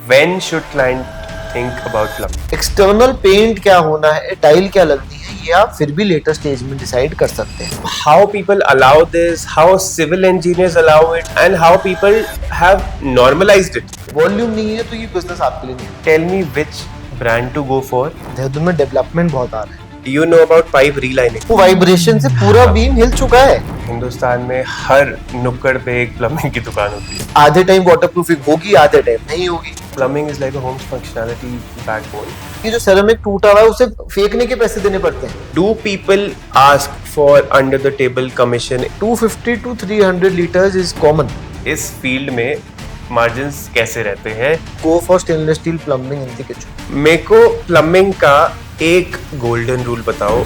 When should client think about plumbing? External paint क्या होना है, टाइल क्या लगनी है, ये आप फिर भी लेटर स्टेज में डिसाइड कर सकते हैं. How people allow this, how civil engineers allow it, and how people have normalized it. Volume नहीं है तो ये बिजनेस आपके लिए नहीं है. Tell me which brand to go for. Dehradun में डेवलपमेंट बहुत आ रहा है. You know about pipe relining. वो वाइब्रेशन से पूरा बीम हिल चुका है. हिंदुस्तान में हर नुक्कड़ पे एक प्लम्बिंग की दुकान होती है. आधे टाइम वाटरप्रूफिंग होगी, आधे टाइम नहीं होगी. Plumbing is like a home's functionality backbone. ये जो सेरेमिक टूटा हुआ है उसे फेंकने के पैसे देने पड़ते हैं. Do people ask for under the table commission? 250 to 300 litres is common. इस फील्ड में मार्जिन्स कैसे रहते हैं? Go for stainless steel plumbing in the kitchen. मेरे को प्लम्बिंग का एक गोल्डन रूल बताओ.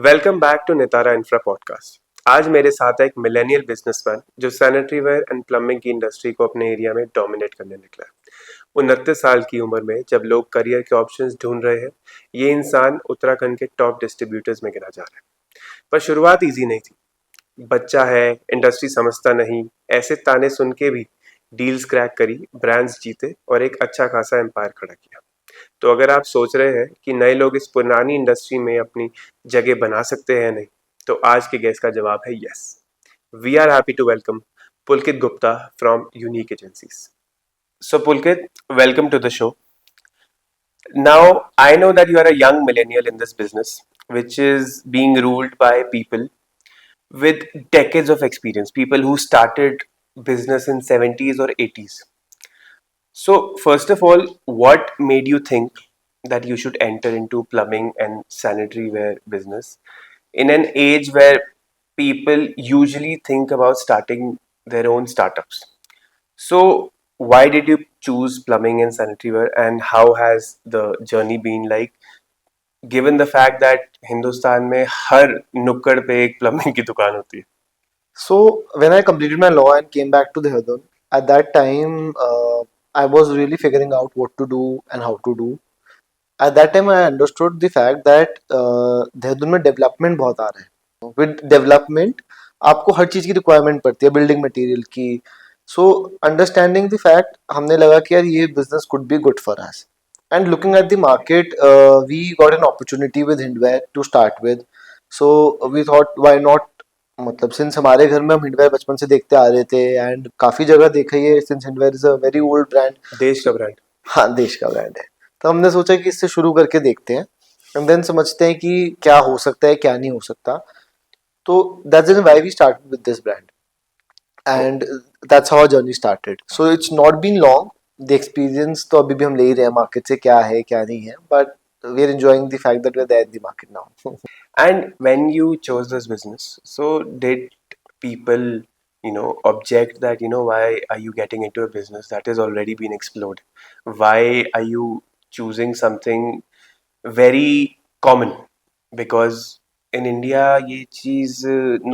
Welcome back to Nitara infra podcast. आज मेरे साथ है एक मिलेनियल बिजनेसमैन जो सैनिटरी वेयर एंड प्लम्बिंग की इंडस्ट्री को अपने एरिया में डोमिनेट करने निकला है. 29 साल की उम्र में जब लोग करियर के ऑप्शंस ढूंढ रहे हैं, ये इंसान उत्तराखंड के टॉप डिस्ट्रीब्यूटर्स में गिना जा रहा है. पर शुरुआत ईजी नहीं थी. बच्चा है, इंडस्ट्री समझता नहीं, ऐसे ताने सुन के भी डील्स क्रैक करी, ब्रांड्स जीते और एक अच्छा खासा एम्पायर खड़ा किया. तो अगर आप सोच रहे हैं कि नए लोग इस पुरानी इंडस्ट्री में अपनी जगह बना सकते हैं नहीं, तो आज के गेस्ट का जवाब है yes. We are happy to welcome Pulkit Gupta from Unique Agencies. So Pulkit, welcome to the show. Now I know that you are a young millennial in this business which is being ruled by people with decades of experience, people who started business in 70s or 80s. So first of all, what made you think that you should enter into plumbing and sanitary ware business in an age where people usually think about starting their own startups? So why did you choose plumbing and sanitary ware, and how has the journey been like, given the fact that Hindustan में हर नुक्कड़ पे एक plumbing की दुकान होती है? So when I completed my law and came back to Dehradun, at that time I was really figuring out what to do and how to do. At that time I understood the fact that Dehradun में development बहुत आ रहा है. With development आपको हर चीज़ की requirement पड़ती है, building material की. So understanding the fact, हमने लगा कि यार ये business could be good for us. And looking at the market, we got an opportunity with Hindware to start with. So we thought why not, मतलब since हमारे घर में हम हिंडवेयर बचपन से देखते आ रहे थे एंड काफ़ी जगह देखा ही है, since Hindware is a very old brand. देश का ब्रांड. हाँ, देश का ब्रांड है. तो हमने सोचा कि इससे शुरू करके देखते हैं एंड देन समझते हैं कि क्या हो सकता है, क्या नहीं हो सकता. तो that's why we started with this brand and that's how our journey started. So it's not been long. The experience तो अभी भी हम ले ही रहे हैं मार्केट से, क्या है क्या नहीं है, but we are enjoying the fact that we are there in the market now. And when you chose this business, so did people, object that, why are you getting into a business that has already been explored? Why are you choosing something very common? Because in India, ये चीज़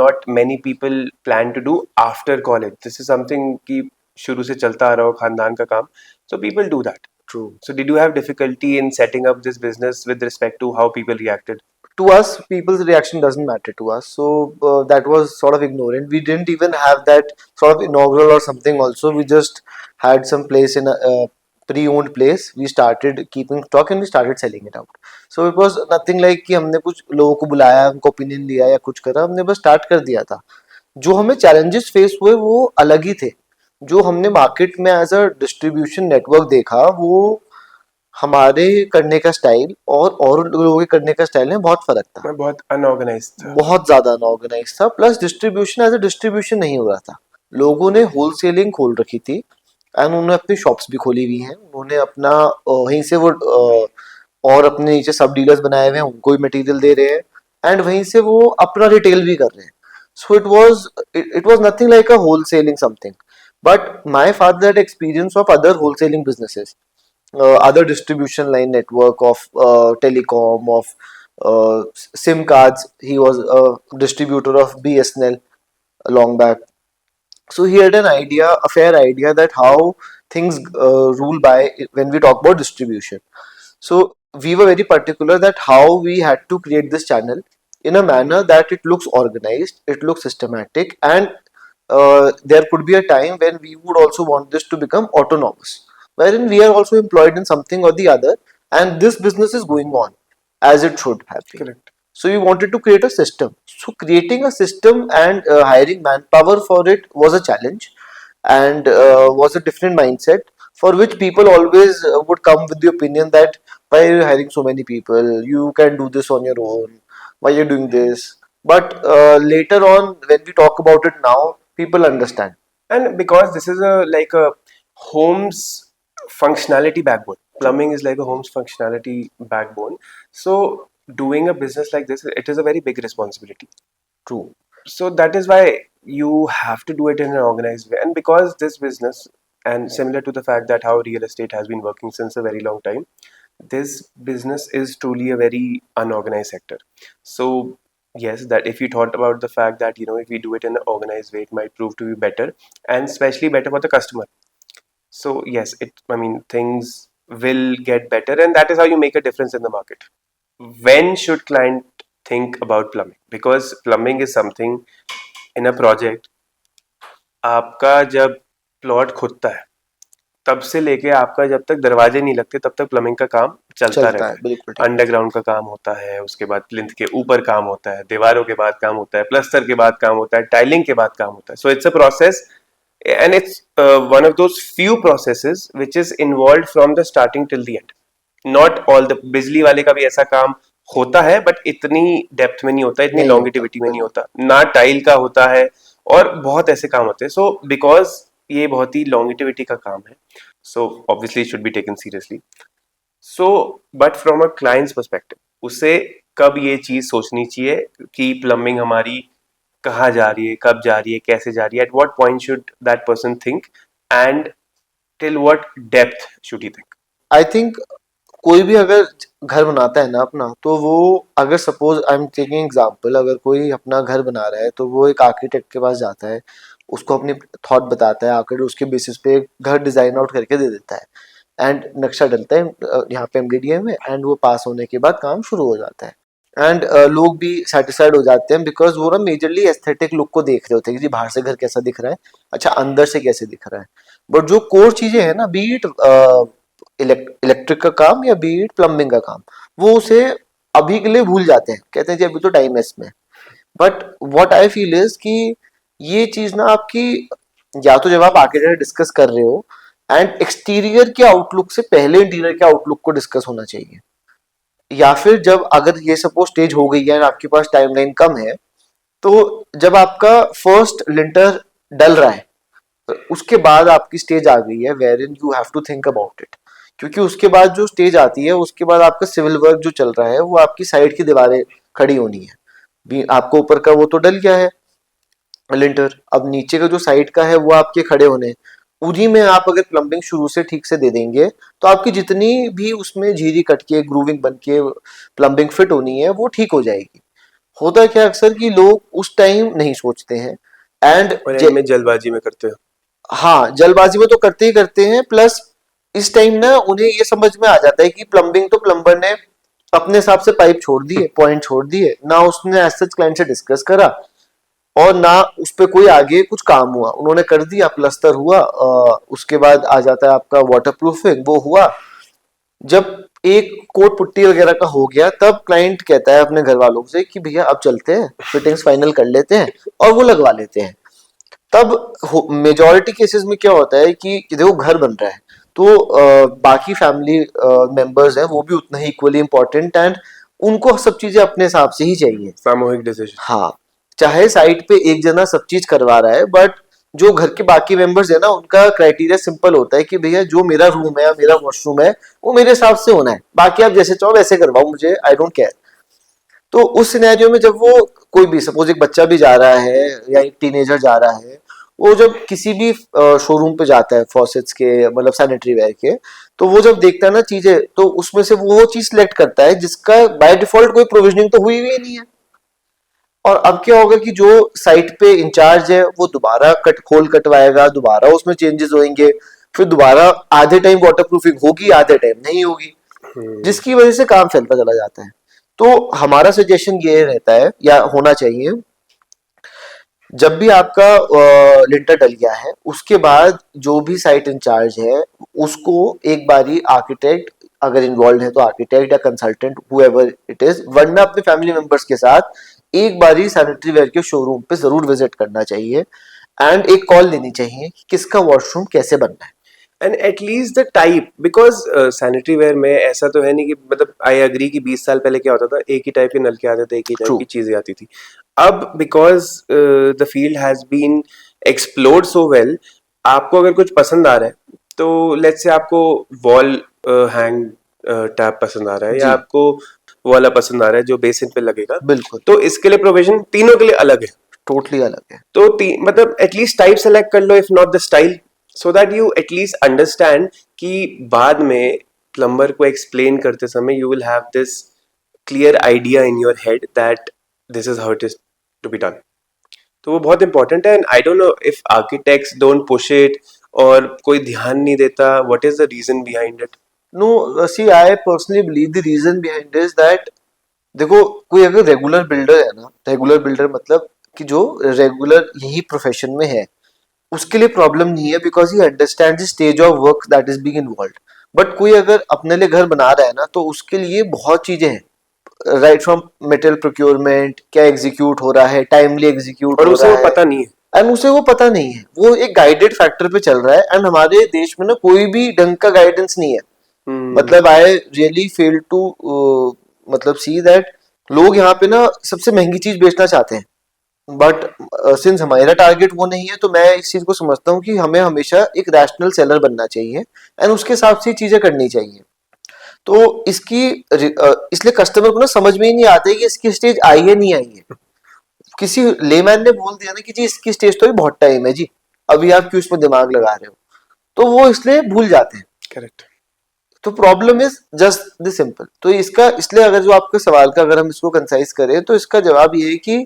not many people plan to do after college. This is something कि शुरू से चलता आ रहा हो, खानदान का काम. So people do that. True. So did you have difficulty in setting up this business with respect to how people reacted? To us, people's reaction doesn't matter to us, so that was sort of ignorant. We didn't even have that sort of inaugural or something. Also, we just had some place in a pre-owned place. We started keeping stock and we started selling it out. So it was nothing like कि हमने कुछ लोगों को बुलाया, उनको opinion दिया या कुछ करा. हमने बस स्टार्ट कर दिया था. जो हमें चैलेंजेस फेस हुए वो अलग ही थे. जो हमने मार्केट में एज अ डिस्ट्रीब्यूशन नेटवर्क देखा, वो हमारे करने का स्टाइल और लोगों के करने का स्टाइल में बहुत फर्क था. मैं बहुत अनऑर्गेनाइज था, बहुत ज्यादा अनऑर्गेनाइज था. Plus distribution as a distribution नहीं हो रहा था. लोगों ने होलसेलिंग खोल रखी थी एंड उन्होंने अपनी शॉप्स भी खोली हुई हैं. उन्होंने अपना वहीं से वो और अपने नीचे सब डीलर्स बनाए हुए हैं, उनको भी मटेरियल दे रहे हैं एंड वहीं से वो अपना रिटेल भी कर रहे हैं. So it was nothing like a wholesaling something. But my father had experience of other wholesaling businesses, other distribution line network of telecom, of SIM cards. He was a distributor of BSNL long back. So he had an idea, a fair idea, that how things rule by when we talk about distribution. So we were very particular that how we had to create this channel in a manner that it looks organized, it looks systematic, and there could be a time when we would also want this to become autonomous, wherein we are also employed in something or the other, and this business is going on as it should have been. Correct. So we wanted to create a system. So creating a system and hiring manpower for it was a challenge, and was a different mindset, for which people always would come with the opinion that why are you hiring so many people? You can do this on your own. Why are you doing this? But later on, when we talk about it now, people understand. And because this is a like a home's functionality backbone, plumbing is like a home's functionality backbone. So doing a business like this, it is a very big responsibility. True. So that is why you have to do it in an organized way. And because this business, and similar to the fact that how real estate has been working since a very long time, this business is truly a very unorganized sector. So yes, that if you thought about the fact that if we do it in an organized way, it might prove to be better, and especially better for the customer. So yes, I mean, things will get better, and that is how you make a difference in the market. When should client think about plumbing? Because plumbing is something in a project, आपका जब plot खुदता है तब से लेके आपका जब तक दरवाजे नहीं लगते तब तक प्लम्बिंग का काम चलता चलता रहता है, है. बिल्कुल ठीक. अंडरग्राउंड का काम होता है, उसके बाद प्लिंथ के ऊपर काम होता है, दीवारों के बाद काम होता है, प्लस्तर के बाद काम होता है, टाइलिंग के बाद काम होता है. So it's a process, and it's one of those few processes which is involved from the starting till the end. Not all the बिजली वाले का भी ऐसा काम होता है, बट इतनी डेप्थ में नहीं होता, इतनी नहीं होता, लॉन्गिटिविटी में नहीं होता, ना टाइल का होता है, और बहुत ऐसे काम होते हैं. सो बिकॉज ये बहुत ही लॉन्गिटिविटी का काम है, so obviously it should be taken seriously. So but from a clients perspective उसे कब ये चीज सोचनी चाहिए कि प्लम्बिंग हमारी कहाँ जा रही है, कब जा रही है, कैसे जा रही है, at what point should that person think, and till what depth should he think. I think कोई भी अगर घर बनाता है ना अपना, तो वो अगर suppose I am taking example, अगर कोई अपना घर बना रहा है तो वो एक आर्किटेक्ट के पास जाता है, उसको अपनी थॉट बताता है, आर्किटेक्ट उसके बेसिस पे एक घर डिजाइन आउट करके दे देता है, एंड नक्शा डलता है यहाँ पे एमडीडीए में, एंड वो पास होने के बाद काम शुरू हो जाता है. एंड लोग भी सेटिस्फाइड हो जाते हैं, बिकॉज वो ना मेजरली एस्थेटिक लुक को देख रहे होते हैं कि जी बाहर से घर कैसा दिख रहा है, अच्छा अंदर से कैसे दिख रहा है. बट जो कोर चीजें हैं ना, बीट इलेक्ट्रिक का काम या बीट प्लम्बिंग का काम, वो उसे अभी के लिए भूल जाते हैं, कहते हैं जी अभी तो टाइम है इसमें. But what I feel is कि ये चीज ना आपकी, या तो जब आप आर्किटेक्चर डिस्कस कर रहे हो, एंड एक्सटीरियर के आउटलुक से पहले इंटीरियर के आउटलुक को डिस्कस होना चाहिए, या फिर जब अगर ये सपोज स्टेज हो गई है और आपके पास टाइमलाइन कम है, तो जब आपका फर्स्ट लिंटर डल रहा है, उसके बाद आपकी स्टेज आ गई है wherein you have to think about it. क्योंकि उसके बाद जो स्टेज आती है, उसके बाद आपका सिविल वर्क जो चल रहा है, वो आपकी साइड की दीवारें खड़ी होनी है. भी आपको ऊपर का वो तो डल गया है लिंटर, अब नीचे का जो साइड का है वो आपके खड़े होने हैं. उन्हीं में आप अगर प्लम्बिंग शुरू से ठीक से दे देंगे, तो आपकी जितनी भी उसमें झीरी कट के ग्रूविंग बन के प्लम्बिंग फिट होनी है, वो ठीक हो जाएगी. होता क्या अक्सर कि लोग उस टाइम नहीं सोचते हैं, एंड में जल्दबाजी में करते हैं. हाँ, जल्दबाजी में तो करते ही करते हैं, प्लस इस टाइम ना उन्हें ये समझ में आ जाता है कि प्लम्बिंग तो प्लम्बर ने अपने हिसाब से पाइप छोड़ दिए, पॉइंट छोड़ दिए, ना उसने एज सच क्लाइंट से डिस्कस करा, और ना उस पर कोई आगे कुछ काम हुआ. उन्होंने कर दिया, प्लस्तर हुआ, उसके बाद आ जाता है आपका वाटर प्रूफिंग, वो हुआ. जब एक कोट पुट्टी वगैरह का हो गया, तब क्लाइंट कहता है अपने घर वालों से कि भैया अब चलते हैं, फिटिंग्स फाइनल कर लेते हैं, और वो लगवा लेते हैं. तब मेजॉरिटी केसेस में क्या होता है कि देखो घर बन रहा है, तो बाकी फैमिली मेंबर्स हैं, वो भी उतना ही इक्वली इंपॉर्टेंट, एंड उनको सब चीजें अपने हिसाब से ही चाहिए, सामूहिक डिसीजन. हाँ, चाहे साइट पे एक जना सब चीज करवा रहा है, बट जो घर के बाकी मेंबर्स है ना, उनका क्राइटेरिया सिंपल होता है कि भैया जो मेरा रूम है, मेरा वॉशरूम है, वो मेरे हिसाब से होना है, बाकी आप जैसे चाहो वैसे करवाओ, मुझे आई डोंट केयर. तो उस सिनेरियो में जब वो कोई भी सपोज एक बच्चा भी जा रहा है या एक टीनेजर जा रहा है, वो जब किसी भी शोरूम पे जाता है फॉसेट्स के, मतलब सैनिटरी वेयर के, तो वो जब देखता है ना चीजें, तो उसमें से वो चीज सिलेक्ट करता है जिसका बाय डिफॉल्ट कोई प्रोविजनिंग तो हुई हुई नहीं है. और अब क्या होगा कि जो साइट पे इंचार्ज है, वो दोबारा खोल कटवाएगा, दोबारा उसमें चेंजेस होंगे, फिर दोबारा आधे टाइम वाटर प्रूफिंग होगी, आधे टाइम नहीं होगी, जिसकी वजह से काम फैलता चला जाता है. तो हमारा सजेशन ये रहता है, या होना चाहिए, जब भी आपका लिंटर डल गया है, उसके बाद जो भी साइट इंचार्ज है उसको एक बारी आर्किटेक्ट, अगर इन्वॉल्व है तो आर्किटेक्ट या कंसल्टेंट हुएवर इट इज, वरना अपने फैमिली मेंबर्स के साथ एक बारी सैनिटरी वेयर के शोरूम पे जरूर विजिट करना चाहिए एंड एक कॉल लेनी चाहिए कि किसका वॉशरूम कैसे बनना है। And at least the type, because sanitary ware में ऐसा तो है नहीं कि मतलब आई एग्री कि 20 साल पहले क्या होता था, एक ही टाइप के नल के आते थे, एक ही टाइप True. की चीजें आती थी। अब because the field has been explored so well, आपको अगर कुछ पसंद आ रहा है तो लेट्स से आपको वॉल हैंग टैप पसंद आ रहा है, या जी। आपको वो वाला पसंद आ रहा है जो बेसिन पे लगेगा, बिल्कुल तो इसके लिए प्रोविजन तीनों के लिए अलग है। टोटली अलग है। तो मतलब एटलीस्ट टाइप सेलेक्ट कर लो, if not the style, so that you at least understand कि बाद में प्लम्बर को एक्सप्लेन करते समय you will have this clear idea in your head that this is how it is to be done. तो वो बहुत इंपॉर्टेंट है। And I don't know if architects don't push it और कोई ध्यान नहीं देता, what is the reason behind it? No, see, I personally believe the reason behind is that देखो, कोई अगर रेगुलर बिल्डर है ना, रेगुलर बिल्डर मतलब कि जो रेगुलर यही प्रोफेशन में है, उसके लिए प्रॉब्लम नहीं है because he understand the stage of work that is being involve. But कोई अगर अपने लिए घर बना रहा है ना, तो उसके लिए बहुत चीजें हैं, राइट फ्रॉम मेटेरियल प्रोक्योरमेंट, क्या एग्जीक्यूट हो रहा है, टाइमली एग्जीक्यूट और हो उसे रहा वो है, पता नहीं है। एंड उसे वो पता नहीं है, वो एक गाइडेड फैक्टर पे चल रहा है। एंड हमारे देश में ना कोई भी ढंग का गाइडेंस नहीं है। मतलब आई रियली फेल टू मतलब सी दैट लोग यहाँ पे ना सबसे महंगी चीज बेचना चाहते हैं, बट सिंस हमारा टारगेट वो नहीं है, तो मैं इस चीज को समझता हूँ कि हमें हमेशा एक रैशनल सेलर बनना चाहिए एंड उसके हिसाब से चीजें करनी चाहिए। तो इसकी इसलिए कस्टमर को ना समझ में ही नहीं आता है कि इसकी स्टेज आई है नहीं आई है। किसी लेमैन ने बोल दिया ना कि जी इसकी स्टेज तो भी बहुत टाइम है जी, अभी आप क्यों इसमें दिमाग लगा रहे हो, तो वो इसलिए भूल जाते हैं। करेक्ट। तो problem is just the simple. तो इसका इसलिए अगर जो आपके सवाल का अगर हम इसको कंसाइज करें, तो इसका जवाब ये है कि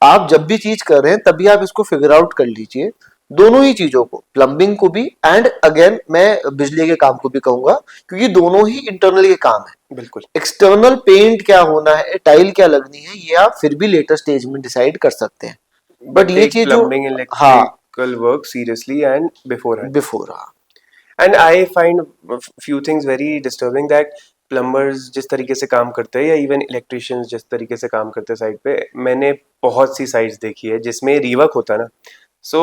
आप जब भी चीज कर रहे हैं तभी आप इसको फिगर आउट कर लीजिए, दोनों ही चीजों को, प्लम्बिंग को भी एंड अगेन मैं बिजली के काम को भी कहूंगा, क्योंकि दोनों ही इंटरनल के काम है। बिल्कुल। एक्सटर्नल पेंट क्या होना है, टाइल क्या लगनी है, ये आप फिर भी लेटर स्टेज में डिसाइड कर सकते हैं। बट बट ये टेक चीज जो, प्लम्बिंग हाँ, electrical work seriously and before. Before, हाँ, and I find few things very disturbing, that plumbers जिस तरीके से काम करते हैं या इवन इलेक्ट्रिशियंस जिस तरीके से काम करते हैं साइट पे, मैंने बहुत सी साइट्स देखी है जिसमें रीवर्क होता है ना। सो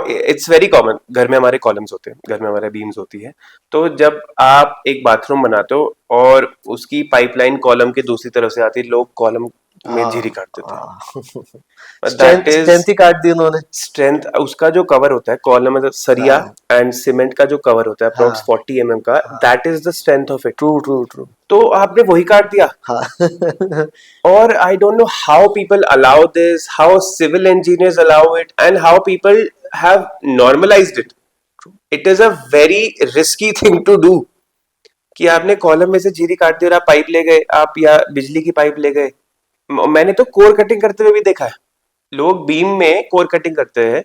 इट्स वेरी कॉमन, घर में हमारे कॉलम्स होते हैं, घर में हमारे बीम्स होती है। तो जब आप एक बाथरूम बनाते हो और उसकी पाइपलाइन कॉलम के दूसरी तरफ से आती है, लोग कॉलम में झिरी काट देते हैं। दैट इज स्ट्रेंथ ही काट दी उन्होंने। स्ट्रेंथ। उसका जो कवर होता है कॉलम, मतलब सरिया हाँ, एंड सीमेंट का जो कवर होता है हाँ, अप्रोक्स 40 का, that is the strength of it. True true true, तो आपने वही काट दिया। हाँ और I don't know how people allow this, how civil engineers allow it, and how people have normalised it. It is a very risky thing to do कि आपने column में से झिरी काट दी और आप पाइप ले गए, आप या बिजली की पाइप ले गए। मैंने तो कोर कटिंग करते हुए भी देखा है, लोग बीम में कोर कटिंग करते हैं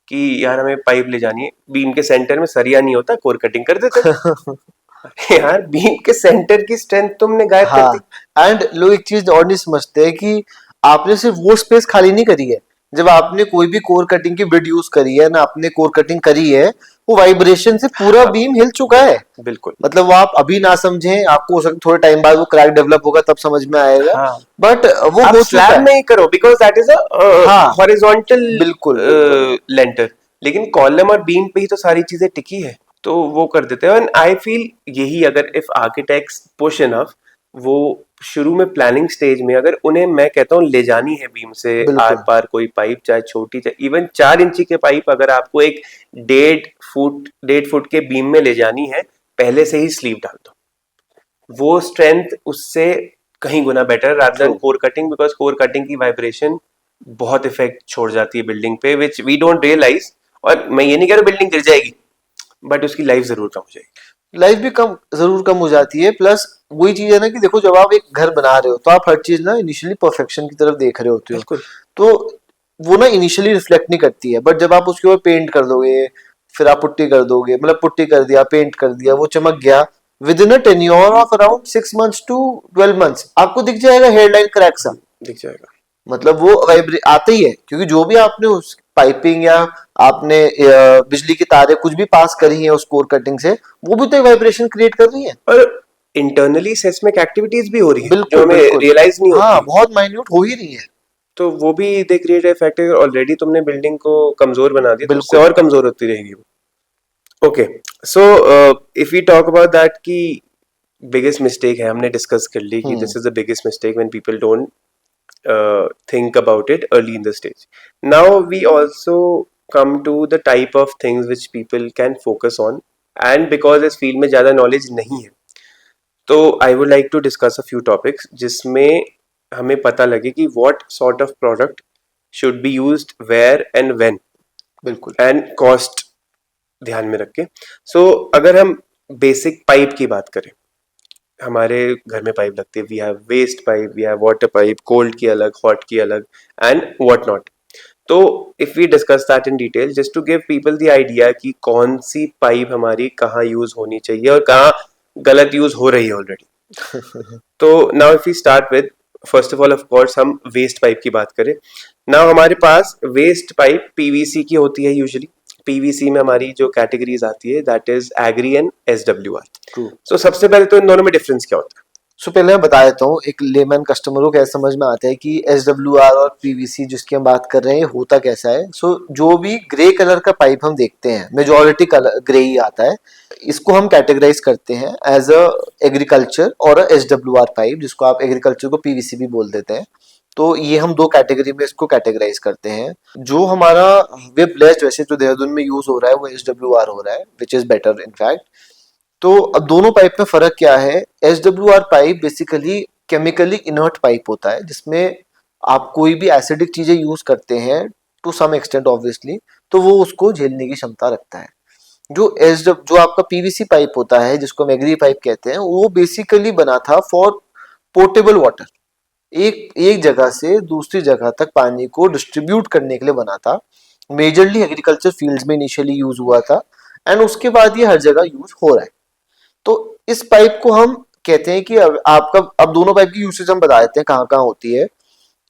कि यार हमें पाइप ले जानी है, बीम के सेंटर में सरिया नहीं होता, कोर कटिंग कर देते। यार बीम के सेंटर की स्ट्रेंथ तुमने गायब कर हाँ, दी। एंड लोग एक चीज और नहीं समझते हैं कि आपने सिर्फ वो स्पेस खाली नहीं करी है, जब आपने कोई भी कोर कटिंग की बिड यूज करी है ना, आपने कोर कटिंग करी है, वो वाइब्रेशन से पूरा हाँ, बीम हिल चुका है। बिल्कुल। मतलब वो आप अभी ना समझें, आपको हो सकता थोड़े टाइम बाद वो क्रैक डेवलप होगा तब समझ में आएगा, हाँ, बट वो आप हो चुका स्लैब है। में ही करो बिकॉज दैट इज अ हाँ, हॉरिजॉन्टल बिल्कुल बिल्कुल। लेंटर, लेकिन कॉलम और बीम पे ही तो सारी चीजें टिकी है, तो वो कर देते हैं। एंड आई फील यही, अगर इफ आर्किटेक्ट्स पुश इनफ, वो शुरू में प्लानिंग स्टेज में अगर उन्हें, मैं कहता हूँ, ले जानी है बीम से आर बिल्कुल पार कोई पाइप, चाहे छोटी चाहे इवन 4 इंची के पाइप, अगर आपको एक 1.5 फुट के बीम में ले जानी है, पहले से ही स्लीव डाल दो, वो स्ट्रेंथ उससे कहीं गुना better rather than true. Core cutting, because core cutting की वाइब्रेशन बहुत इफेक्ट छोड़ जाती है बिल्डिंग पे, विच वी डोंट रियलाइज। और मैं ये नहीं कह रहा बिल्डिंग गिर जाएगी, बट उसकी लाइफ जरूर कम हो जाएगी। लाइफ भी कम, जरूर कम हो जाती है। प्लस वही चीज है ना कि देखो, जब आप एक घर बना रहे हो तो आप हर चीज ना इनिशियली परफेक्शन की तरफ देख रहे होते हो, बिल्कुल। तो वो ना इनिशियली रिफ्लेक्ट नहीं करती है। बट जब आप उसके ऊपर पेंट कर दोगे, फिर आप पुट्टी कर दोगे, मतलब पुट्टी कर दिया, पेंट कर दिया, वो चमक गया, with in a tenure of around 6 months to 12 months आपको दिख जाएगा हेयरलाइन क्रैक सा। दिख जाएगा। मतलब वो वाइब्रेट आता ही है, क्योंकि जो भी आपने उस पाइपिंग या आपने बिजली की तारें कुछ भी पास करी है उस कोर कटिंग से, वो भी तो वाइब्रेशन क्रिएट कर रही है। और इंटरनली सेस्मिक एक्टिविटीज भी हो रही है जो बिल्कुल हमें बिल्कुल। रियलाइज नहीं हाँ, होती, बहुत माइन्यूट हो ही रही है। तो वो भी दे क्रिएट इफेक्ट। ऑलरेडी तुमने बिल्डिंग को कमजोर बना दिया तो उससे बिल्कुल। और कमजोर होती रहेगी वो। Okay, so if we talk about that की बिगेस्ट मिस्टेक है, हमने डिस्कस कर ली कि this is the biggest mistake when people don't think about it early in the stage. Now we also come to the type of things which people can focus on, and because इस field में ज़्यादा knowledge नहीं है तो I would like to discuss a few topics जिसमें हमें पता लगे कि what sort of product should be used where and when, बिल्कुल। एंड कॉस्ट ध्यान में रख के। सो अगर हम बेसिक पाइप की बात करें, हमारे घर में पाइप लगती है, we have waste pipe, we have water pipe, cold की अलग, हॉट की अलग, एंड व्हाट नॉट। तो if we discuss that in detail just to give people the idea कि कौन सी पाइप हमारी कहाँ यूज होनी चाहिए और कहाँ गलत यूज हो रही है ऑलरेडी। तो now if we start with, first of all of course हम वेस्ट पाइप की बात करें। नाउ हमारे पास वेस्ट पाइप पीवीसी की होती है यूजुअली। पीवीसी में हमारी जो कैटेगरीज आती है that is agri and SWR. True. So सबसे पहले तो इन दोनों में डिफरेंस क्या होता है? सो पहले मैं बता देता हूँ, एक लेमैन कस्टमर को कैसे समझ में आता है कि SWR और PVC जिसकी हम बात कर रहे हैं होता कैसा है। सो जो भी ग्रे कलर का पाइप हम देखते हैं, मेजोरिटी कलर ग्रे ही आता है, इसको हम कैटेगराइज करते हैं एज अ एग्रीकल्चर और SWR पाइप, जिसको आप एग्रीकल्चर को PVC भी बोल देते हैं। तो ये हम दो कैटेगरी में इसको कैटेगराइज करते हैं। जो हमारा वेब ब्लेस्ट वैसे जो देहरादून में यूज हो रहा है वो SWR हो रहा है, विच इज बेटर इनफैक्ट। तो अब दोनों पाइप में फर्क क्या है? SWR pipe basically chemically inert pipe होता है, जिसमें आप कोई भी एसिडिक चीजें यूज करते हैं टू सम एक्सटेंट ऑब्वियसली, तो वो उसको झेलने की क्षमता रखता है। जो आपका PVC पाइप होता है, जिसको हम एग्री पाइप कहते हैं, वो बेसिकली बना था फॉर पोर्टेबल वाटर, एक एक जगह से दूसरी जगह तक पानी को डिस्ट्रीब्यूट करने के लिए बना था। मेजरली एग्रीकल्चर फील्ड्स में इनिशियली यूज हुआ था, एंड उसके बाद ये हर जगह यूज हो रहा है। तो इस पाइप को हम कहते हैं कि आपका अब दोनों पाइप की यूसेज हम बता देते हैं कहाँ कहाँ होती है।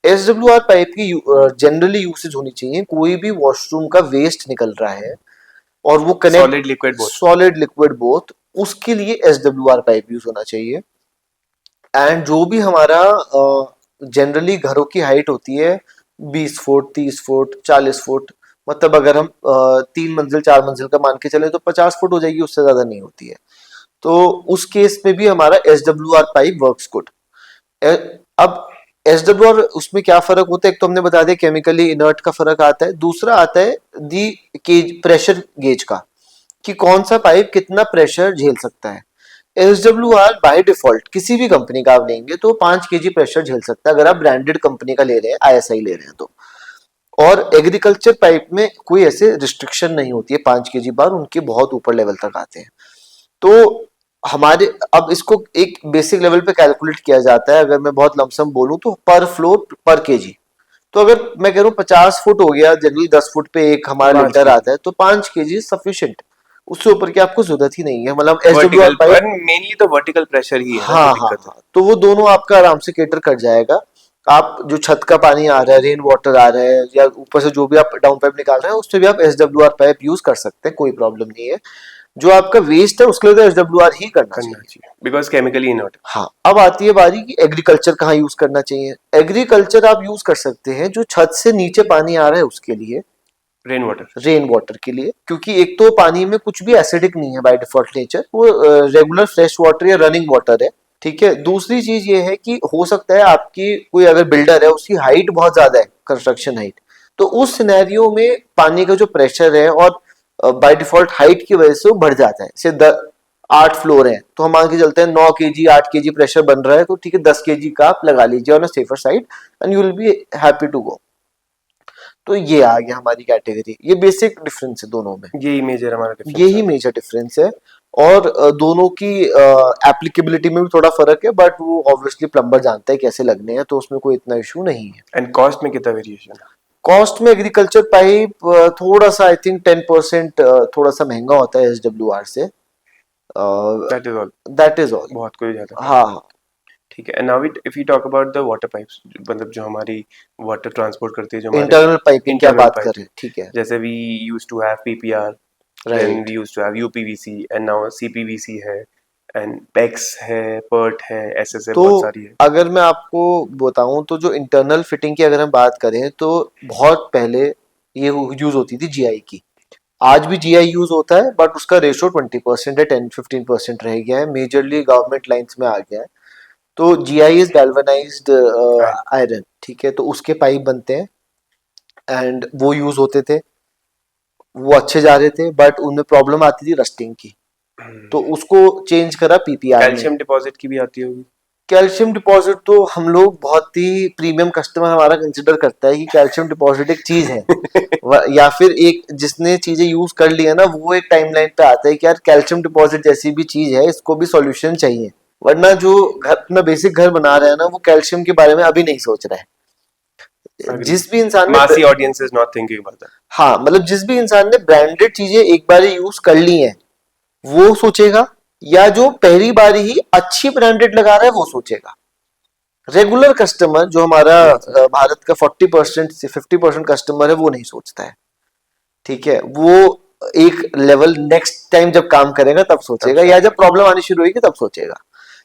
SWR पाइप की जनरली यूसेज होनी चाहिए, कोई भी वॉशरूम का वेस्ट निकल रहा है और वो connect solid liquid both. Solid liquid both, उसके लिए SWR पाइप यूज होना चाहिए। एंड जो भी हमारा जनरली घरों की हाइट होती है 20 फुट, 30 फुट, 40 फुट, मतलब अगर हम 3 मंजिल 4 मंजिल का मान के चले तो 50 फुट हो जाएगी, उससे ज्यादा नहीं होती है। तो उस केस में भी हमारा SWR पाइप वर्क्स गुड। अब SWR उसमें क्या फर्क होता है? एक तो हमने बता दिया केमिकली इनर्ट का फर्क आता है, दूसरा आता है दी केज प्रेशर गेज का, कि कौन सा पाइप कितना प्रेशर झेल सकता है। SWR बाय डिफॉल्ट किसी भी कंपनी का आप लेंगे तो 5 kg प्रेशर झेल सकता है, अगर आप ब्रांडेड कंपनी का ले रहे हैं, ISI ले रहे हैं तो। और एग्रीकल्चर पाइप में कोई ऐसे रिस्ट्रिक्शन नहीं होती है 5 kg बार, उनके बहुत ऊपर लेवल तक आते हैं। तो हमारे अब इसको एक बेसिक लेवल पे कैलकुलेट किया जाता है, अगर मैं बहुत लमसम बोलूं तो पर फ्लोर पर केजी। तो अगर मैं कह रहा हूँ 50 फुट हो गया, जनरली 10 फुट पे एक हमारा 5 लीटर kg आता है, तो 5 kg सफिशियंट, उससे ऊपर की आपको जरूरत ही नहीं है। मतलब SWR वर्टिकल, पाइप, मेनली तो वर्टिकल प्रेशर ही है ना जो हाँ हाँ दिक्कत है। हाँ, तो वो दोनों आपका आराम से केटर कर जाएगा। आप जो छत का पानी आ रहा है, रेन वाटर आ रहा है, या ऊपर से जो भी आप डाउन पाइप निकाल रहे हैं, उससे भी आप SWR पाइप यूज कर सकते हैं, कोई प्रॉब्लम नहीं है। जो आपका वेस्ट है उसके लिए तो SWR ही करना करना चाहिए। चाहिए बिकॉज केमिकली इनर्ट। हाँ, अब आती है बारी कि एग्रीकल्चर कहाँ यूज करना चाहिए। एग्रीकल्चर आप यूज कर सकते हैं जो छत से नीचे पानी आ रहा है उसके लिए, रेन वाटर। रेन वाटर के लिए, क्योंकि एक तो पानी में कुछ भी एसिडिक नहीं है बाय डिफॉल्ट नेचर, वो रेगुलर फ्रेश वाटर या रनिंग वाटर है। ठीक है, दूसरी चीज ये है कि हो सकता है आपकी कोई अगर बिल्डर है उसकी हाइट बहुत ज्यादा है, कंस्ट्रक्शन हाइट, तो उस सिनेरियो में पानी का जो प्रेशर है और बाय डिफॉल्ट हाइट की वजह से वो बढ़ जाता है। से 8 फ्लोर है तो हम मान के चलते हैं 9 kg 8 kg प्रेशर बन रहा है, तो ठीक है 10 kg का आप लगा लीजिए on a safer side, and you will be happy to go. तो ये आ गया हमारी कैटेगरी, ये बेसिक डिफरेंस है दोनों में, यही मेजर हमारा डिफरेंस यही मेजर डिफरेंस है। और दोनों की एप्लीकेबिलिटी में भी थोड़ा फर्क है, बट वो ऑब्वियसली प्लम्बर जानता है कैसे लगने हैं, तो उसमें कोई इतना इशू नहीं है। एंड कॉस्ट में कितना वेरिएशन है? कॉस्ट में एग्रीकल्चर पाइप थोड़ा सा आई थिंक 10% थोड़ा सा महंगा होता है SWR से। That is all. That is all. बहुत कोई ज्यादा। हाँ हाँ। ठीक है। Now if you talk about the water pipes, मतलब जो हमारी वाटर ट्रांसपोर्ट करती है, जो हमारे इंटरनल पाइपिंग क्या इंटरनल बात कर पाइप, रहे हैं, ठीक है, जैसे we use to have PPR, then right. We use to have UPVC and now CPVC है एंड पेक्स है, पर्ट है, एसएस है, तो बहुत सारी है। अगर मैं आपको बताऊं तो जो इंटरनल फिटिंग की अगर हम बात करें तो बहुत पहले ये यूज होती थी जीआई की। आज भी जीआई यूज होता है बट उसका रेशो 20% है, 10-15% रह गया है, मेजरली गवर्नमेंट लाइंस में आ गया है। तो GI is galvanised Right. Iron, ठीक है, तो उसके पाइप बनते हैं एंड वो यूज होते थे, वो अच्छे जा रहे थे बट उनमें प्रॉब्लम आती थी रस्टिंग की, तो उसको चेंज करा पीपीआर में। कैल्शियम डिपॉजिट की भी आती होगी। कैल्शियम डिपॉजिट तो हम लोग बहुत ही प्रीमियम कस्टमर हमारा कंसिडर करता है कि कैल्शियम डिपॉजिट एक चीज है, या फिर एक जिसने चीजें यूज कर ली है ना वो एक टाइमलाइन पे आता है कि यार कैल्शियम डिपॉजिट जैसी भी चीज है इसको भी सॉल्यूशन चाहिए। वरना जो घर अपना बेसिक घर बना रहा है ना वो कैल्शियम के बारे में अभी नहीं सोच रहा है। Agreed. जिस भी इंसान ने Massy audience is not thinking about that. हाँ मतलब जिस भी इंसान ने ब्रांडेड चीजें एक बार यूज कर ली हैं वो सोचेगा, या जो पहली बार ही अच्छी ब्रांडेड लगा रहा है वो सोचेगा। रेगुलर कस्टमर जो हमारा Yes. भारत का 40% से 50% कस्टमर है वो नहीं सोचता है, ठीक है, वो एक लेवल नेक्स्ट टाइम जब काम करेगा तब सोचेगा, या जब प्रॉब्लम आनी शुरू होगी तब सोचेगा।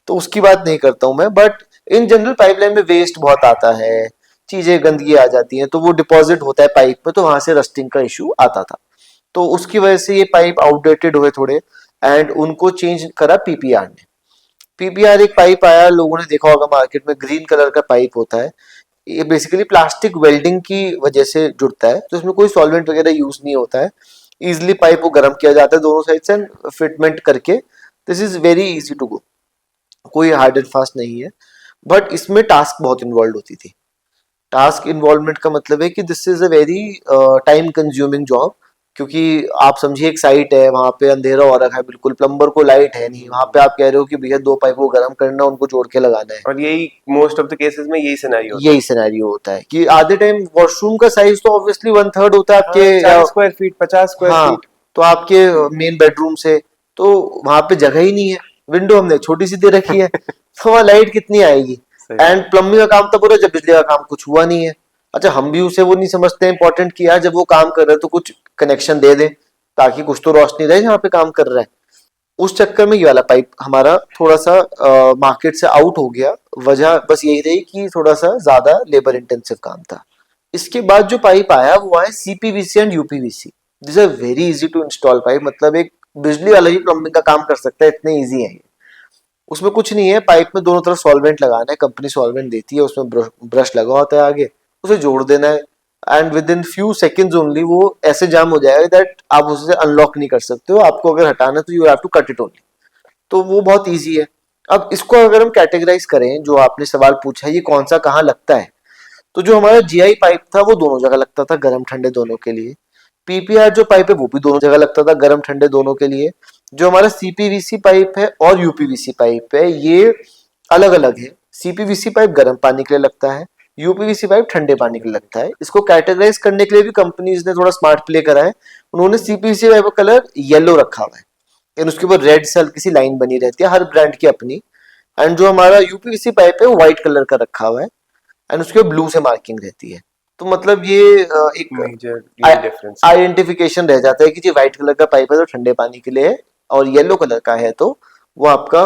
तो उसकी बात नहीं करता हूं मैं, बट इन जनरल पाइपलाइन में वेस्ट बहुत आता है, चीजें गंदगी आ जाती है, तो वो डिपॉजिट होता है पाइप में, तो वहां से रस्टिंग का इशू आता था। तो उसकी वजह से ये पाइप आउटडेटेड हुए थोड़े एंड उनको चेंज करा पीपीआर ने। पीपीआर एक पाइप आया, लोगों ने देखा होगा मार्केट में, ग्रीन कलर का पाइप होता है। ये बेसिकली प्लास्टिक वेल्डिंग की वजह से जुड़ता है, तो इसमें कोई सॉल्वेंट वगैरह यूज नहीं होता है। इजिली पाइप को गर्म किया जाता है दोनों साइड से फिटमेंट करके, this is very easy to go, कोई हार्ड एंड फास्ट नहीं है। बट इसमें टास्क बहुत इन्वॉल्व होती थी। टास्क इन्वॉल्वमेंट का मतलब है कि this is a very time consuming job, क्योंकि आप समझिए एक साइट है, वहां पे अंधेरा हो रखा है, बिल्कुल प्लम्बर को लाइट है नहीं, वहां पे आप कह रहे हो कि भैया दो पाइप को गर्म करना, उनको जोड़ के लगाना है। और यही मोस्ट ऑफ द केसेस में यही सिनेरियो होता है। यही सिनेरियो होता है कि आधे टाइम वॉशरूम का साइज तो ऑब्वियसली 1/3 होता है आपके, हाँ, 40 स्क्वायर फीट, 50 स्क्वायर हाँ, फीट तो आपके मेन बेडरूम से, तो वहां पे जगह ही नहीं है, विंडो हमने छोटी सी दे रखी है, तो वहां लाइट कितनी आएगी। सही एंड बात। प्लम्बिंग का काम तब हो रहा है जब बिजली का काम कुछ हुआ नहीं है। अच्छा, हम भी उसे वो नहीं समझते इंपॉर्टेंट कि यार जब वो काम कर रहा है तो कुछ कनेक्शन दे दे ताकि कुछ तो रोशनी रहे जहाँ पे काम कर रहा है। उस चक्कर में ये वाला पाइप हमारा थोड़ा सा मार्केट से आउट हो गया। वजह बस यही रही कि थोड़ा सा ज्यादा लेबर इंटेंसिव काम था। इसके बाद जो पाइप आया वो आया CPVC and UPVC. This are very easy to install pipe, मतलब एक बिजली वाला ही प्लम्बिंग का काम कर सकता है, इतने इजी है ये। उसमें कुछ नहीं है, पाइप में दोनों तरफ सॉल्वेंट लगाना है, कंपनी सॉल्वेंट देती है, उसमें ब्रश लगा होता है आगे, उसे जोड़ देना है and with in few seconds only वो ऐसे जाम हो जाएगा दैट आप उसे अनलॉक नहीं कर सकते हो। आपको अगर हटाना है तो you have to cut it only. तो वो बहुत ईजी है। अब इसको अगर हम कैटेगराइज करें, जो आपने सवाल पूछा है ये कौन सा कहाँ लगता है, तो जो हमारा जीआई पाइप था वो दोनों जगह लगता था, गर्म ठंडे दोनों के लिए। पीपीआर जो पाइप है वो भी दोनों जगह लगता था, गर्म ठंडे दोनों के लिए। जो हमारा सीपीवीसी पाइप है और यूपीवीसी पाइप है ये अलग अलग है। सीपीवीसी पाइप गर्म पानी के लिए लगता है, यूपीवीसी पाइप ठंडे पानी के लिए लगता है। इसको कैटेगराइज करने के लिए भी कंपनीज ने थोड़ा स्मार्ट प्ले करा है। उन्होंने सीपीवीसी पाइप का कलर येलो रखा हुआ है एंड उसके ऊपर रेड से हल्की सी लाइन बनी रहती है, हर ब्रांड की अपनी। एंड जो हमारा यूपीवीसी पाइप है वो व्हाइट कलर का रखा हुआ है एंड उसके ब्लू से मार्किंग रहती है। तो मतलब ये एक मेजर ये डिफरेंस है। आइडेंटिफिकेशन रह जाता है कि जी व्हाइट कलर का पाइप है तो ठंडे पानी के लिए है, और येलो कलर का है तो वो आपका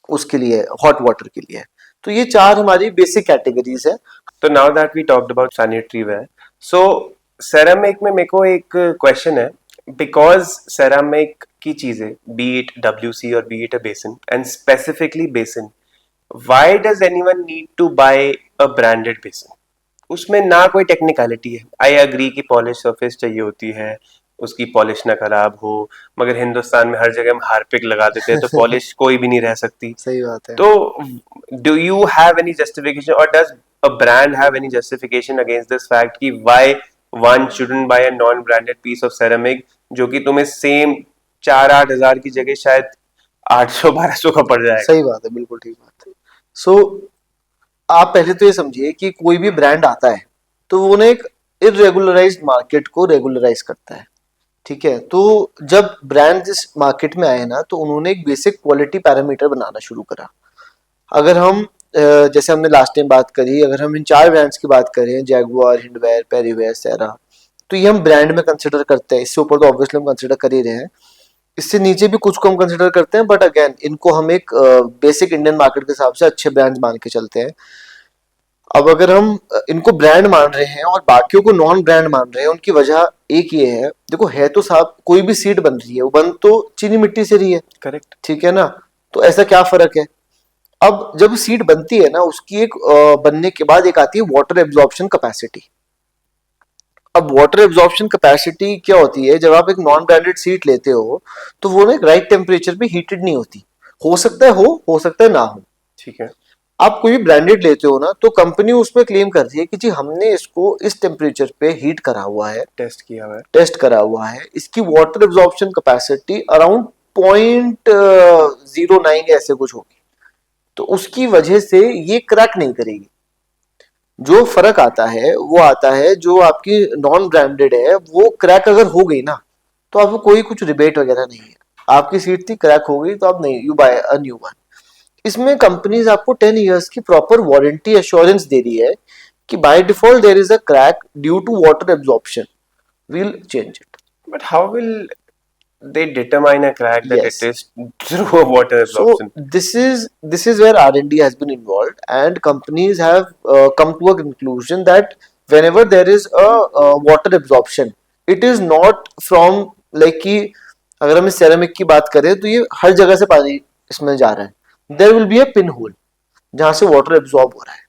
उसके लिए हॉट वाटर के लिए है। तो ये चार हमारी बेसिक कैटेगरीज है। तो now that we talked about sanitary ware, so ceramic में मेरे को एक क्वेश्चन है, बिकॉज सेरामिक की चीजें, बी इट डब्ल्यूसी और be it a basin and specifically basin, why does anyone need to buy a branded basin? उसमें ना कोई टेक्निकलिटी है, आई अग्री कि पॉलिश सरफेस चाहिए होती है, उसकी पॉलिश ना खराब हो, मगर हिंदुस्तान में हर जगह हम हार्पिक लगा देते हैं तो पॉलिश कोई भी नहीं रह सकती। सही बात है। तो do you have any justification or does a brand have any justification against this fact कि why one shouldn't buy a non-branded piece of ceramic जो कि तुम्हें सेम 4-8 हज़ार की जगह शायद 800-1200 का पड़ जाएगा? सही बात है, बिल्कुल ठीक बात है। सो आप पहले तो ये समझिए कि कोई भी ब्रांड आता है तो वो ना एक इरेगुलराइज्ड मार्केट को रेगुलराइज करता है, ठीक है। तो जब ब्रांड इस मार्केट में आए ना तो उन्होंने एक बेसिक क्वालिटी पैरामीटर बनाना शुरू करा अगर हम जैसे हमने लास्ट टाइम बात करी, अगर हम इन 4 ब्रांड्स की बात करें, जैगुआर, हिंडवेयर, पेरीवेयर, सेरा, तो ये हम ब्रांड में कंसिडर करते हैं। इससे ऊपर तो ऑब्वियसली हम कंसिडर कर ही रहे हैं, इससे नीचे भी कुछ को हम कंसिडर करते हैं, बट अगेन इनको हम एक बेसिक इंडियन मार्केट के हिसाब से अच्छे ब्रांड्स मान के चलते हैं। अब अगर हम इनको ब्रांड मान रहे हैं और बाकियों को नॉन ब्रांड मान रहे हैं, उनकी वजह एक ये है, देखो है तो साहब कोई भी सीट बन रही है, वो बन तो चीनी मिट्टी से रही है, करेक्ट। ठीक है ना, तो ऐसा क्या फर्क है। अब जब सीट बनती है ना, उसकी एक बनने के बाद एक आती है वाटर एब्जॉर्प्शन कैपेसिटी। अब वाटर एब्जॉर्प्शन कैपेसिटी क्या होती है, जब आप एक नॉन ब्रांडेड सीट लेते हो तो वो ना एक राइट टेम्परेचर पे हीटेड नहीं होती, हो सकता है हो सकता है ना हो, ठीक है। आप कोई भी ब्रांडेड लेते हो ना, तो कंपनी उसमें क्लेम करती है कि जी हमने इसको इस टेम्परेचर पे हीट करा हुआ है, टेस्ट करा हुआ है, इसकी वाटर एब्जॉर्प्शन कैपेसिटी अराउंड 0.09 ऐसे कुछ होगी, तो उसकी वजह से ये क्रैक नहीं करेगी। जो फर्क आता है वो आता है जो आपकी नॉन ब्रांडेड है, वो क्रैक अगर हो गई ना, तो आपको कोई कुछ रिबेट वगैरह नहीं है, आपकी सीट थी क्रैक हो गई तो आप नहीं, you buy a new one. इसमें कंपनीज आपको 10 इयर्स की प्रॉपर वारंटी एश्योरेंस दे रही है कि by default there is a crack due to water absorption, we'll change it. But how will they determine a crack that Yes. it is through a water So absorption? this is where R&D has been involved, and companies have come to a conclusion that whenever there is a water absorption, it is not from like कि अगर हम ceramic की बात करें तो ये हर जगह से पानी इसमें जा रहा है, there will be a pin hole जहां से वाटर एब्जॉर्ब हो रहा है,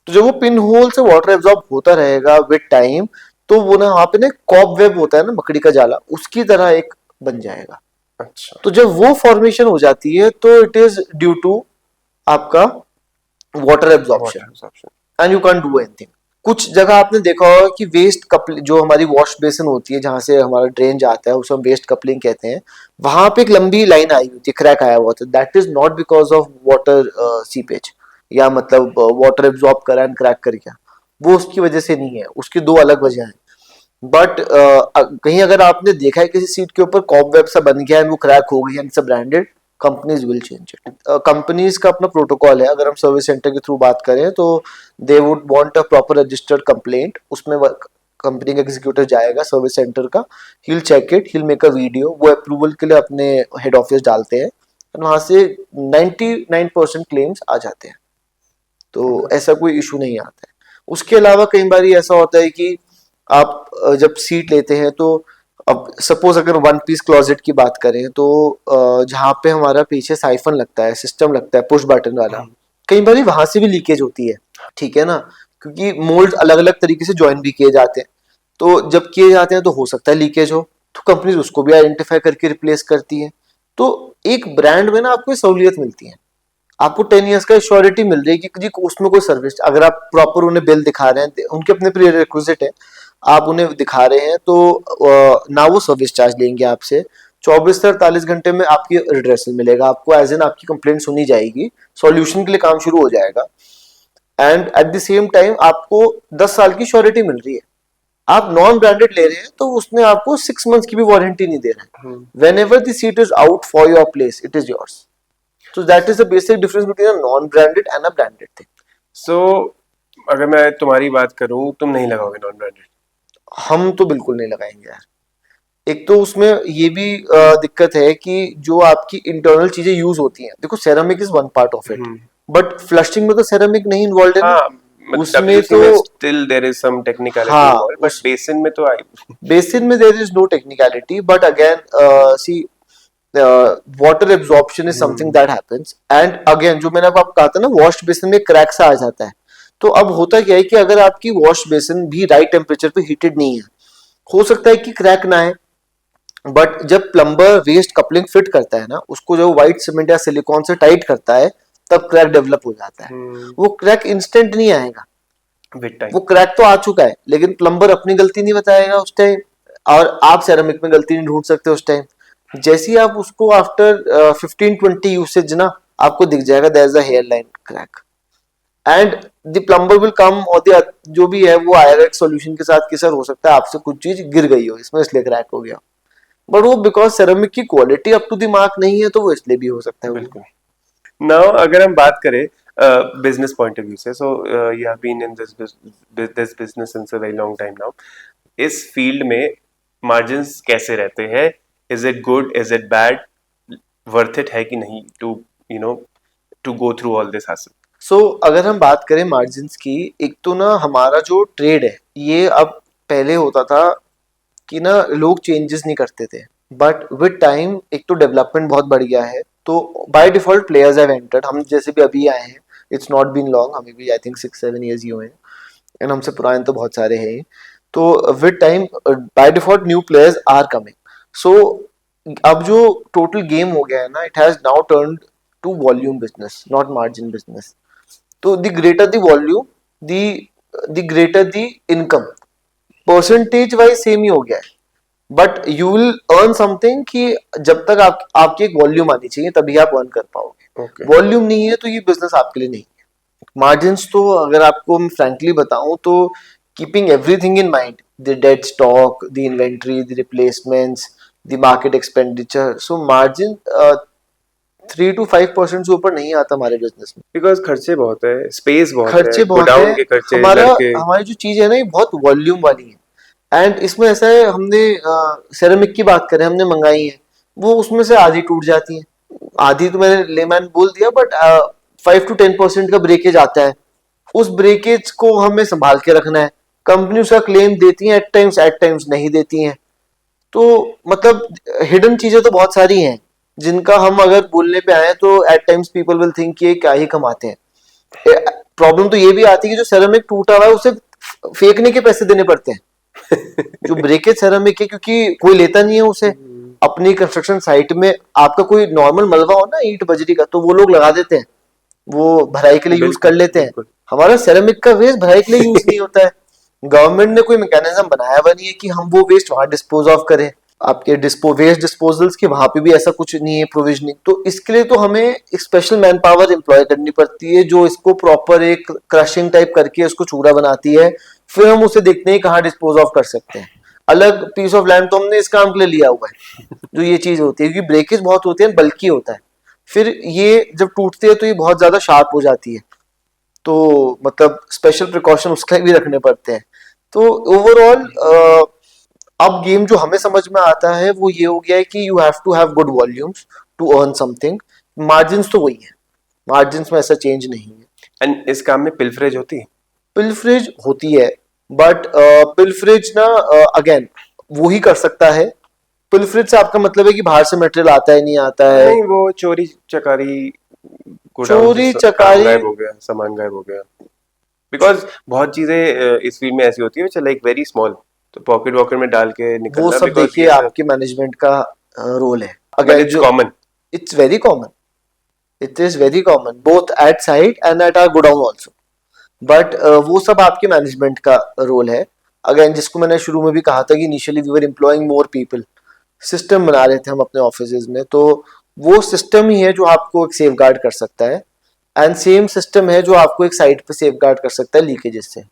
तो जब वो पिन होल से वाटर एब्जॉर्ब होता रहेगा विद टाइम, तो वो ना वहां पे ना कॉब वेब होता है ना, मकड़ी का जाला, उसकी तरह एक बन जाएगा। अच्छा। तो जब वो फॉर्मेशन हो जाती है तो इट इज ड्यू टू आपका water absorption, Water absorption. And you can do anything. कुछ जगह आपने देखा होगा कि वेस्ट कपल जो हमारी वॉश बेसिन होती है जहां से हमारा ड्रेन जाता है, उसे हम वेस्ट कपलिंग कहते हैं, वहां पे एक लंबी लाइन आई होती है, क्रैक आया हुआ होता है, that is not because of water seepage, या मतलब वाटर एब्जॉर्ब करा एंड क्रैक कर गया, वो उसकी वजह से नहीं है, उसकी दो अलग वजह है। बट कहीं अगर आपने देखा है किसी सीट के ऊपर कॉब वेब सा बन गया है, वो क्रैक हो गई है, branded, companies will change it. Companies का अपना प्रोटोकॉल है, अगर हम सर्विस सेंटर के थ्रू बात करें तो they would want a proper registered complaint, उसमें कंपनी का एग्जीक्यूटिव जाएगा सर्विस सेंटर का, he will check it, he will make a video, वो अप्रूवल के लिए अपने हेड ऑफिस डालते हैं, वहां से 99% क्लेम्स आ जाते हैं, तो ऐसा कोई इशू नहीं आता है। उसके अलावा कई बार ऐसा होता है कि आप जब सीट लेते हैं तो अब सपोज अगर वन पीस क्लोजेट की बात करें तो जहाँ पे हमारा पीछे साइफन लगता है, सिस्टम लगता है पुश बटन वाला, कई बार वहां से भी लीकेज होती है, ठीक है ना, क्योंकि मोल्ड अलग अलग तरीके से ज्वाइन भी किए जाते हैं, तो जब किए जाते हैं तो हो सकता है लीकेज हो, तो कंपनी उसको भी आइडेंटिफाई करके रिप्लेस करती है। तो एक ब्रांड में ना आपको सहूलियत मिलती है, आपको 10 इयर्स का श्योरिटी मिल रही है कि जी उसमें कोई सर्विस, अगर आप प्रॉपर उन्हें बिल दिखा रहे हैं, उनके अपने प्री रिक्विजिट है, आप उन्हें दिखा रहे हैं तो ना वो सर्विस चार्ज लेंगे आपसे, 24 से 48 घंटे में आपकी रिड्रेसल मिलेगा, आपको एज एन आपकी कंप्लेंट सुनी जाएगी, सॉल्यूशन के लिए काम शुरू हो जाएगा, and at the same time आपको 10 साल की श्योरिटी मिल रही है। आप नॉन ब्रांडेड ले रहे हैं तो उसने आपको 6 मंथ्स की भी वारंटी नहीं दे रहा है, when ever the seat is out for your place it is yours. So that is the basic difference between a non-branded and a branded thing. So अगर मैं तुम्हारी बात करूं, तुम नहीं लगाओगे नॉन ब्रांडेड? हम तो बिल्कुल नहीं लगाएंगे यार। एक तो उसमें ये भी दिक्कत है कि जो आपकी इंटरनल चीजें यूज होती हैं, देखो ceramic is one part of it, but flushing में तो सेरामिक नहीं इन्वॉल्व है ना, उसमें तो still there is some technicality हाँ, इन्वॉल्व, बट बेसिन में तो बेसिन में there is no technicality, but again see water absorption is something that happens, and again जो मैंने आपको कहा था ना, वॉश बेसिन में क्रैक सा आ जाता है, तो अब होता क्या है कि अगर आपकी वॉश बेसिन भी राइट टेम्परेचर पे हीटेड नहीं है, हो सकता है कि क्रैक ना आए, बट जब प्लम्बर वेस्ट कपलिंग फिट करता है ना, उसको जो व्हाइट सीमेंट या सिलिकॉन से टाइट करता है, तब क्रैक डेवलप हो जाता है। वो क्रैक इंस्टेंट नहीं आएगा, वो क्रैक तो आ चुका है, लेकिन प्लम्बर अपनी गलती नहीं बताएगा उस टाइम, और आप सेरामिक में गलती नहीं ढूंढ सकते उस टाइम। जैसे ही आप उसको आफ्टर 15-20 यूसेज ना, आपको दिख जाएगा there is a hairline crack, and the plumber will come, और जो भी है वो आएगा एक सॉल्यूशन के साथ कि सर हो सकता है आपसे कुछ चीज गिर गई हो इसमें, इसलिए क्रैक हो गया, बट वो बिकॉज सेरामिक की quality up to the mark नहीं है, तो वो इसलिए भी हो सकता है। बिल्कुल। नाउ अगर हम बात करें, बिजनेस पॉइंट ऑफ व्यू से, so you have been in this business since a very long time now, इस फील्ड में मार्जिन्स कैसे रहते हैं? Is it good, is it bad, worth it है कि नहीं to you know to go through all this हासिल? सो अगर हम बात करें मार्जिन्स की, एक तो ना हमारा जो ट्रेड है ये अब, पहले होता था कि ना लोग चेंजेस नहीं करते थे, बट विद टाइम एक तो डेवलपमेंट बहुत बढ़ गया है, तो by default players have entered. हम जैसे भी अभी आए हैं, इट्स नॉट बीन लॉन्ग, हमें भी आई थिंक 6-7 ईयर्स ही हुए हैं, एंड हमसे पुराने तो बहुत सारे हैं। तो with time by default new players are coming. So अब जो टोटल गेम हो गया है ना, it has now turned to volume business, not margin business. तो the greater the volume, the greater the income, percentage wise same ही हो गया है, but you will earn something कि जब तक आपकी एक वॉल्यूम आनी चाहिए तभी आप अर्न कर पाओगे। Okay. वॉल्यूम नहीं है तो ये बिजनेस आपके लिए नहीं है। मार्जिन्स तो अगर आपको मैं फ्रैंकली बताऊं तो, keeping everything in mind, the dead stock, the inventory, the replacements, the market expenditure, so margin 3 to 5% से ऊपर नहीं आता हमारे बिजनेस में। बिकॉज खर्चे बहुत है, स्पेस बहुत खर्चे है, बहुत गोडाउन है, के खर्चे, हमारा लड़के। हमारी जो चीज है ना ये बहुत वॉल्यूम वाली है। एंड इसमें ऐसा है, हमने सेरेमिक की बात करें, हमने मंगाई है, वो उसमें से आधी टूट जाती है, आधी तो मैंने लेमैन बोल दिया, बट 5 to 10% का ब्रेकेज आता है। उस ब्रेकेज को हमें संभाल के रखना है। कंपनी उसका क्लेम देती है एट टाइम्स नहीं देती हैं। तो मतलब हिडन चीजें तो बहुत सारी हैं जिनका हम अगर बोलने पे आए तो at times people will think ये क्या ही कमाते हैं। प्रॉब्लम तो ये भी आती है कि जो सेरेमिक टूटा हुआ है उसे फेंकने के पैसे देने पड़ते हैं। जो ब्रेकेज सेरेमिक है, क्योंकि कोई लेता नहीं है उसे। अपनी कंस्ट्रक्शन साइट में आपका कोई नॉर्मल मलबा हो ना ईंट बजरी का, तो वो लोग लगा देते हैं, वो भराई के लिए यूज कर बिल्कुल लेते हैं। बिल्कुल। हमारा सेरेमिक का वेस्ट भराई के लिए यूज नहीं होता है। गवर्नमेंट ने कोई मैकेनिज्म बनाया हुआ नहीं है कि हम वो वेस्ट वहां डिस्पोज ऑफ करें। आपके वेस्ट डिस्पोजल्स की वहां पे भी ऐसा कुछ नहीं है प्रोविजनिंग। तो इसके लिए तो हमें एक स्पेशल मैन पावर एम्प्लॉय करनी पड़ती है जो इसको प्रॉपर एक क्रशिंग टाइप करके उसको चूड़ा बनाती है। फिर हम उसे देखते हैं कहाँ डिस्पोज ऑफ कर सकते हैं। अलग पीस ऑफ लैंड तो हमने इस काम के लिए लिया हुआ है। जो ये चीज होती है, क्योंकि ब्रेकेज बहुत होते हैं, बल्कि होता है, फिर ये जब टूटते हैं तो ये बहुत ज्यादा शार्प हो जाती है, तो मतलब स्पेशल प्रिकॉशन उसके भी रखने पड़ते हैं। तो ओवरऑल अब गेम जो हमें समझ में आता है वो ये हो गया है कि you have to have good volumes to earn something. Margins तो वही है, मार्जिन्स में ऐसा चेंज नहीं है। एंड इस काम में पिलफरेज होती है? पिलफरेज होती है, बट पिलफरेज ना अगेन वो ही कर सकता है। पिलफरेज से आपका मतलब है कि बाहर से मटेरियल आता है नहीं आता है? नहीं, वो चोरी चकारी, गोडाउन चोरी से काम चकारी गायब हो गया, सामान गायब हो गया। बिकॉज बहुत चीजें इस फील्ड में ऐसी होती है लाइक वेरी स्मॉल, तो पॉकेट वॉकेट में डाल के वो निकलना, सब बिकॉज देखिए ये सब, आपके मैनेजमेंट का रोल है। बट अगेन इट्स जो common. It's very common, it is very common both at site and at our godown also, but वो सब आपके मैनेजमेंट का रोल है। अगेन जिसको मैंने शुरू में भी कहा था कि initially we were employing more people, system बना रहे थे हम अपने ऑफिस में, तो वो सिस्टम ही है जो आपको एक सेफ गार्ड कर सकता है। एंड सेम सिस्टम है जो आपको एक साइड पे सेफ गार्ड कर सकता है लीकेजेस से।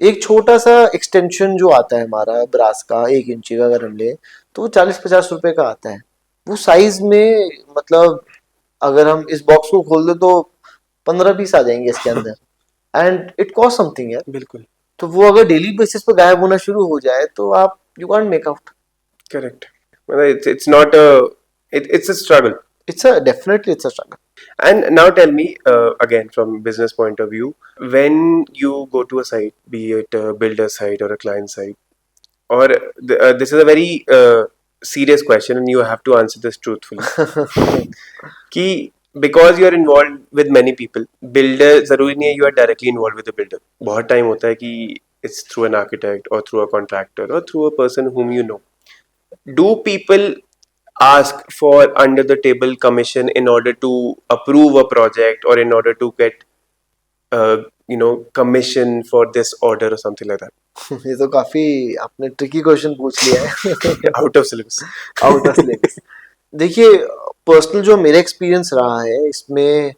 एक छोटा सा एक्सटेंशन जो आता है हमारा ब्रास का 1 इंची का, अगर हम ले तो वो 40-50 रुपए का आता है। वो साइज में मतलब अगर हम इस बॉक्स को खोल दें तो 15-20 आ जाएंगे इसके अंदर, एंड इट कॉस्ट समथिंग यार। बिल्कुल तो वो अगर डेली बेसिस पे गायब होना शुरू हो जाए तो आप you can't make out. Correct. मतलब it's not a, it's a struggle. It's a definitely it's a struggle. And now tell me, again, from business point of view, when you go to a site, be it a builder site or a client site, or this is a very serious question, and you have to answer this truthfully. कि because you are involved with many people, builder जरूरी नहीं है you are directly involved with the builder. बहुत time होता है कि it's through an architect or through a contractor or through a person whom you know. Do people ask for under the table commission in order to approve a project or in order to get commission for this order or something like that? ये तो काफी आपने tricky question पूछ लिया है। Out of syllabus. Out of syllabus. देखिए personal जो मेरा एक्सपीरियंस रहा है इसमें,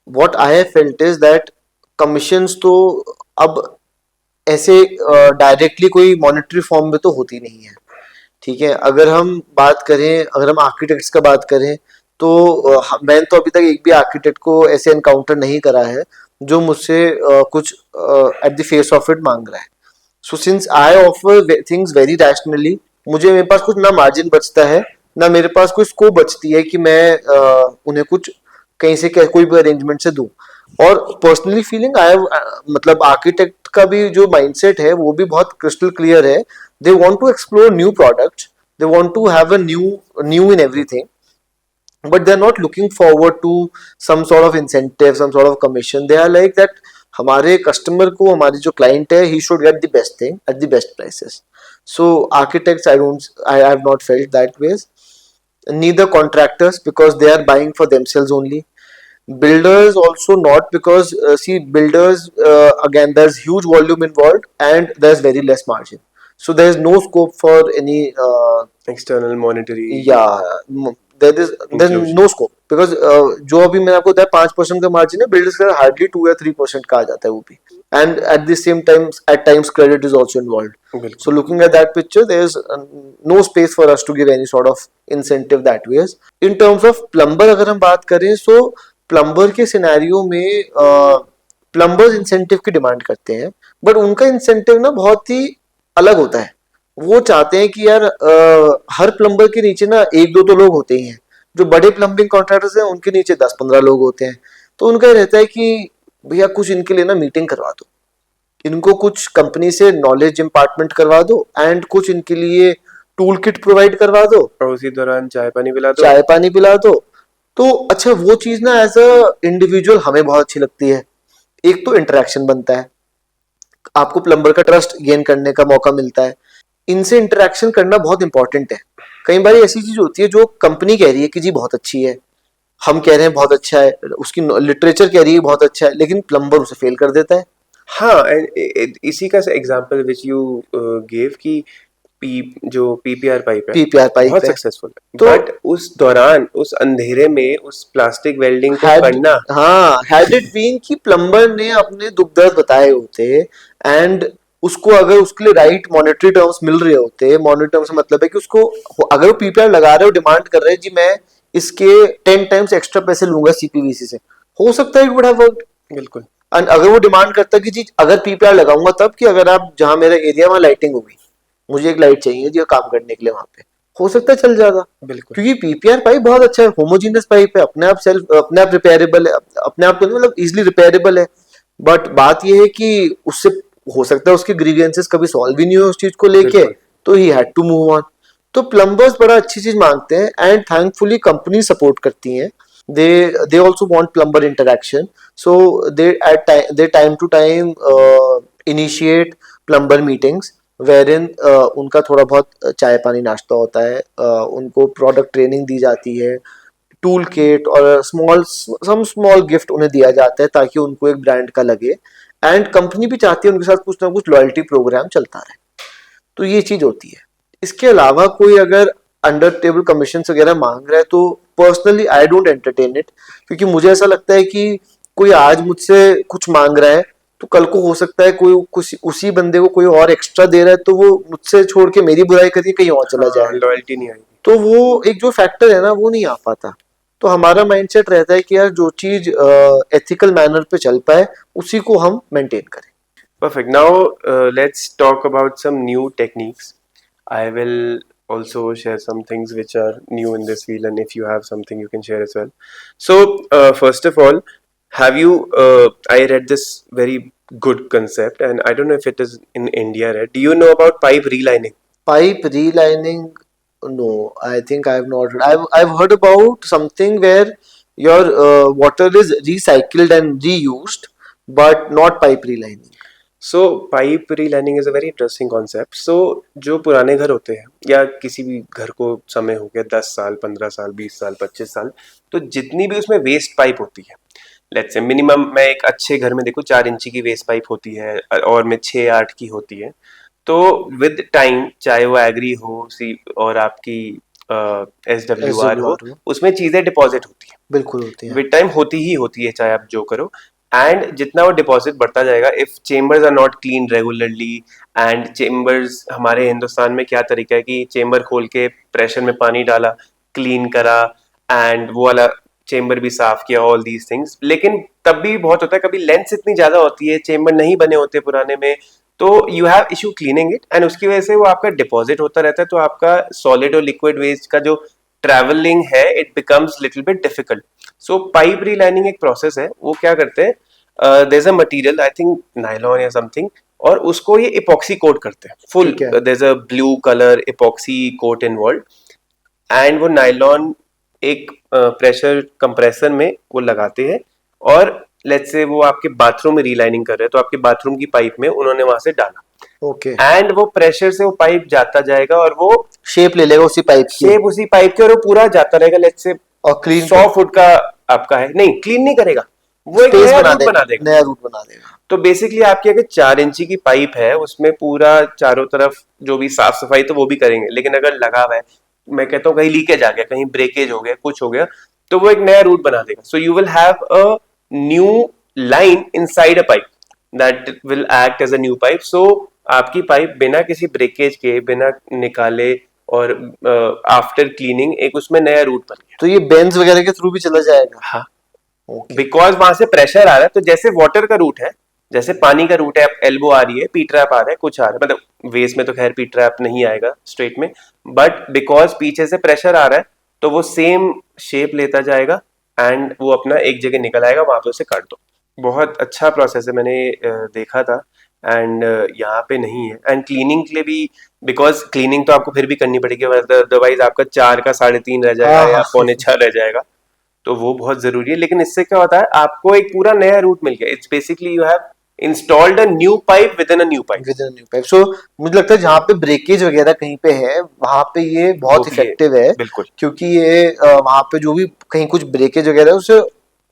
what I have felt is that commissions तो अब ऐसे डायरेक्टली कोई मॉनेटरी फॉर्म में तो होती नहीं है। ठीक है, अगर हम बात करें, अगर हम आर्किटेक्ट्स का बात करें तो मैंने तो अभी तक एक भी आर्किटेक्ट को ऐसे एनकाउंटर नहीं करा है जो मुझसे कुछ at the face of it मांग रहा है. So since I offer things very rationally, मुझे मेरे पास कुछ ना मार्जिन बचता है ना मेरे पास कोई स्कोप बचती है कि मैं उन्हें कुछ कहीं से कोई भी अरेंजमेंट से दूं. और पर्सनली फीलिंग आई मतलब आर्किटेक्ट का भी जो माइंडसेट है वो भी बहुत क्रिस्टल क्लियर है. They want to explore new products, they want to have a new in everything, but they're not looking forward to some sort of incentive, some sort of commission. They are like that हमारे customer को, हमारी जो client है, he should get the best thing at the best prices. So architects, I have not felt that ways. Neither contractors, because they are buying for themselves only. Builders also not, because see, builders, again, there's huge volume involved and there's very less margin, so there's no scope for any external monetary yeah, there's inclusion. no scope, because जो अभी मैंने आपको बताया 5% का margin है, builders का hardly 2 या 3% का आ जाता है वो भी. And at the same time at times credit is also involved. So बिल्कुल. looking at that picture, there's no space for us to give any sort of incentive that ways. In terms of plumber अगर हम बात करें, so plumber के scenario में plumbers incentive की demand करते हैं, बट उनका इंसेंटिव ना बहुत ही अलग होता है. वो चाहते हैं कि यार हर प्लम्बर के नीचे ना एक दो तो लोग होते ही हैं. जो बड़े प्लम्बिंग कॉन्ट्रैक्टर्स हैं उनके नीचे 10-15 लोग होते हैं. तो उनका रहता है कि भैया कुछ इनके लिए ना मीटिंग करवा दो, इनको कुछ कंपनी से नॉलेज इम्पार्टमेंट करवा दो, एंड कुछ इनके लिए टूल किट प्रोवाइड करवा दो, और उसी दौरान चाय पानी पिला दो. चाय पानी पिला दो. तो अच्छा, वो चीज ना एज अ इंडिविजुअल हमें बहुत अच्छी लगती है. एक तो इंटरेक्शन बनता है, आपको प्लम्बर का ट्रस्ट गेन करने का मौका मिलता है. इनसे इंटरेक्शन करना बहुत इंपॉर्टेंट है. कई बार ऐसी चीज होती है जो कंपनी कह रही है कि जी बहुत अच्छी है, हम कह रहे हैं बहुत अच्छा है, उसकी लिटरेचर कह रही है बहुत अच्छा है, लेकिन प्लम्बर उसे फेल कर देता है. हाँ, इसी का एग्जांपल विच यू गिव कि जो पीपीआर पाइप है पीपीआर पाइप बहुत है. सक्सेसफुल है, तो बट उस दौरान उस अंधेरे में उस प्लास्टिक वेल्डिंग को हैड करना. हाँ, हैड इट बीन कि प्लम्बर ने अपने दुख दर्द बताए होते, एंड उसको अगर उसके लिए राइट मॉनेटरी टर्म्स मिल रहे होते, मॉनेटरी टर्म्स से मतलब है कि उसको, अगर वो पीपीआर लगा रहे हो, डिमांड कर रहे हैं जी मैं इसके 10 टाइम्स एक्स्ट्रा पैसे लूंगा सीपीवीसी से, हो सकता है इट वुड हैव वर्कड. बिल्कुल. एंड अगर वो डिमांड करता कि जी अगर पीपीआर लगाऊंगा तब, कि अगर आप जहां मेरा एरिया वहां लाइटिंग होगी, मुझे एक लाइट चाहिए जी काम करने के लिए वहां पे, हो सकता है चल जाएगा. बिल्कुल. क्योंकि पीपीआर पाइप बहुत अच्छा है, होमोजीनियस पाइप है, अपने आप सेल्फ, अपने आप रिपेयरेबल है, अपने आप तो नहीं मतलब इजिली रिपेयरेबल है. बट बात यह है कि उससे हो सकता है उसके ग्रीवियंसेस कभी सॉल्व ही नहीं हुए उस चीज को लेके, बिल्कुल. तो he had to move on. तो प्लम्बर्स बड़ा अच्छी चीज मांगते हैं, एंड थैंकफुली कंपनी सपोर्ट करती हैं. they also want plumber interaction, so they time to time initiate plumber meetings, wherein उनका थोड़ा बहुत चाय पानी नाश्ता होता है, उनको प्रोडक्ट ट्रेनिंग दी जाती है, टूल किट और स्मॉल गिफ्ट उन्हें दिया जाता है ताकि उनको एक ब्रांड का लगे. एंड कंपनी भी चाहती है उनके साथ कुछ ना कुछ लॉयल्टी प्रोग्राम चलता रहे. तो ये चीज होती है. इसके अलावा कोई अगर अंडर टेबल कमीशन वगैरह मांग रहा है तो personally I don't entertain it, क्योंकि मुझे ऐसा लगता है कि कोई आज मुझसे कुछ मांग रहा है तो कल को हो सकता है कोई कुछ उसी बंदे को कोई और एक्स्ट्रा दे रहा है, तो वो मुझसे छोड़ के मेरी बुराई करके कहीं और चला हाँ, जाए, लॉयल्टी नहीं आएगी. तो वो एक जो फैक्टर है ना वो नहीं आ पाता. तो हमारा माइंडसेट रहता है कि यार जो चीज एथिकल मैनर पे चल पाए उसी को हम मेंटेन करें. Perfect. Now let's talk about some new techniques. I will also share some things which are new in this field, and if you have something, you can share as well. So, first of all, have you? I read this very good concept, and I don't know if it is in India. Right? Do you know about pipe relining? Pipe relining? No, I think I have not heard. I've heard about something where your water is recycled and reused, but not pipe relining. So pipe relining is a very interesting concept. So जो पुराने घर होते हैं या किसी भी घर को समय हो गया 10 साल, 15 साल, 20 साल, 25 साल, तो जितनी भी उसमें वेस्ट पाइप होती है, लेट्स से मिनिमम मैं एक अच्छे घर में देखूँ 4 इंची की वेस्ट पाइप होती है और में 6-8 की होती है. तो विद टाइम चाहे वो एग्री हो सी और आपकी SWR हो, SWR उसमें चीजें डिपॉजिट होती हैं. बिल्कुल होती है. विद टाइम होती ही होती है चाहे आप जो करो. एंड जितना वो डिपॉजिट बढ़ता जाएगा, if chambers are not clean regularly, and chambers हमारे हिंदुस्तान में क्या तरीका है कि चेम्बर खोल के प्रेशर में पानी डाला, क्लीन करा, एंड वो वाला चेम्बर भी साफ किया, ऑल दीज थिंग्स। लेकिन तब भी बहुत होता है, कभी लेंथ इतनी ज्यादा होती है, चेम्बर नहीं बने होते पुराने में, तो you have issue cleaning it, and उसकी वजह से वो आपका डिपॉजिट होता रहता है, तो आपका सॉलिड और लिक्विड वेस्ट का जो ट्रैवलिंग है it becomes little bit difficult. So pipe relining एक प्रोसेस है, वो क्या करते हैं, there is a material, I think nylon या समथिंग, और उसको ये इपॉक्सी कोट करते हैं फुल, ठीक है। There is a blue colour epoxy coat involve, and वो नायलॉन एक प्रेशर कंप्रेसर में वो लगाते हैं, और लेट्स से वो आपके बाथरूम में रीलाइनिंग कर रहे हैं, तो आपके बाथरूम की पाइप में उन्होंने वहां से डाला, ओके, एंड वो प्रेशर से वो पाइप जाता जाएगा, और वो शेप ले लेगा उसी पाइप की शेप उसी पाइप के, और वो पूरा जाता रहेगा। लेट्स से और क्लीन 100 फुट का आपका है, नहीं क्लीन नहीं करेगा, वो एक स्पेस नया बना रूट देगा, बना देगा। नया रूट बना देगा। तो बेसिकली आपकी अगर 4 इंची की पाइप है, उसमें पूरा चारों तरफ जो भी साफ सफाई तो वो भी करेंगे, लेकिन अगर लगा हुआ है, मैं कहता हूँ कहीं लीकेज आ गया, कहीं ब्रेकेज हो गया, कुछ हो गया, तो वो एक नया रूट बना देगा। So you will have a new line inside a pipe that will act as a new pipe. So आपकी पाइप बिना किसी ब्रेकेज के, बिना निकाले, और आफ्टर क्लीनिंग एक उसमें नया रूट बन गया। तो ये बेंज वगैरह के थ्रू भी चला जाएगा? हाँ, ओके। बिकॉज वहां से प्रेशर आ रहा है, तो जैसे वाटर का रूट है, जैसे पानी का रूट है, एल्बो आ रही है, पी ट्रैप आ रहा है, कुछ आ रहा है, मतलब वेस्ट में तो खैर पी ट्रैप नहीं आएगा स्ट्रेट में, बट बिकॉज पीछे से प्रेशर आ रहा है, तो वो सेम शेप लेता जाएगा, एंड वो अपना एक जगह निकल आएगा, वहां पे उसे काट दो। बहुत अच्छा प्रोसेस है, मैंने देखा था, एंड यहाँ पे नहीं है। एंड क्लीनिंग के लिए भी, बिकॉज क्लीनिंग तो आपको फिर भी करनी पड़ेगी, अदरवाइज आपका 4 का 3.5 रह जाएगा, हाँ या हाँ। 4.25 रह जाएगा, तो वो बहुत जरूरी है। लेकिन इससे क्या होता है, आपको एक पूरा नया रूट मिल गया, it's basically you have installed a new pipe within a new pipe. Within new pipe. So मुझे लगता है जहाँ पे ब्रेकेज वगैरह कहीं पे है वहां पे ये वो बहुत भी है, इफेक्टिव है, बिल्कुल। क्योंकि ये वहां पे जो भी कहीं कुछ ब्रेकेज वगैरह है उसे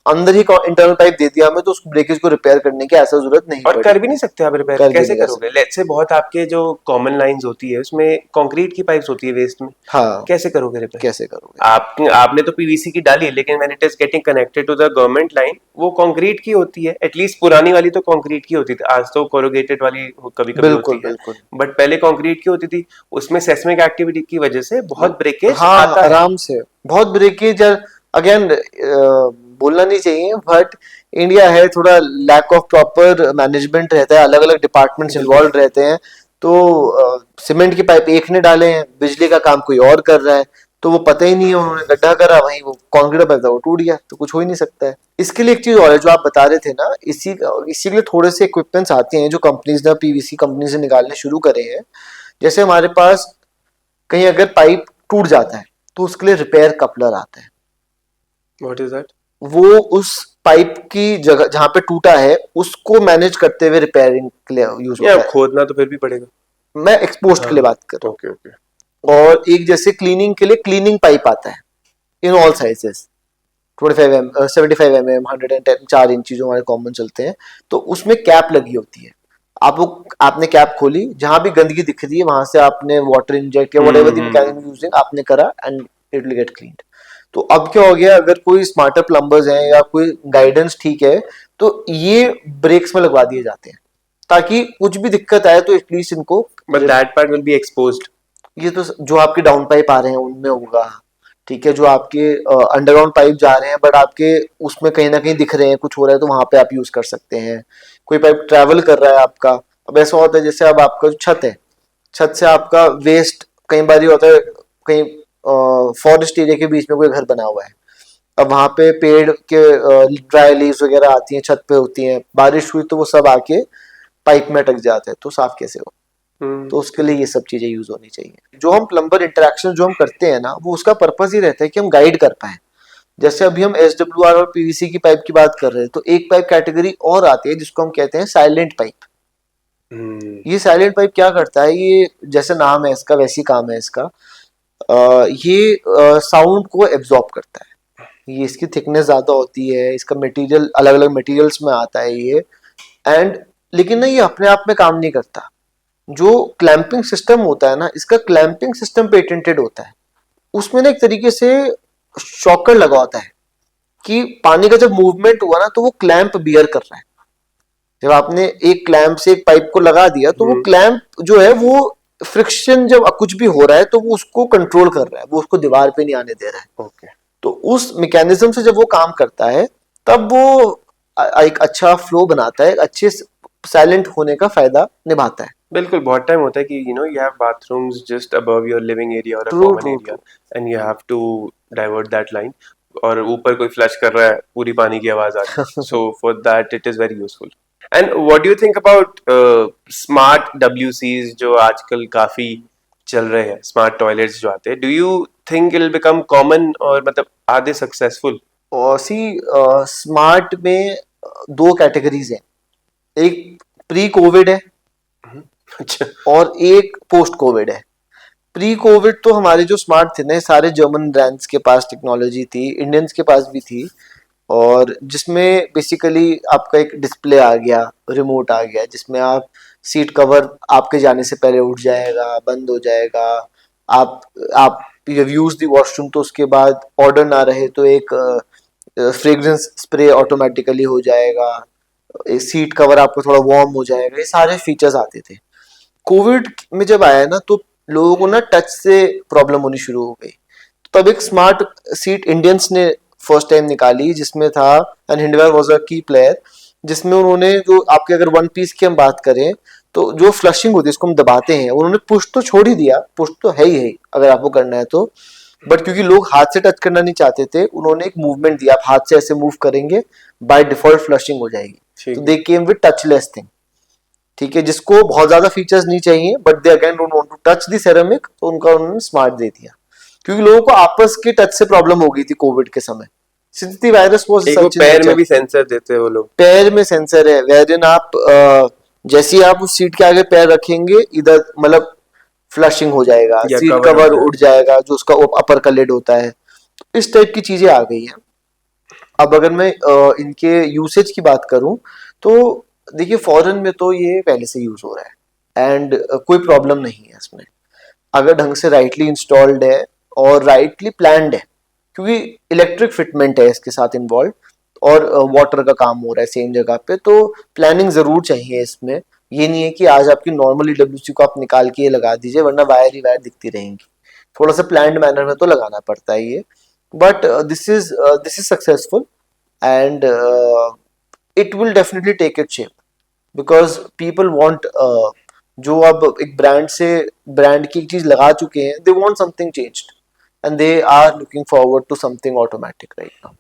अंदर ही इंटरनल पाइप दे दिया हमें, तो उस ब्रेकेज को रिपेयर करने की ऐसा जरूरत नहीं और कर भी पड़ेगी। नहीं सकते आप रिपेयर, कर भी कैसे नहीं कर करोगे? सकते। लेट्स से बहुत आपके जो कॉमन लाइंस होती है उसमें कंक्रीट की पाइप्स होती है वेस्ट में, हाँ, कैसे करोगे रिपेयर? कैसे करोगे? आप आपने तो पीवीसी की डाली, लेकिन when it is getting connected to the government line, वो कंक्रीट की होती है, एटलीस्ट पुरानी वाली तो कंक्रीट की होती थी, आज तो कोरुगेटेड वाली कभी कभी बिल्कुल होती है, बिल्कुल। बट पहले कंक्रीट की होती थी। उसमें सेस्मिक एक्टिविटी की वजह से बहुत ब्रेकेज हाँ, आता है। आराम से बहुत ब्रेकेज। अगेन बोलना नहीं चाहिए, बट इंडिया है थोड़ा लैक ऑफ प्रॉपर मैनेजमेंट रहता है, अलग अलग डिपार्टमेंट्स बिल्कुल। इन्वॉल्व रहते हैं। तो सीमेंट की पाइप एक ने डाले हैं, बिजली का काम कोई और कर रहा है, तो वो पता ही नहीं है, उन्होंने गड्ढा करा, वहीं वो कंक्रीट पाइप था वो टूट गया, तो कुछ हो ही नहीं सकता है। इसके लिए एक चीज और है जो आप बता रहे थे ना, इसी के लिए थोड़े से इक्विपमेंट्स आते हैं जो कंपनीज ने पीवीसी कंपनी से निकालने शुरू करे हैं। जैसे हमारे पास कहीं अगर पाइप टूट जाता है तो उसके लिए रिपेयर कपलर आता है। What is that? वो उस पाइप की जगह जहां पे टूटा है उसको मैनेज करते हुए रिपेयरिंग के लिए यूज या होता है। खोदना तो फिर भी पड़ेगा। मैं एक्सपोस्ट के लिए हाँ, बात कर रहा ओके ओके। हूँ। और एक जैसे क्लीनिंग के लिए क्लीनिंग पाइप आता है इन ऑल साइजेस, 25 75 mm, 110, 4 इंची जो हमारे कॉमन चलते हैं। तो उसमें कैप लगी होती है। आपने कैप खोली, जहां भी गंदगी दिख रही है वहां से आपने वाटर इंजेक्ट या what ever the mechanism using आपने करा, and it will get cleaned. तो अब क्या हो गया, अगर कोई स्मार्टर प्लम्बर्स हैं या कोई गाइडेंस ठीक है, तो ये ब्रेक्स में लगवा दिए जाते हैं, ताकि कुछ भी दिक्कत आए तो एटलीस्ट इनको। But that part will be exposed. ये तो जो आपके डाउन पाइप आ रहे हैं उनमें होगा, ठीक है, जो आपके अंडरग्राउंड पाइप जा रहे हैं बट आपके उसमें कहीं ना कहीं दिख रहे हैं, कुछ हो रहा है, तो वहां पे आप यूज कर सकते हैं। कोई पाइप ट्रैवल कर रहा है आपका, अब ऐसा होता है जैसे अब आपका जो छत है, छत से आपका वेस्ट कई बार ये होता है, कहीं फॉरेस्ट एरिया के बीच में कोई घर बना हुआ है, अब वहां पे पेड़ के ड्राई लीव्स वगैरह आती हैं, छत पे होती हैं, बारिश हुई तो वो सब आके पाइप में अटक जाते हैं, तो साफ कैसे हो? तो उसके लिए ये सब चीजें यूज होनी चाहिए। जो हम प्लम्बर इंटरेक्शन जो हम करते हैं ना, वो उसका पर्पज ही रहता है कि हम गाइड कर पाए। जैसे अभी हम SWR और पीवीसी की पाइप की बात कर रहे हैं, तो एक पाइप कैटेगरी और आती है जिसको हम कहते हैं साइलेंट पाइप। ये साइलेंट पाइप क्या करता है, ये जैसे नाम है इसका वैसी काम है इसका। ये साउंड को एब्जॉर्ब करता है, ये इसकी थिकनेस ज्यादा होती है, इसका मटेरियल अलग अलग मटेरियल्स में आता है ये। एंड लेकिन ना ये अपने आप में काम नहीं करता। जो क्लैंपिंग सिस्टम होता है ना, इसका क्लैंपिंग सिस्टम पेटेंटेड होता है। उसमें ना एक तरीके से शॉकर लगा होता है कि पानी का जब मूवमेंट हुआ ना तो वो क्लैंप बियर कर रहा है। जब आपने एक क्लैंप से एक पाइप को लगा दिया तो वो क्लैंप जो है वो फ्रिक्शन जब कुछ भी हो रहा है तो वो उसको कंट्रोल कर रहा है, वो उसको दीवार पे नहीं आने दे रहा है। ओके। तो उस मैकेनिज्म से जब वो काम करता है तब वो एक अच्छा फ्लो बनाता है, अच्छे साइलेंट होने का फायदा निभाता है। बिल्कुल, बहुत टाइम होता है कि you have bathrooms just above your living area और uh true common true area true. And you have to divert that line, और ऊपर कोई फ्लश कर रहा है, पूरी पानी की आवाज आ रही है, so for that it is very useful. And what do you think about smart डब्ल्यूसीज जो आजकल काफी चल रहे हैं, स्मार्ट टॉयलेट्स जो आते हैं, do you think it will become common, और मतलब आर दे सक्सेसफुल? और सी स्मार्ट में दो कैटेगरीज हैं, एक प्री कोविड है अच्छा। और एक पोस्ट कोविड है। प्री कोविड तो हमारे जो स्मार्ट थे ना, सारे जर्मन ब्रांड्स के पास टेक्नोलॉजी थी, इंडियंस के पास भी थी, और जिसमें बेसिकली आपका एक डिस्प्ले आ गया, रिमोट आ गया, जिसमें आप सीट कवर आपके जाने से पहले उठ जाएगा, बंद हो जाएगा। आप आप यूज दी वॉशरूम तो उसके बाद ऑर्डर ना रहे तो एक फ्रेग्रेंस स्प्रे ऑटोमेटिकली हो जाएगा, सीट कवर आपको थोड़ा वार्म हो जाएगा, ये सारे फीचर्स आते थे। कोविड में जब आया ना तो लोगों को ना टच से प्रॉब्लम होनी शुरू हो गई, तब एक स्मार्ट सीट इंडियंस ने फर्स्ट टाइम निकाली, जिसमें था, एंड हिंडवेयर वाज अ की प्लेयर, जिसमें उन्होंने जो आपके अगर वन पीस की हम बात करें तो जो फ्लशिंग होती है इसको हम दबाते हैं, उन्होंने पुश तो छोड़ ही दिया, पुश तो है ही है अगर आपको करना है तो, बट क्योंकि लोग हाथ से टच करना नहीं चाहते थे, उन्होंने एक मूवमेंट दिया, आप हाथ से ऐसे मूव करेंगे बाय डिफॉल्ट फ्लशिंग हो जाएगी। ठीक तो है। They came with touchless thing, ठीक है, जिसको बहुत ज्यादा फीचर्स नहीं चाहिए but they again don't want to touch the ceramic, तो उनका उन्होंने स्मार्ट दे दिया, क्योंकि लोगों को आपस के टच से प्रॉब्लम हो गई थी कोविड के समय, सिंस द वायरस वाज एक वो सच इन पैर में नेचर। भी सेंसर देते हैं वो लोग। पैर में सेंसर है, वेरिन आप जैसे ही आप उस सीट के आगे पैर रखेंगे, इधर मतलब फ्लशिंग हो जाएगा, या सीट कवर उठ कवर उठ जाएगा। जाएगा, जो उसका अपर का लिड होता है। तो इस टाइप की चीजें आ गई हैं। अब अगर मैं इनके यूसेज की बात करूं तो देखिए फॉरेन में तो ये पहले से यूज हो रहा है, एंड कोई प्रॉब्लम नहीं है इसमें, अगर ढंग से राइटली इंस्टॉल्ड है और राइटली प्लान्ड है, क्योंकि इलेक्ट्रिक फिटमेंट है इसके साथ इन्वॉल्व, और वाटर का काम हो रहा है सेम जगह पे, तो प्लानिंग जरूर चाहिए इसमें। ये नहीं है कि आज आपकी नॉर्मल ईडब्ल्यूसी को आप निकाल के ये लगा दीजिए, वरना वायर ही वायर दिखती रहेंगी, थोड़ा सा प्लान्ड मैनर में तो लगाना पड़ता है ये, but this is successful, and it will definitely take it shape, because people want, जो अब एक ब्रांड से ब्रांड की एक चीज लगा चुके हैं, they want something changed and they are looking forward to something automatic right now.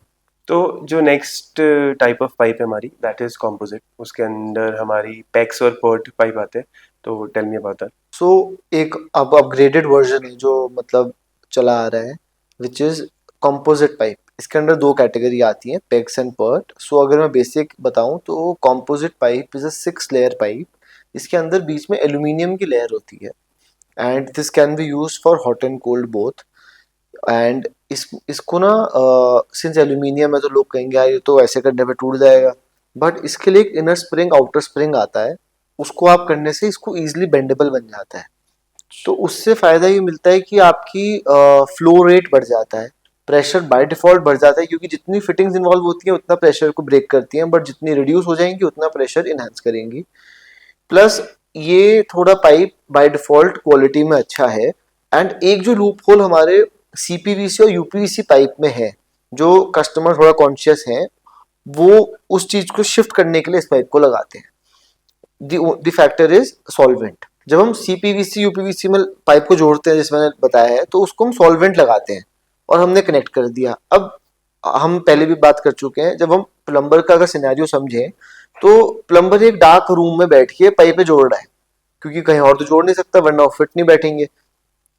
तो जो नेक्स्ट टाइप ऑफ पाइप है हमारी, दैट इज कॉम्पोजिट, उसके अंदर हमारी पैक्स और पर्ट पाइप आते हैं, तो टेल मी अबाउट दैट। सो एक अब अपग्रेडेड वर्जन है जो मतलब चला आ रहा है, विच इज कॉम्पोजिट पाइप। इसके अंदर दो कैटेगरी आती हैं, पेग्स एंड पर्ट। सो अगर मैं बेसिक बताऊं तो composite pipe is a 6 layer pipe, इसके अंदर बीच में एल्यूमिनियम की लेयर होती है, and this can be use for hot and cold both. And इसको ना सिंस एल्यूमिनियम है तो लोग कहेंगे यार ये तो ऐसे करने पे टूट जाएगा, बट इसके लिए एक इनर स्प्रिंग आउटर स्प्रिंग आता है, उसको आप करने से इसको इजिली बेंडेबल बन जाता है। तो उससे फायदा ये मिलता है कि आपकी फ्लो रेट बढ़ जाता है, प्रेशर बाय डिफॉल्ट बढ़ जाता है, क्योंकि जितनी फिटिंग्स इन्वॉल्व होती है उतना प्रेशर को ब्रेक करती हैं, बट जितनी रिड्यूस हो जाएंगी उतना प्रेशर इनहेंस करेंगी। प्लस ये थोड़ा पाइप बाय डिफॉल्ट क्वालिटी में अच्छा है, एंड एक जो लूप होल हमारे सीपीवीसी और यूपीवीसी पाइप में है, जो कस्टमर थोड़ा कॉन्शियस है, वो उस चीज को शिफ्ट करने के लिए इस पाइप को लगाते हैं। The factor is solvent. जब हम सीपीवीसी यूपीवीसी में पाइप को जोड़ते हैं जैसे मैंने बताया है, तो उसको हम सॉल्वेंट लगाते हैं और हमने कनेक्ट कर दिया। अब हम पहले भी बात कर चुके हैं, जब हम प्लम्बर का अगर सिनेरियो समझें तो प्लम्बर एक डार्क रूम में बैठ के पाइपें जोड़ रहा है, क्योंकि कहीं और तो जोड़ नहीं सकता वरना फिट नहीं बैठेंगे।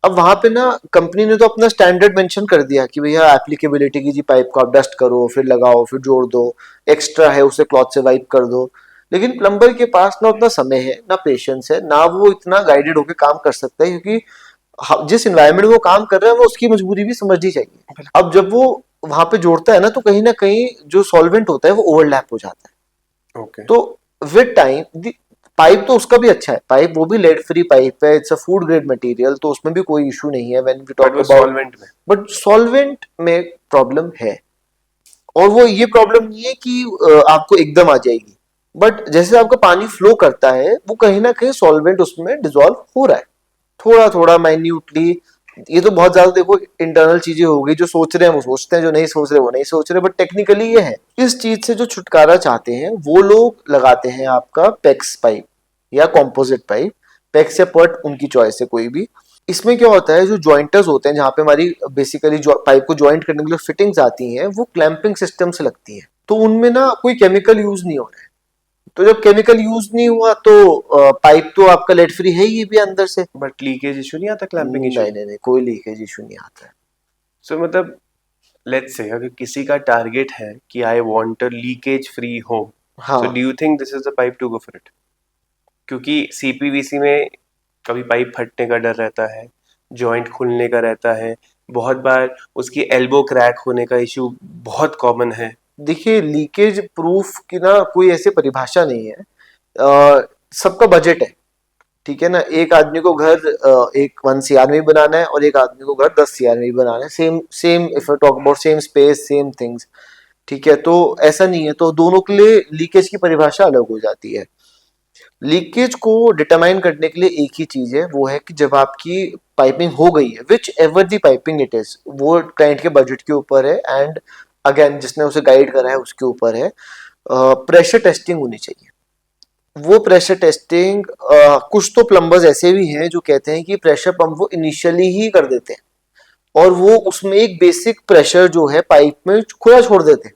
अब वहां पे ना कंपनी ने तो अपना स्टैंडर्ड मेंशन कर दिया कि भैया एप्लीकेबिलिटी की जी पाइप को आप डस्ट करो, फिर लगाओ, फिर जोड़ दो, एक्स्ट्रा है उसे क्लॉथ से वाइप कर दो। लेकिन प्लम्बर के पास ना उतना समय है, ना पेशेंस है, ना वो इतना गाइडेड होकर काम कर सकता है, क्योंकि जिस इन्वायरमेंट में वो काम कर रहा है वो उसकी मजबूरी भी समझनी चाहिए। अब जब वो वहां पे जोड़ता है ना कहीं जो सॉल्वेंट होता है वो ओवरलैप हो जाता है। ओके। तो विद टाइम पाइप तो उसका भी अच्छा है, पाइप वो भी लेड फ्री पाइप है, it's a food grade material, तो उसमें भी कोई इशू नहीं है व्हेन वी बट टॉक वो अबाउट। सॉल्वेंट में। बट सॉल्वेंट में प्रॉब्लम है, और वो ये प्रॉब्लम नहीं है कि आपको एकदम आ जाएगी, बट जैसे आपका पानी फ्लो करता है वो कहीं ना कहीं सॉल्वेंट उसमें डिसॉल्व हो रहा है, थोड़ा थोड़ा माइन्यूटली, ये तो बहुत ज्यादा देखो इंटरनल चीजें हो गई, जो सोच रहे हैं वो सोचते हैं, जो नहीं सोच रहे वो नहीं सोच रहे, बट टेक्निकली ये है। इस चीज से जो छुटकारा चाहते हैं वो लोग लगाते हैं आपका पेक्स पाइप या कॉम्पोजिट पाइप। पेक्स या पर्ट उनकी चॉइस है कोई भी। इसमें क्या होता है, जो जॉइंटर्स होते हैं जहाँ पे हमारी बेसिकली पाइप को ज्वाइंट करने के लिए फिटिंग्स आती हैं, वो क्लैंपिंग सिस्टम से लगती हैं, तो उनमें ना कोई केमिकल यूज नहीं हो रहा है। तो जब केमिकल यूज नहीं हुआ तो पाइप तो आपका लेड फ्री है ही भी अंदर से। बट लीकेज इशू नहीं आता, क्लैंपिंग इशू? नहीं नहीं नहीं, कोई लीकेज इशू नहीं आता है। सो मतलब लेट्स से अगर किसी का टारगेट है कि I want a leakage free home, so हाँ do you think this is the pipe to go for it? क्योंकि सीपीवीसी में कभी पाइप फटने का डर रहता है, जॉइंट खुलने का रहता है, बहुत बार उसकी एल्बो क्रैक होने का इशू बहुत कॉमन है। देखिए, लीकेज प्रूफ की ना कोई ऐसी परिभाषा नहीं है। सबका बजट है, ठीक है ना। एक आदमी को घर एक 1 CR में ही बनाना है और एक आदमी को घर 10 CR में ही बनाना है। Same same if I talk about same space same things, ठीक है। तो ऐसा नहीं है, तो दोनों के लिए लीकेज की परिभाषा अलग हो जाती है। लीकेज को डिटरमाइन करने के लिए एक ही चीज है, वो है कि जब आपकी पाइपिंग हो गई है, which ever the piping it is, वो क्लाइंट के बजट के ऊपर है एंड अगेन जिसने उसे गाइड करा है उसके ऊपर है। प्रेशर टेस्टिंग होनी चाहिए। वो प्रेशर टेस्टिंग कुछ तो प्लम्बर्स ऐसे भी हैं जो कहते हैं कि प्रेशर पंप वो इनिशियली ही कर देते हैं और वो उसमें एक बेसिक प्रेशर जो है पाइप में खुला छोड़ देते हैं,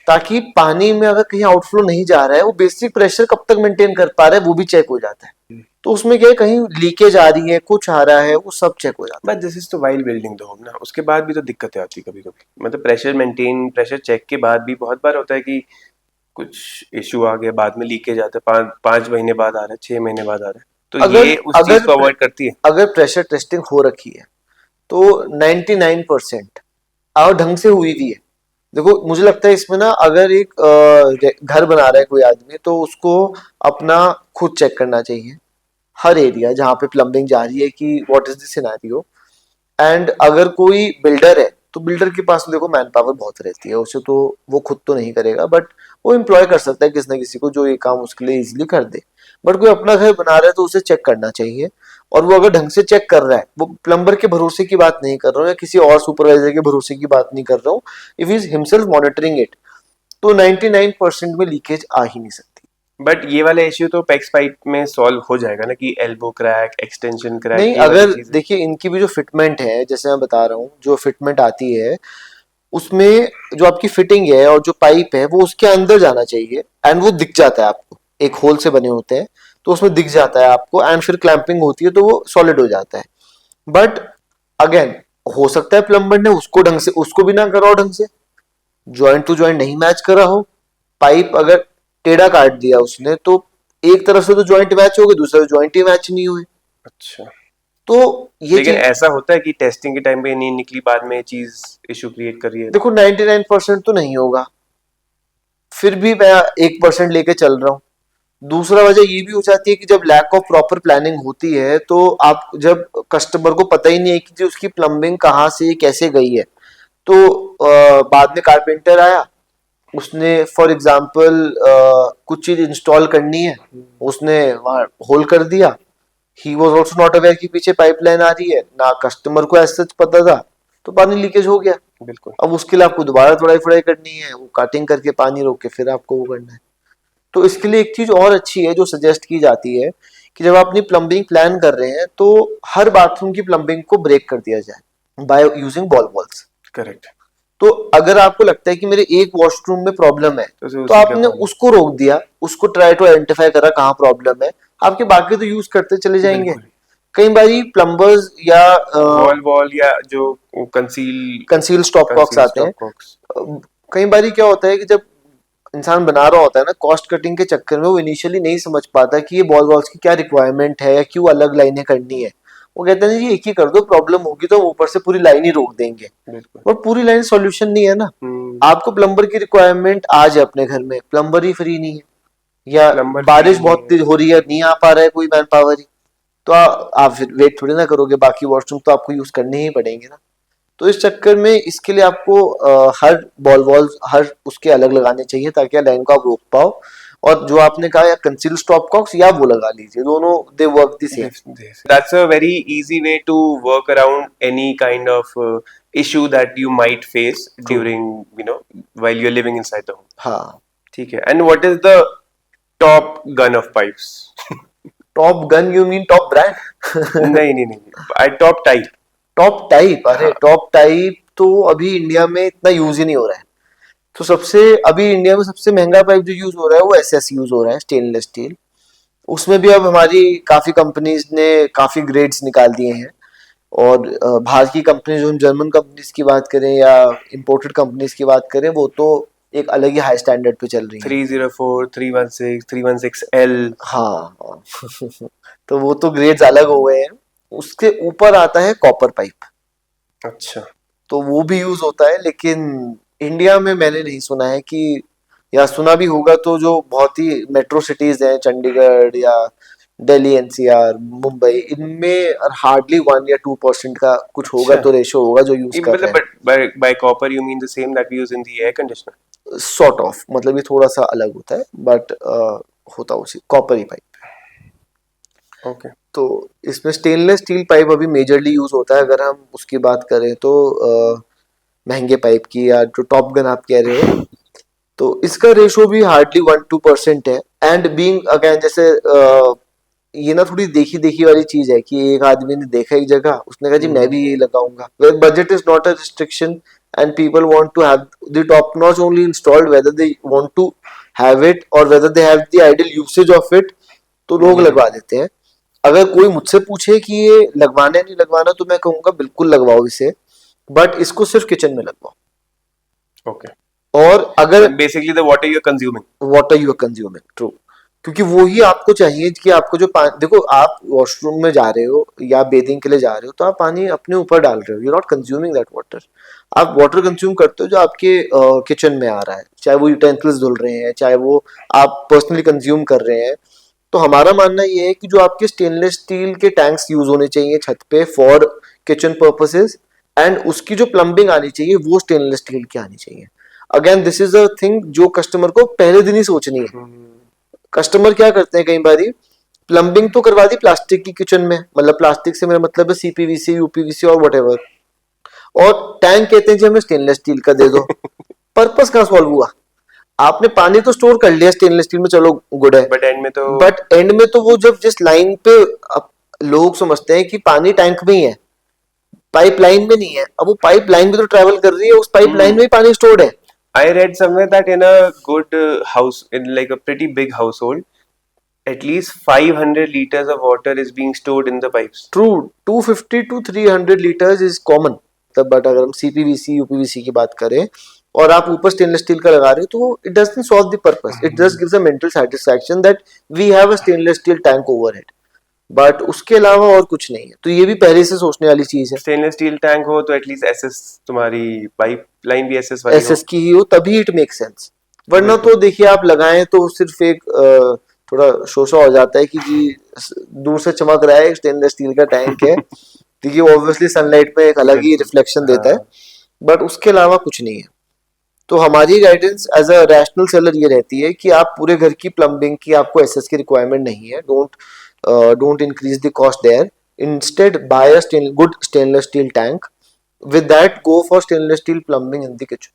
ताकि पानी में अगर कहीं आउटफ्लो नहीं जा रहा है वो बेसिक प्रेशर कब तक मेंटेन कर पा रहा है वो भी चेक हो जाता है। तो उसमें क्या है, कहीं लीकेज आ रही है, कुछ आ रहा है, वो सब चेक हो जाता बट दिस इज तो वाइल बिल्डिंग द होम ना, उसके बाद भी तो दिक्कतें आती कभी कभी। मतलब प्रेशर मेंटेन, प्रेशर चेक के बाद भी बहुत बार होता है कि कुछ इशू आ गया, बाद में लीकेज आता है, 5 महीने बाद आ रहा है, 6 महीने बाद आ रहा है, तो है। अगर ये उस चीज अगर को अवॉइड करती है। अगर प्रेशर टेस्टिंग हो रखी है तो 99% और ढंग से हुई भी है। देखो मुझे लगता है इसमें ना, अगर एक घर बना रहा है कोई आदमी तो उसको अपना खुद चेक करना चाहिए हर एरिया जहाँ पे प्लम्बिंग जा रही है कि what is the scenario. And अगर कोई बिल्डर है तो बिल्डर के पास देखो मैन पावर बहुत रहती है, उसे तो वो खुद तो नहीं करेगा, बट वो एम्प्लॉय कर सकता है किसी ना किसी को जो ये काम उसके लिए इजिली कर दे। बट कोई अपना घर बना रहा है तो उसे चेक करना चाहिए, और वो अगर ढंग से चेक कर रहा है, वो प्लम्बर के भरोसे की बात नहीं कर रहा हूँ या किसी और सुपरवाइजर के भरोसे की बात नहीं कर रहा हूँ, if is himself monitoring it, तो 99% में लीकेज आ ही नहीं सकती। बट ये वाला इश्यू तो पैक्स पाइप में सॉल्व हो जाएगा ना, कि एल्बो क्रैक, एक्सटेंशन क्रैक, नहीं, ये वाली अगर चीजें? देखिए इनकी भी जो फिटमेंट है, जैसे मैं बता रहा हूँ, जो फिटमेंट आती है उसमें जो आपकी फिटिंग है और जो पाइप है वो उसके अंदर जाना चाहिए, एंड वो दिख जाता है आपको, एक होल से बने होते हैं तो उसमें दिख जाता है आपको, एंड फिर क्लैंपिंग होती है तो वो सॉलिड हो जाता है। बट अगेन हो सकता है प्लम्बर ने उसको ढंग से उसको भी ना करा हो, ढंग से ज्वाइंट टू ज्वाइंट नहीं मैच करा हो, पाइप अगर टेढ़ा काट दिया उसने तो एक तरफ से तो ज्वाइंट मैच हो गए, दूसरे ज्वाइंट ही मैच नहीं हुए। अच्छा। तो ये लेकिन चीज ऐसा होता है कि टेस्टिंग के टाइम पे नहीं निकली, बाद में ये चीज इशू क्रिएट कर रही है? देखो 99% तो नहीं होगा, फिर भी मैं 1% लेके चल रहा हूँ। दूसरा वजह ये भी हो जाती है कि जब लैक ऑफ प्रॉपर प्लानिंग होती है तो आप जब कस्टमर को पता ही नहीं है कि जी उसकी प्लम्बिंग कहाँ से कैसे गई है, तो बाद में कारपेंटर आया, उसने फॉर एग्जाम्पल कुछ चीज इंस्टॉल करनी है, उसने वहां होल कर दिया, he was also not aware कि पीछे पाइपलाइन आ रही है, ना कस्टमर को ऐसा पता था, तो पानी लीकेज हो गया। बिल्कुल। अब उसके लिए आपको दोबारा थोड़ी फड़ाई करनी है, वो काटिंग करके पानी रोक के फिर आपको वो करना है। तो इसके लिए एक चीज और अच्छी है जो सजेस्ट की जाती है कि जब आप अपनी प्लम्बिंग प्लान कर रहे हैं तो हर बाथरूम की प्लम्बिंग को ब्रेक कर दिया जाए by using ball walls. Correct. तो अगर आपको लगता है कि मेरे एक वॉशरूम में प्रॉब्लम है तो तो उसी का आपने पानी। उसको रोक दिया, उसको ट्राई टू आइडेंटिफाई करा कहाँ प्रॉब्लम है, आपके बाकी तो यूज करते चले जाएंगे। बिल्कुल। कई बारी प्लम्बर्स या वॉल वॉल या जो conceal conceal stop cocks conceal आते हैं। Stop cocks. कई बारी क्या होता है कि जब इंसान बना रहा होता है ना, कॉस्ट कटिंग के चक्कर में वो इनिशियली नहीं समझ पाता कि ये बॉल वॉल्स की क्या रिक्वायरमेंट है या क्यों अलग लाइनें करनी है। वो कहते हैं जी एक ही कर दो, प्रॉब्लम होगी तो हम ऊपर से पूरी लाइन ही रोक देंगे। बिल्कुल। और पूरी लाइन सॉल्यूशन नहीं है ना। आपको प्लम्बर की रिक्वायरमेंट आज है अपने घर में, प्लम्बर ही फ्री नहीं है, या प्लम्बर फ्री बारिश नहीं बहुत है। तेज हो रही है, नहीं आ पा रहा है कोई मैन पावर ही, तो आप फिर वेट थोड़ी ना करोगे, बाकी वॉशरूम तो आपको यूज करने ही पड़ेंगे ना। तो इस चक्कर में इसके लिए आपको हर बॉल वॉल्स हर उसके अलग लगाने चाहिए ताकि लाइन को आप रोक पाओ। और जो आपने कहा या कंसील स्टॉप कॉक्स या वो लगा लीजिए, दोनों they work the same. That's a very easy way to work around any kind of issue that you might face True. during, while you're living inside the home. हाँ. ठीक है. And what is the top gun of pipes? Top gun you mean top brand? नहीं नहीं नहीं. I top type. Top type, अरे हाँ. Top type तो अभी इंडिया में इतना यूज ही नहीं हो रहा है. तो सबसे अभी इंडिया में सबसे महंगा पाइप जो यूज हो रहा है वो एसएस यूज हो रहा है, स्टेनलेस स्टील. उसमें भी अब हमारी काफी कंपनीज ने काफी ग्रेड्स निकाल दिए हैं. और बाहर की कंपनी, जो हम जर्मन कंपनीज की बात करें या इंपोर्टेड कंपनीज की बात करें, वो तो एक अलग ही हाई स्टैंडर्ड पे चल रही है. 304, 316, 316L. हाँ. तो वो तो ग्रेड्स अलग हो गए हैं. उसके ऊपर आता है कॉपर पाइप. अच्छा. तो वो भी यूज होता है, लेकिन इंडिया में मैंने नहीं सुना है कि, या सुना भी होगा तो जो बहुत ही मेट्रो सिटीज हैं, चंडीगढ़ या दिल्ली एनसीआर मुंबई, इनमें हार्डली 1 या 2% का कुछ होगा अच्छा. तो रेशो होगा जो यूज कर रहे मतलब by copper you mean the same that we use in the air conditioner? हैं. सॉर्ट ऑफ, मतलब ये थोड़ा सा अलग होता है, बट होता उसी कॉपर ही पाइप. Okay. तो इसमें स्टेनलेस स्टील पाइप अभी मेजरली यूज होता है. अगर हम उसकी बात करें तो महंगे पाइप की, या जो टॉप गन आप कह रहे हो, तो इसका रेशो भी हार्डली 1-2% है. एंड बीइंग अगेन, जैसे ये ना थोड़ी देखी देखी वाली चीज है कि एक आदमी ने देखा एक जगह, उसने कहा जी मैं भी यही लगाऊंगा. Budget is not a restriction and people want to have the top notch only installed, whether they want to have it और whether they have the ideal usage of it, तो लोग लगवा देते हैं. अगर कोई मुझसे पूछे कि ये लगवाना है नहीं लगवाना, तो मैं कहूंगा बिल्कुल लगवाओ इसे, बट इसको सिर्फ किचन में लगवाओ. Okay. और अगर Basically the water you're consuming. Water you are consuming, true. क्योंकि वो ही आपको चाहिए कि आपको जो पानी, देखो आप वॉशरूम में जा रहे हो या बेदिंग के लिए जा रहे हो, तो आप पानी अपने ऊपर डाल रहे हो, you not consuming that water. आप वाटर कंज्यूम करते हो जो आपके किचन में आ रहा है, चाहे वो यूटेंसिल्स धुल रहे हैं, चाहे वो आप पर्सनली कंज्यूम कर रहे हैं. तो हमारा मानना ये है कि जो आपके स्टेनलेस स्टील के टैंक्स यूज होने चाहिए छत पे फॉर किचन पर्पसेस, एंड उसकी जो प्लम्बिंग आनी चाहिए वो स्टेनलेस स्टील की आनी चाहिए. Again this is a thing जो कस्टमर को पहले दिन ही सोचनी है. कस्टमर क्या करते हैं, कई बारी प्लम्बिंग तो करवा दी प्लास्टिक की किचन में, मतलब प्लास्टिक से मेरा मतलब है सीपीवीसी, यूपीवीसी और व्हाटएवर, और टैंक कहते हैं जी हमें स्टेनलेस स्टील का दे दो. पर्पस कहाँ सॉल्व हुआ? आपने पानी तो स्टोर कर लिया स्टेनलेस स्टील में, चलो गुड है, बट एंड में तो वो जब जिस लाइन पे लोग समझते हैं कि पानी टैंक में ही है, पाइप लाइन में नहीं है, अब वो पाइप लाइन में तो ट्रेवल कर रही है, उस पाइप लाइन में ही पानी स्टोर्ड है. I read somewhere that in a good house, in like a pretty big household, at least 500 liters of water is being stored in the pipes. True. 250 to 300 litres is common. तब but अगर हम CPVC UPVC की बात करें और आप ऊपर stainless steel का लगा रहे हो, तो it doesn't solve the purpose. It just gives a mental satisfaction that we have a stainless steel tank overhead, but उसके अलावा और कुछ नहीं है. तो ये भी पहले से सोचने वाली चीज है. स्टेनलेस स्टील टैंक हो तो एटलीस्ट एसएस, तुम्हारी पाइप लाइन भी एसएस वाली एसएस की ही हो तभी इट मेक सेंस. वरना तो देखिए आप लगाएं तो सिर्फ एक थोड़ा शोशा हो जाता है कि जी दूर से चमक रहा है, स्टेनलेस स्टील का टैंक है, क्योंकि ऑब्वियसली सनलाइट में एक अलग ही रिफ्लेक्शन देता है, बट उसके अलावा कुछ नहीं है. तो हमारी guidance as a rational seller ये रहती है कि आप पूरे घर की प्लम्बिंग की आपको एसएस की रिक्वायरमेंट नहीं है. Don't increase the cost there. Instead buy a good stainless steel tank. With that, go for stainless steel plumbing in the kitchen.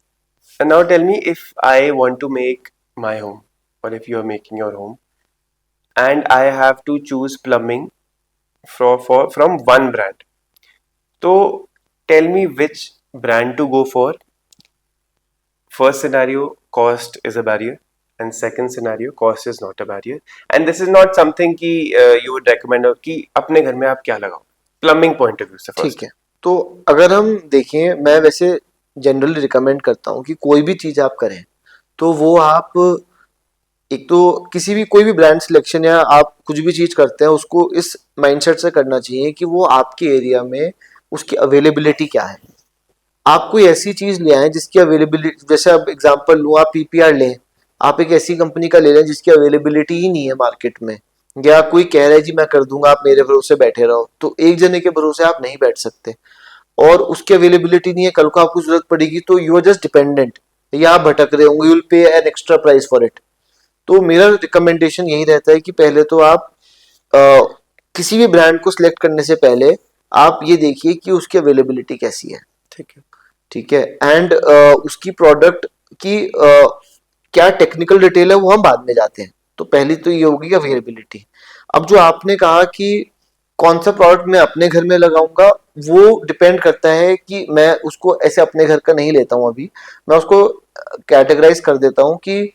And now tell me, if I want to make my home, or if you are making your home, and I have to choose plumbing from one brand. So tell me which brand to go for. First scenario, cost is a barrier, and second scenario, cost is not a barrier. And this is not something कि you would recommend कि अपने घर में आप क्या लगाओ. Plumbing point of view से first. ठीक है. तो अगर हम देखें, मैं वैसे जनरली रिकमेंड करता हूँ कि कोई भी चीज आप करें तो वो आप एक तो किसी भी कोई भी ब्रांड सिलेक्शन या आप कुछ भी चीज करते हैं उसको इस माइंडसेट से करना चाहिए कि वो आपके एरिया में उसकी अवेलेबिलिटी क्या है. आप कोई ऐसी चीज ले आए जिसकी अवेलेबिलिटी, जैसे अब एग्जांपल लूँ, आप पीपीआर लें, आप एक ऐसी कंपनी का ले लें जिसकी अवेलेबिलिटी ही नहीं है मार्केट में, या कोई कह रहा है जी मैं कर दूंगा आप मेरे भरोसे बैठे रहो, तो एक जने के भरोसे आप नहीं बैठ सकते, और उसकी अवेलेबिलिटी नहीं है, कल को आपको जरूरत पड़ेगी तो यू आर जस्ट डिपेंडेंट, या आप भटक रहे होंगे, you will pay an extra price for it. तो मेरा रिकमेंडेशन यही रहता है कि पहले तो आप अ, किसी भी ब्रांड को सिलेक्ट करने से पहले आप ये देखिए कि उसकी अवेलेबिलिटी कैसी है, ठीक है। ठीक है। एंड उसकी प्रोडक्ट की क्या टेक्निकल डिटेल है वो हम बाद में जाते हैं। तो पहली तो ये होगी अवेलेबिलिटी। अब जो आपने कहा कि कौन सा प्रोडक्ट मैं अपने घर में लगाऊंगा, वो डिपेंड करता है कि मैं उसको ऐसे अपने घर का नहीं लेता हूँ अभी, मैं उसको कैटेगराइज कर देता हूँ कि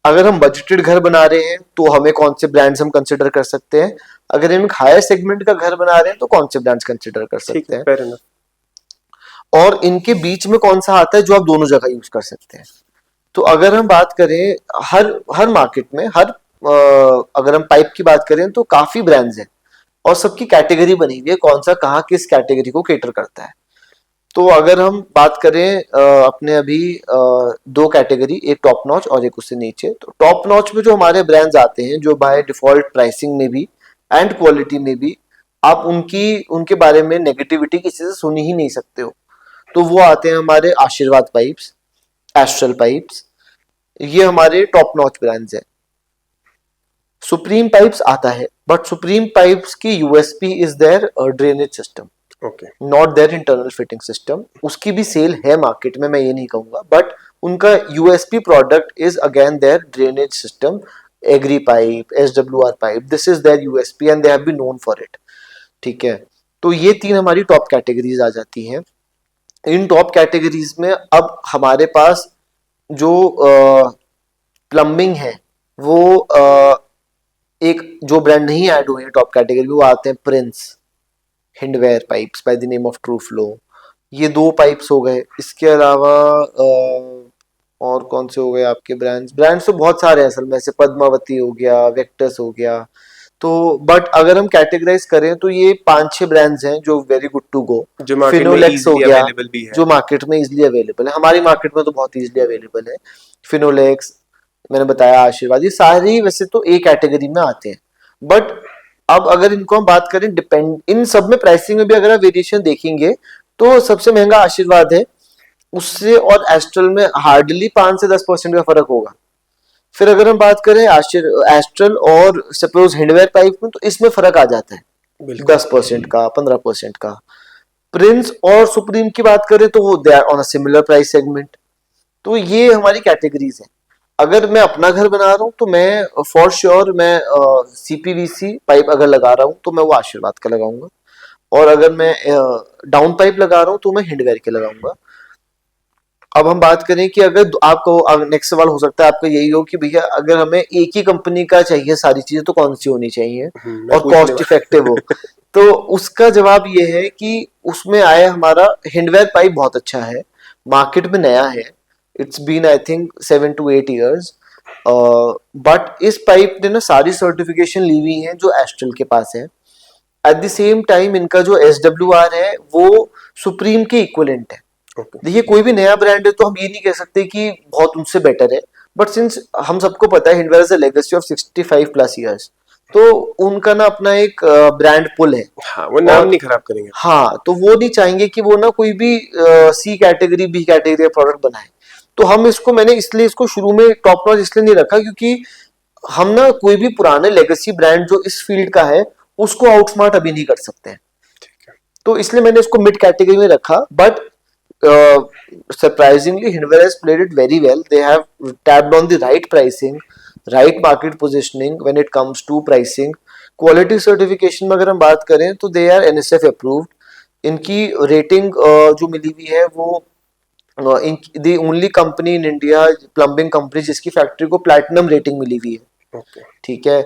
अगर हम बजटेड घर बना रहे हैं तो हमें कौन से ब्रांड्स हम कंसिडर कर सकते हैं, अगर हम एक हायर सेगमेंट का घर बना रहे हैं तो कौन से ब्रांड्स कंसिडर कर ठीक सकते है, हैं, फेयर इनफ। और इनके बीच में कौन सा आता है जो आप दोनों जगह यूज कर सकते हैं। तो अगर हम बात करें हर हर मार्केट में अगर हम पाइप की बात करें तो काफी ब्रांड्स हैं और सबकी कैटेगरी बनी हुई है कौन सा कहाँ किस कैटेगरी को केटर करता है। तो अगर हम बात करें अपने अभी दो कैटेगरी, एक टॉप नॉच और एक उससे नीचे, तो टॉप नॉच में जो हमारे ब्रांड्स आते हैं जो बाय डिफॉल्ट प्राइसिंग में भी एंड क्वालिटी में भी आप उनके बारे में नेगेटिविटी किसी से सुन ही नहीं सकते हो, तो वो आते हैं हमारे आशीर्वाद पाइप्स, एस्ट्रल पाइप्स, ये हमारे टॉप नॉच ब्रांड्स हैं। सुप्रीम पाइप्स आता है बट सुप्रीम पाइप्स की USP is their drainage system, okay. Not their internal fitting system. उसकी भी सेल है मार्केट में, मैं ये नहीं कहूंगा, बट उनका USP product is again their drainage system, agri pipe, SWR pipe, this is their USP and they have been known for it, ठीक है। तो ये तीन हमारी टॉप कैटेगरीज आ जाती हैं। इन टॉप कैटेगरीज में अब हमारे पास जो प्लम्बिंग है वो एक जो ब्रांड नहीं ऐड हुए हैं टॉप कैटेगरी, वो आते हैं Prince Hindware pipes by the name of true flow. ये दो पाइप्स हो गए। इसके अलावा और कौन से हो गए आपके ब्रांड्स, ब्रांड्स तो बहुत सारे हैं असल में, से पद्मावती हो गया, वेक्टस हो गया। तो बट अगर हम कैटेगराइज करें तो ये 5-6 ब्रांड्स हैं जो वेरी गुड टू गो। जो मार्केट में फिनोलेक्स हो इजीली गया, अवेलेबल भी है। जो मार्केट में इजीली अवेलेबल है, हमारी मार्केट में तो बहुत इजीली अवेलेबल है। फिनोलेक्स, मैंने बताया आशीर्वाद, ये सारी वैसे तो ए कैटेगरी में आते हैं। बट अब अगर इनको हम बात करें डिपेंड, इन सब में प्राइसिंग में भी अगर आप वेरिएशन देखेंगे तो सबसे महंगा आशीर्वाद है, उससे और एस्ट्रल में हार्डली 5 से 10% का फर्क होगा। फिर अगर हम बात करें एस्ट्रल और सपोज हिंडवेयर पाइप में, तो इसमें फर्क आ जाता है बिल्कुल। 10% का, 15% का। प्रिंस और सुप्रीम की बात करें तो वो they are on a similar price segment. तो ये हमारी कैटेगरीज है। अगर मैं अपना घर बना रहा हूँ तो मैं फॉर श्योर मैं सीपीवीसी पाइप अगर लगा रहा हूँ तो मैं वो आशीर्वाद का लगाऊंगा, और अगर मैं डाउन पाइप लगा रहा हूँ तो मैं हिंडवेयर के लगाऊंगा। अब हम बात करें कि अगर आपको नेक्स्ट सवाल हो सकता है आपका यही हो कि भैया अगर हमें एक ही कंपनी का चाहिए सारी चीजें तो कौन सी होनी चाहिए मैं और पूछने कॉस्ट इफेक्टिव हो, तो उसका जवाब ये है कि उसमें आया हमारा हिंडवेयर पाइप बहुत अच्छा है, मार्केट में नया है, it's been I think 7 to 8 years। But इस पाइप ने ना सारी सर्टिफिकेशन ली हुई है जो एस्ट्रल के पास है। एट द सेम टाइम इनका जो SWR है वो सुप्रीम के इक्विवेलेंट है। ओके। देखिए कोई भी नया ब्रांड है तो हम ये नहीं कह सकते कि बहुत उनसे बेटर है, बट सिंस हम सबको पता है Hindware is a legacy of 65+ years, तो उनका ना अपना एक ब्रांड पुल है। हाँ, वो नाम और नहीं खराब करेंगे। हाँ, तो वो नहीं चाहेंगे कि वो ना कोई भी सी कैटेगरी बी कैटेगरी का प्रोडक्ट बनाए। तो हम इसको, मैंने इसलिए इसको शुरू में टॉप नॉच इसलिए नहीं रखा क्योंकि हम ना कोई भी पुराने लेगेसी ब्रांड जो इस फील्ड का है उसको आउटस्मार्ट अभी नहीं कर सकते हैं, ठीक है। तो इसलिए मैंने इसको मिड कैटेगरी में रखा। But surprisingly Hinware has played it very well. They have tapped on the right pricing, right market positioning when it comes to pricing. Quality certification में अगर हम बात करें तो दे आर NSF अप्रूव्ड। इनकी rating जो मिली हुई है वो the only company in India, plumbing company जिसकी फैक्ट्री को प्लैटिनम रेटिंग मिली हुई है, ओके। ठीक है।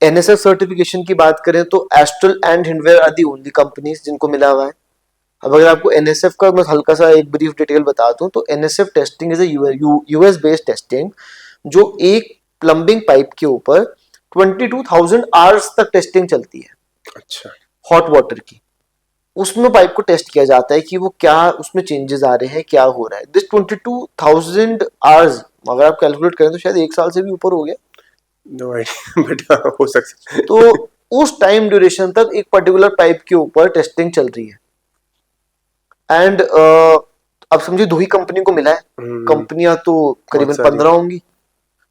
NSF सर्टिफिकेशन की बात करें तो Astral and Hindware are the only companies जिनको मिला हुआ है। अब अगर आपको NSF का मैं हल्का सा एक ब्रीफ डिटेल बता दूं तो NSF testing is US based testing जो एक प्लम्बिंग पाइप के ऊपर 22,000 आवर्स तक टेस्टिंग चलती है, अच्छा। हॉट वाटर की। उसमें पाइप को टेस्ट किया जाता है कि वो क्या उसमें चेंजेस आ रहे हैं, क्या हो रहा है। दिस 22,000 आवर्स अगर आप कैलकुलेट करें तो शायद 1 साल से भी ऊपर हो गया। नो आइडिया बट हो सकता है। तो उस टाइम ड्यूरेशन तक एक पर्टिकुलर पाइप के ऊपर टेस्टिंग चल रही है। एंड अब समझिए दो ही कंपनी को मिला है, कंपनियां तो बहुत करीबन सारी 15 होंगी,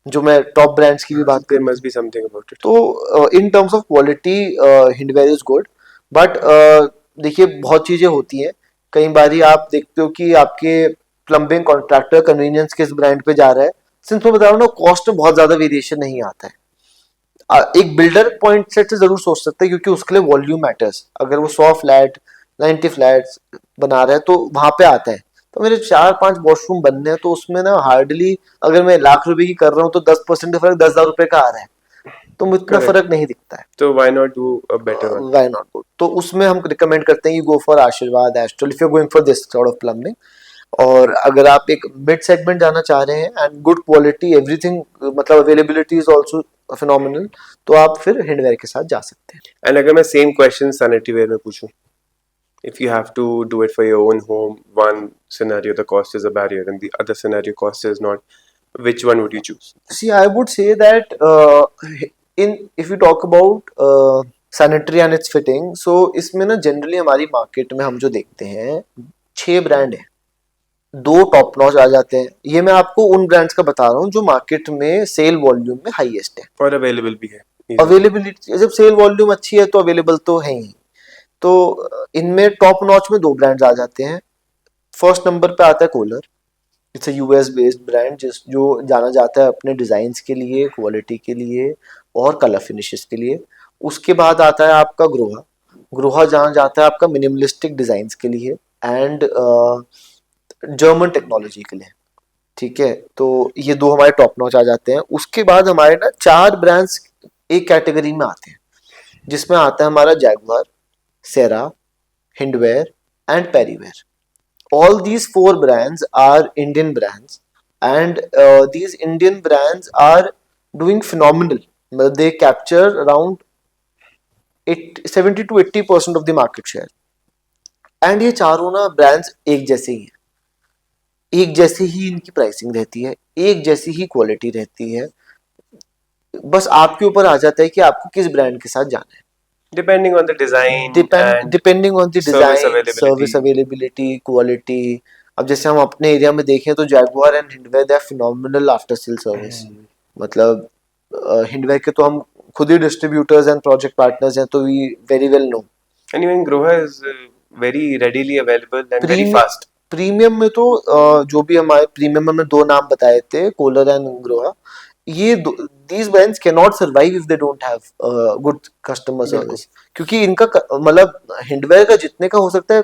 जो मैं टॉप ब्रांड्स की भी बात There करूँ must be something about it. तो in terms of quality Hindware is good, but देखिए बहुत चीजें होती हैं। कई बारी आप देखते हो कि आपके प्लम्बिंग कॉन्ट्रैक्टर कन्वीनियंस किस ब्रांड पे जा रहा है, सिंस मैं बता रहा हूँ ना कॉस्ट में बहुत ज्यादा वेरिएशन नहीं आता है। एक बिल्डर पॉइंट सेट से जरूर सोच सकते हैं क्योंकि उसके लिए वॉल्यूम मैटर्स, अगर वो 100 फ्लैट 90 फ्लैट्स बना रहा है तो वहां पे आता है। तो मेरे 4-5 वॉशरूम बनने हैं तो उसमें ना हार्डली, अगर मैं लाख रुपए की कर रहा हूँ तो 10% का फर्क 10,000 रुपए का आ रहा है, तो मुझे इतना Correct. फर्क नहीं दिखता है। So why not do a better one? Why not good, तो उसमें हम रिकमेंड करते हैं कि गो फॉर आशीर्वाद astral if you going for this sort of plumbing. और अगर आप एक मिड सेगमेंट जाना चाह रहे हैं एंड गुड क्वालिटी एवरीथिंग, मतलब अवेलेबिलिटी इज आल्सो फिनोमिनल, तो आप फिर हिंडवेयर के साथ जा सकते हैं। And अगर मैं same question sanitary ware में पूछूं, if you have to do it for your own home, one scenario the cost is a barrier and the other scenario cost is not, which one would you choose? See, I would say that in if you talk about sanitary and its fitting, so इसमें ना generally हमारी market में हम जो देखते हैं 6 brand है, 2 top notch आ जाते हैं। ये मैं आपको उन ब्रांड्स का बता रहा हूँ जो मार्केट में सेल वॉल्यूम में हाईएस्ट है। और अवेलेबल भी है easily. अवेलेबिलिटी, जब सेल वॉल्यूम अच्छी है तो अवेलेबल तो है ही। तो इनमें टॉप नॉच में 2 ब्रांड्स आ जाते हैं। फर्स्ट नंबर पे आता है Kohler, it's US based brand जो जाना जाता है अपने डिजाइन्स के लिए, क्वालिटी के लिए और कलर फिनिशेस के लिए। उसके बाद आता है आपका ग्रोहा, ग्रोहा जहाँ जाता है आपका मिनिमलिस्टिक डिजाइन्स के लिए एंड जर्मन टेक्नोलॉजी के लिए। ठीक है, तो ये 2 हमारे टॉप नॉच आ जाते हैं। उसके बाद हमारे ना 4 ब्रांड्स एक कैटेगरी में आते हैं, जिसमें आता है हमारा Jaquar, Cera, Hindware and Parryware. All these 4 brands are Indian brands, and these Indian brands are doing phenomenal. They capture around 70 to 80% of the market share. And ये चारों ना ब्रांड्स एक जैसे ही हैं, एक जैसे ही इनकी प्राइसिंग रहती है, एक जैसी ही क्वालिटी रहती है। बस आपके ऊपर आ जाता है कि आपको किस ब्रांड के साथ जाना है। Depending on the design and depending on the service design, availability. Service availability, quality. अब जैसे हम अपने एरिया में देखें तो Jaguar and Hindware they are phenomenal after sale service. मतलब हिंडवेयर के तो हम खुद ही डिस्ट्रीब्यूटर्स एंड प्रोजेक्ट पार्टनर्स हैं, तो we very well know. And even Groha is very readily available and very fast. Premium में तो जो भी हमारे प्रीमियम में 2 नाम बताए थे, कोलर एंड ग्रोहा, ये these brands can not survive if they don't have good customer service. क्योंकि इनका मतलब हिंडवेयर का जितने का हो सकता है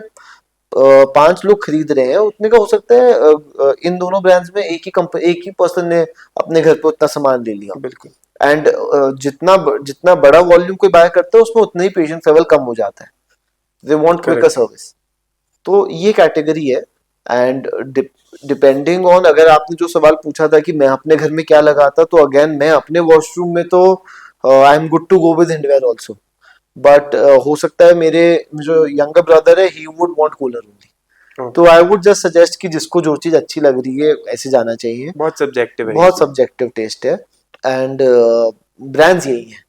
5 लोग खरीद रहे हैं, उतने का हो सकता है इन दोनों ब्रांड्स में एक ही पर्सन ने अपने घर पे उतना सामान ले लिया। बिल्कुल। एंड जितना बड़ा वॉल्यूम कोई बाय करता है उसमें उतना ही पेशेंस लेवल कम हो जाता है। They want quicker service. तो ये कैटेगरी है। एंड डिपेंडिंग ऑन, अगर आपने जो सवाल पूछा था कि मैं अपने घर में क्या लगाता, तो अगेन मैं अपने वॉशरूम में तो I am good to go with Hindware also, but हो सकता है मेरे जो यंगर ब्रदर है he would want Kohler only. तो आई वुड जस्ट सजेस्ट कि जिसको जो चीज अच्छी लग रही है ऐसे जाना चाहिए। बहुत सब्जेक्टिव है, बहुत सब्जेक्टिव टेस्ट है। एंड ब्रांड्स यही है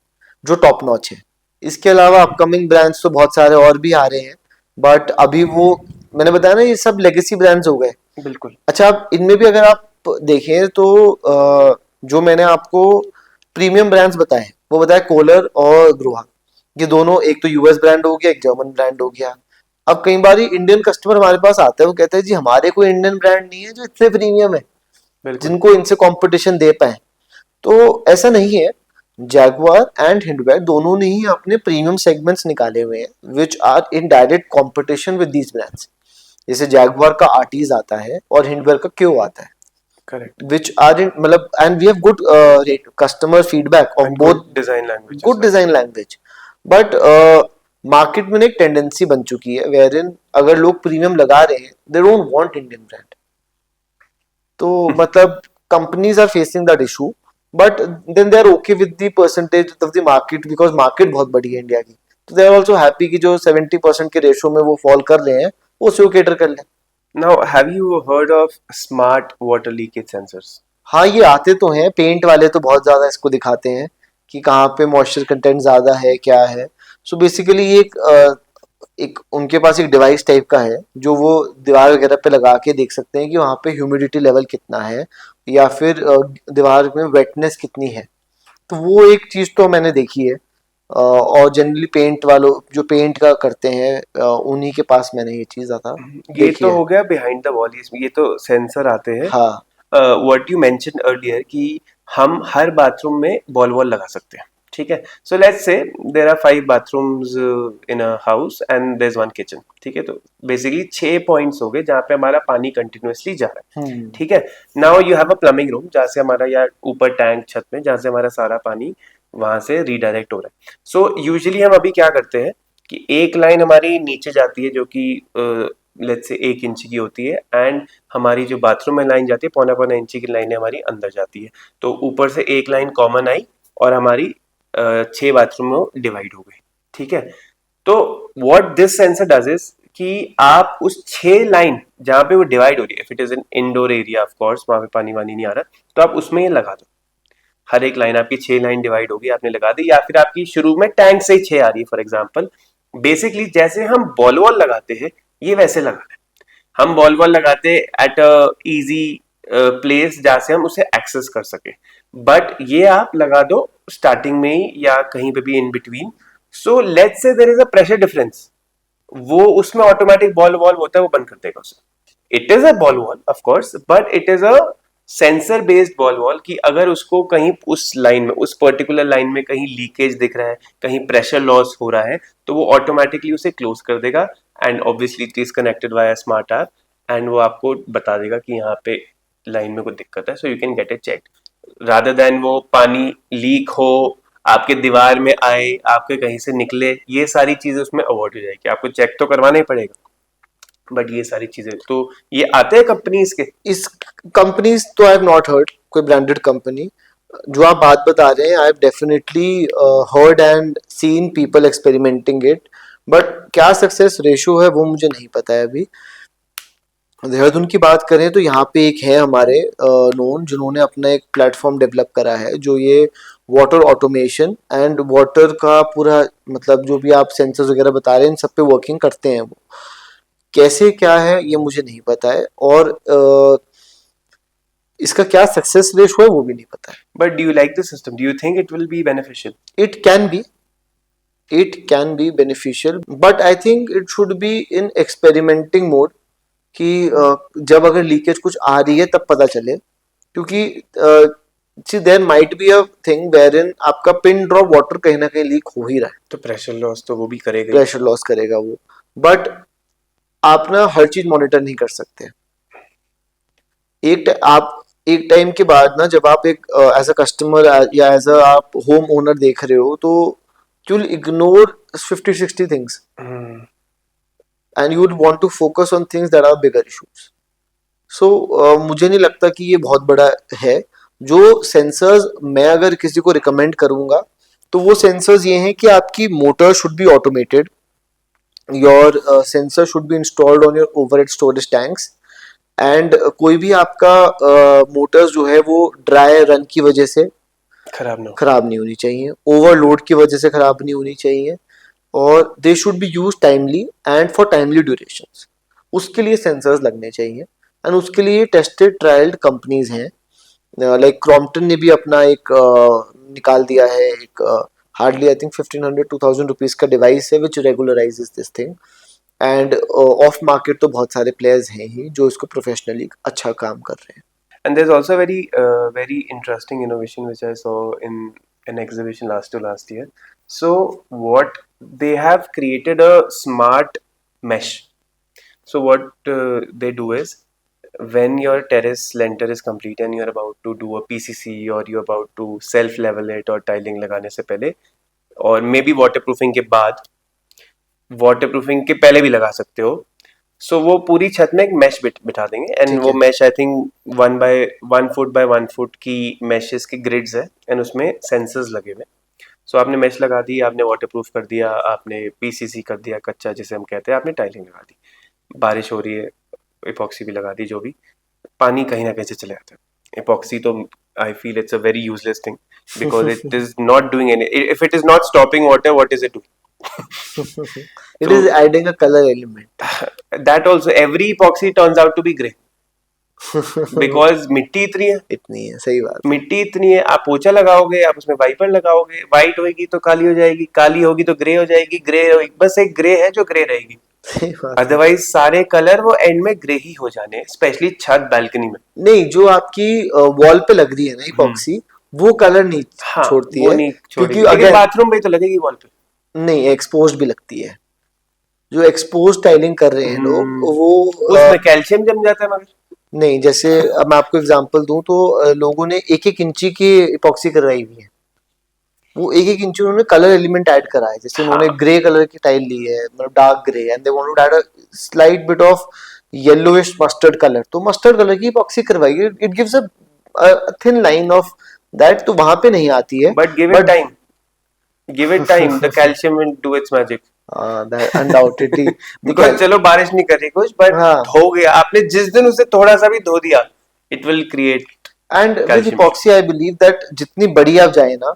जो टॉप नॉच है। इसके अलावा अपकमिंग ब्रांड्स तो बहुत सारे और भी आ रहे हैं, बट अभी वो मैंने बताया ना ये सब लेगेसी ब्रांड्स हो गए। बिल्कुल। अच्छा, अब इनमें भी अगर आप देखें तो जो मैंने आपको प्रीमियम ब्रांड्स बताए वो बताया कोलर और ग्रोहा, ये दोनों, एक तो यूएस ब्रांड हो गया, एक जर्मन ब्रांड हो गया। अब कई बार इंडियन कस्टमर हमारे पास आता है, वो कहता है जी हमारे कोई इंडियन ब्रांड नहीं है जो इतने प्रीमियम है जिनको इनसे कंपटीशन दे पाए। तो ऐसा नहीं है, जैगुआर एंड हिंडवेयर दोनों ने ही अपने प्रीमियम सेगमेंट्स निकाले हुए हैं which are in direct competition with these brands. जैसे जैगुआर का आर्टीज आता है और हिंडवेयर का क्यों आता है, करेक्ट, which are in मतलब, and we have good customer feedback of both design language, good design language, but market में एक टेंडेंसी बन चुकी है wherein अगर लोग प्रीमियम लगा रहे हैं they don't want Indian brand। तो मतलब companies are facing that issue, but then they are okay with the percentage of the market because market बहुत बड़ी है इंडिया की। तो they are also happy कि जो 70% के रेशो में वो फॉल कर रहे हैं वो उसे कैटर कर लें। Now, have you heard of smart water leakage sensors? हाँ, ये आते तो हैं, पेंट वाले तो बहुत ज्यादा इसको दिखाते हैं कि कहाँ पे मॉइस्चर कंटेंट ज्यादा है क्या है। सो बेसिकली ये एक एक उनके पास एक डिवाइस टाइप का है जो वो दीवार वगैरह पे लगा के देख सकते हैं कि वहाँ पे ह्यूमिडिटी लेवल कितना है या फिर दीवार में वेटनेस कितनी है। तो वो एक चीज तो मैंने देखी है। और जनरली पेंट वालों जो पेंट का करते हैं उन्हीं के पास मैंने ये चीज ज्यादा ये देखी तो है। हो गया बिहाइंड द वॉल, ये तो सेंसर आते हैं। हाँ। व्हाट यू मेंशन अर्लियर कि हम हर बाथरूम में बॉल वॉल लगा सकते हैं, ठीक है। So let's say there are 5 bathrooms in a house and there is 1 kitchen, ठीक है। तो बेसिकली 6 पॉइंट्स हो गए जहाँ पे हमारा पानी कंटिन्यूअसली जा रहा है, हम्म। ठीक है। Now you have a plumbing room जहाँ से हमारा, या ऊपर टैंक छत में जहाँ से हमारा सारा पानी वहां से रीडायरेक्ट हो रहा है। सो यूजुअली हम अभी क्या करते हैं कि एक लाइन हमारी नीचे जाती है जो कि लेट्स से 1 इंच की होती है, एंड हमारी जो बाथरूम में लाइन जाती है 1.25 इंच की लाइन हमारी अंदर जाती है। तो ऊपर से एक लाइन कॉमन आई और हमारी 6 बाथरूम डिवाइड हो गई, ठीक है। तो what this sensor does is कि आप उस 6 लाइन जहां पे वो डिवाइड हो रही है, if it is an indoor area of course, वहां पे पानी वानी नहीं आ रहा, तो आप उसमें ये लगा दो। हर एक लाइन आपकी 6 लाइन डिवाइड होगी, आपने लगा दी। या फिर आपकी शुरू में टैंक से ही 6 आ रही है फॉर एग्जाम्पल, बेसिकली जैसे हम बॉल वॉल लगाते हैं ये वैसे लगाना है। हम बॉल वॉल लगाते एट अ इजी प्लेस जहां से हम उसे एक्सेस कर सके, बट ये आप लगा दो स्टार्टिंग में ही या कहीं पे भी in between. So let's say there is a pressure difference, वो उसमें ऑटोमेटिक बॉल वॉल होता है, वो बंद कर देगा उसे। It is a ball wall of course, but it is a sensor based ball wall कि अगर उसको कहीं उस लाइन में, उस पर्टिकुलर लाइन में कहीं लीकेज दिख रहा है, कहीं प्रेशर लॉस हो रहा है, तो वो ऑटोमेटिकली उसे क्लोज कर देगा। And obviously it is connected via smart app, and वो आपको बता देगा कि यहाँ पे लाइन में कोई दिक्कत है, so you can get it check. Rather than वो पानी लीक हो, आपके दीवार में आए, आपके कहीं से निकले, ये सारी चीजें उसमें अवॉइड हो जाएगी। आपको चेक तो करवाना ही पड़ेगा, बट ये सारी चीजें तो ये आते हैं कंपनीज के। इस कंपनीज तो आई हैव नॉट हर्ड कोई ब्रांडेड कंपनी। जो आप बात बता रहे हैं I have definitely heard and seen people experimenting it, but क्या सक्सेस रेशियो है वो मुझे नहीं पता है अभी। देहरादून की बात करें तो यहाँ पे एक है हमारे नोन जिन्होंने अपना एक प्लेटफॉर्म डेवलप करा है जो ये वाटर ऑटोमेशन एंड वाटर का पूरा मतलब जो भी आप सेंसर्स वगैरह बता रहे हैं इन सब पे वर्किंग करते हैं। वो कैसे क्या है ये मुझे नहीं पता है, और इसका क्या सक्सेस रेशियो है वो भी नहीं पता है। But do you like the system? Do you think it will be beneficial? It can be, it can be beneficial, but I think it should be in experimenting mode कि जब अगर leakage कुछ आ रही है तब पता चले। क्योंकि there might be a thing wherein आपका पिन ड्रॉप वाटर कहीं ना कहीं लीक हो ही रहा है, तो प्रेशर लॉस तो वो भी करेगा ही। प्रेशर लॉस करेगा वो। बट आप ना हर चीज मॉनिटर नहीं कर सकते। आप एक टाइम के बाद ना जब आप एक एज अ कस्टमर या एज अ आप होम ओनर देख रहे हो तो you will ignore 50-60 things and you would want to focus on things that are bigger issues. So मुझे नहीं लगता कि ये बहुत बड़ा है। जो सेंसर्स मैं अगर किसी को रिकमेंड करूंगा तो वो सेंसर्स ये हैं कि आपकी motor should be automated, your sensor should be installed on your overhead storage tanks, and कोई भी आपका मोटर्स जो है वो ड्राई रन की वजह से खराब ना हो। खराब नहीं होनी चाहिए, ओवरलोड की वजह से खराब नहीं होनी चाहिए, और they should be use timely and for timely duration. उसके लिए सेंसर्स लगने चाहिए एंड उसके लिए टेस्टेड ट्रायल्ड कंपनीज हैं। लाइक क्रॉम्पटन ने भी अपना एक निकाल दिया है एक हार्डली आई थिंक 1500-2000 रुपीज का डिवाइस है which regularises this thing, and of market तो बहुत सारे प्लेयर्स हैं ही जो इसको प्रोफेशनली अच्छा काम कर रहे हैं। And there's also a very interesting innovation which I saw in an exhibition last to last year. So what they have created a smart mesh. So what they do is, when your terrace linter is complete and you're about to do a PCC or you're about to self level it or tiling लगाने से पहले, और may be waterproofing के बाद, waterproofing के पहले भी लगा सकते हो। सो वो पूरी छत में एक मैश बिठा देंगे, एंड ठीक वो है। Mesh I think 1 foot by 1 foot की मैशेस की ग्रिड्स है, एंड उसमें सेंसर्स लगे हुए। सो आपने मैश लगा दी, आपने वाटरप्रूफ कर दिया, आपने पीसीसी कर दिया कच्चा जिसे हम कहते हैं, आपने टाइलिंग लगा दी, बारिश हो रही है इपॉक्सी भी लगा दी, जो भी, पानी कहीं ना कहीं से चले जाता है। इपॉक्सी तो I feel it's a very useless thing because it is not doing any, if it is not stopping water, what is it doing? It is adding a color element. That also every epoxy turns out to be gray because मिट्टी इतनी है, इतनी है, सही बात है। मिट्टी इतनी है, आप पोछा लगाओगे, आप उसमें वाइपर लगाओगे, व्हाइट होगी तो काली हो जाएगी, काली होगी तो ग्रे हो जाएगी, ग्रे होगी, बस एक ग्रे है जो ग्रे रहेगी, सही बात है। अदरवाइज सारे कलर वो एंड में ग्रे ही हो जाने, स्पेशली छत बालकनी में। नहीं, जो आपकी वॉल पे लग रही है ना इपॉक्सी, वो कलर नहीं हाँ, छोड़ती वो है, नहीं क्योंकि छोड़ेगी, लेकिन अगर बाथरूम में तो लगेगी वॉल पे। नहीं, एक्सपोज्ड भी लगती है। जो एक्सपोज टाइलिंग कर रहे हैं लोग, वो उसमें कैल्शियम जम जाता है मगर। नहीं, जैसे अब मैं आपको एग्जांपल दूं तो लोगों ने एक एक इंची की इपॉक्सी करवाई हुई है। वो एक एक इंची उन्होंने कलर एलिमेंट ऐड करा है, जैसे उन्होंने हाँ, ग्रे कलर की टाइल ली है, मतलब dark grey, and they want to add a slight bit of yellowish mustard colour, तो मस्टर्ड कलर की इपॉक्सी करवाई है। It gives a thin line of that, तो वहां पे नहीं आती है, but give it time, give it time, the calcium will do its magic. That undoubtedly because चलो बारिश नहीं कर रही कुछ, बट हाँ, हो गया, आपने जिस दिन उसे थोड़ा सा भी धो दिया, it will create and with calcium. Epoxy I believe that जितनी बड़ी आप जाए ना,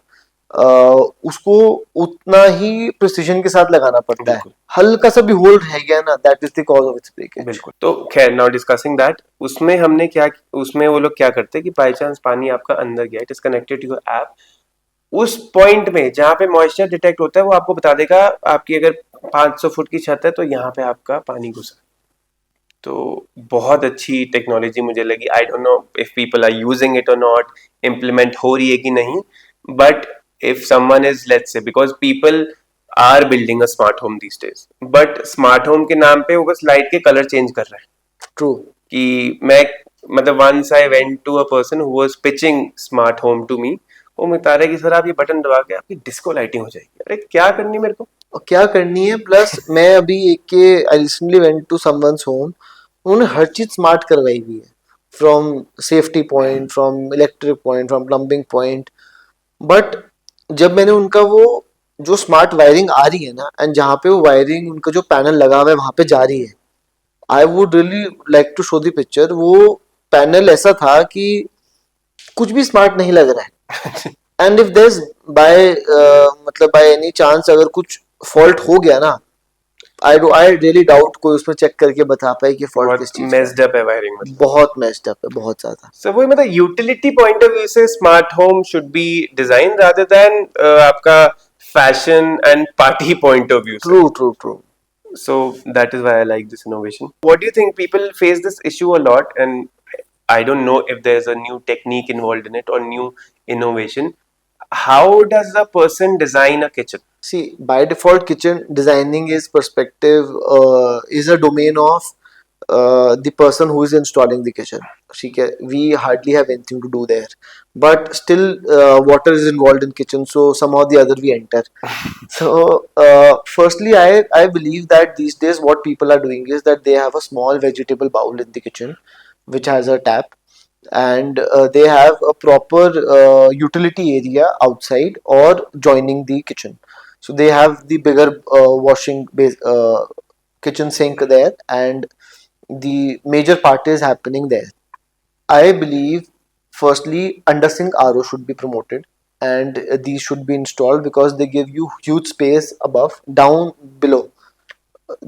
उसको उतना ही प्रिसिजन के साथ लगाना पड़ता है। बिल्कुल हल्का सा भी होल रह गया ना, that is the cause of its breakage. बिल्कुल। तो खैर, नाउ डिस्कसिंग दैट, उसमें हमने क्या, उसमें वो लोग क्या करते हैं कि बाई चांस पानी आपका अंदर गया, it is connected to your app, उस पॉइंट में जहां पे मॉइस्चर डिटेक्ट होता है वो आपको बता देगा, आपकी अगर 500 फुट की छत है तो यहाँ पे आपका पानी घुसा। तो बहुत अच्छी टेक्नोलॉजी मुझे लगी। I don't know if people are using it और नॉट, इम्प्लीमेंट हो रही है कि नहीं, but if someone is, let's say, because people are building a smart home these days, but smart home के नाम पे वो बस लाइट के कलर चेंज कर रहे हैं। ट्रू। कि मैं, मतलब once I went to a person who was pitching smart home to me, वो बता रहा है कि सर आप ये बटन दबा के आपकी डिस्को लाइटिंग हो जाएगी। अरे क्या करनी मेरे को। और क्या करनी है, प्लस मैं अभी एक के I recently went to someone's home, उन्होंने हर चीज स्मार्ट करवाई हुई है, from safety point, from electric point, from plumbing point. But जब मैंने उनका वो जो स्मार्ट वायरिंग आ रही है ना, एंड जहाँ पे वो वायरिंग उनका जो पैनल लगा हुआ है वहां पे जा रही है, I would really like to show the picture. वो पैनल ऐसा था कि कुछ भी स्मार्ट नहीं लग रहा है। एंड इफ देयर बाय मतलब बाय एनी चांस अगर कुछ फॉल्ट हो गया ना, आई रियली डाउट कोई उसमें चेक करके बता पाए कि फॉल्ट बहुत किस चीज का मेस्ड है। अप है वायरिंग, मतलब बहुत मेस्ड अप है, बहुत ज्यादा। सो वही, मतलब यूटिलिटी पॉइंट ऑफ व्यू से smart home should be design rather than आपका fashion and party point of view से। True true true. So that is why I like this innovation. What do you think? People face this issue a lot, and I don't know if there's a new technique involved in it or new innovation. How does a person design a kitchen? See, by default, kitchen designing is perspective, is a domain of the person who is installing the kitchen. We hardly have anything to do there, but still, water is involved in kitchen, so somehow the other we enter. So, firstly, I believe that these days what people are doing is that they have a small vegetable bowl in the kitchen, which has a tap, and they have a proper utility area outside or joining the kitchen. So they have the bigger washing base, kitchen sink there, and the major part is happening there. I believe, firstly, under sink RO should be promoted, and these should be installed because they give you huge space above, down, below.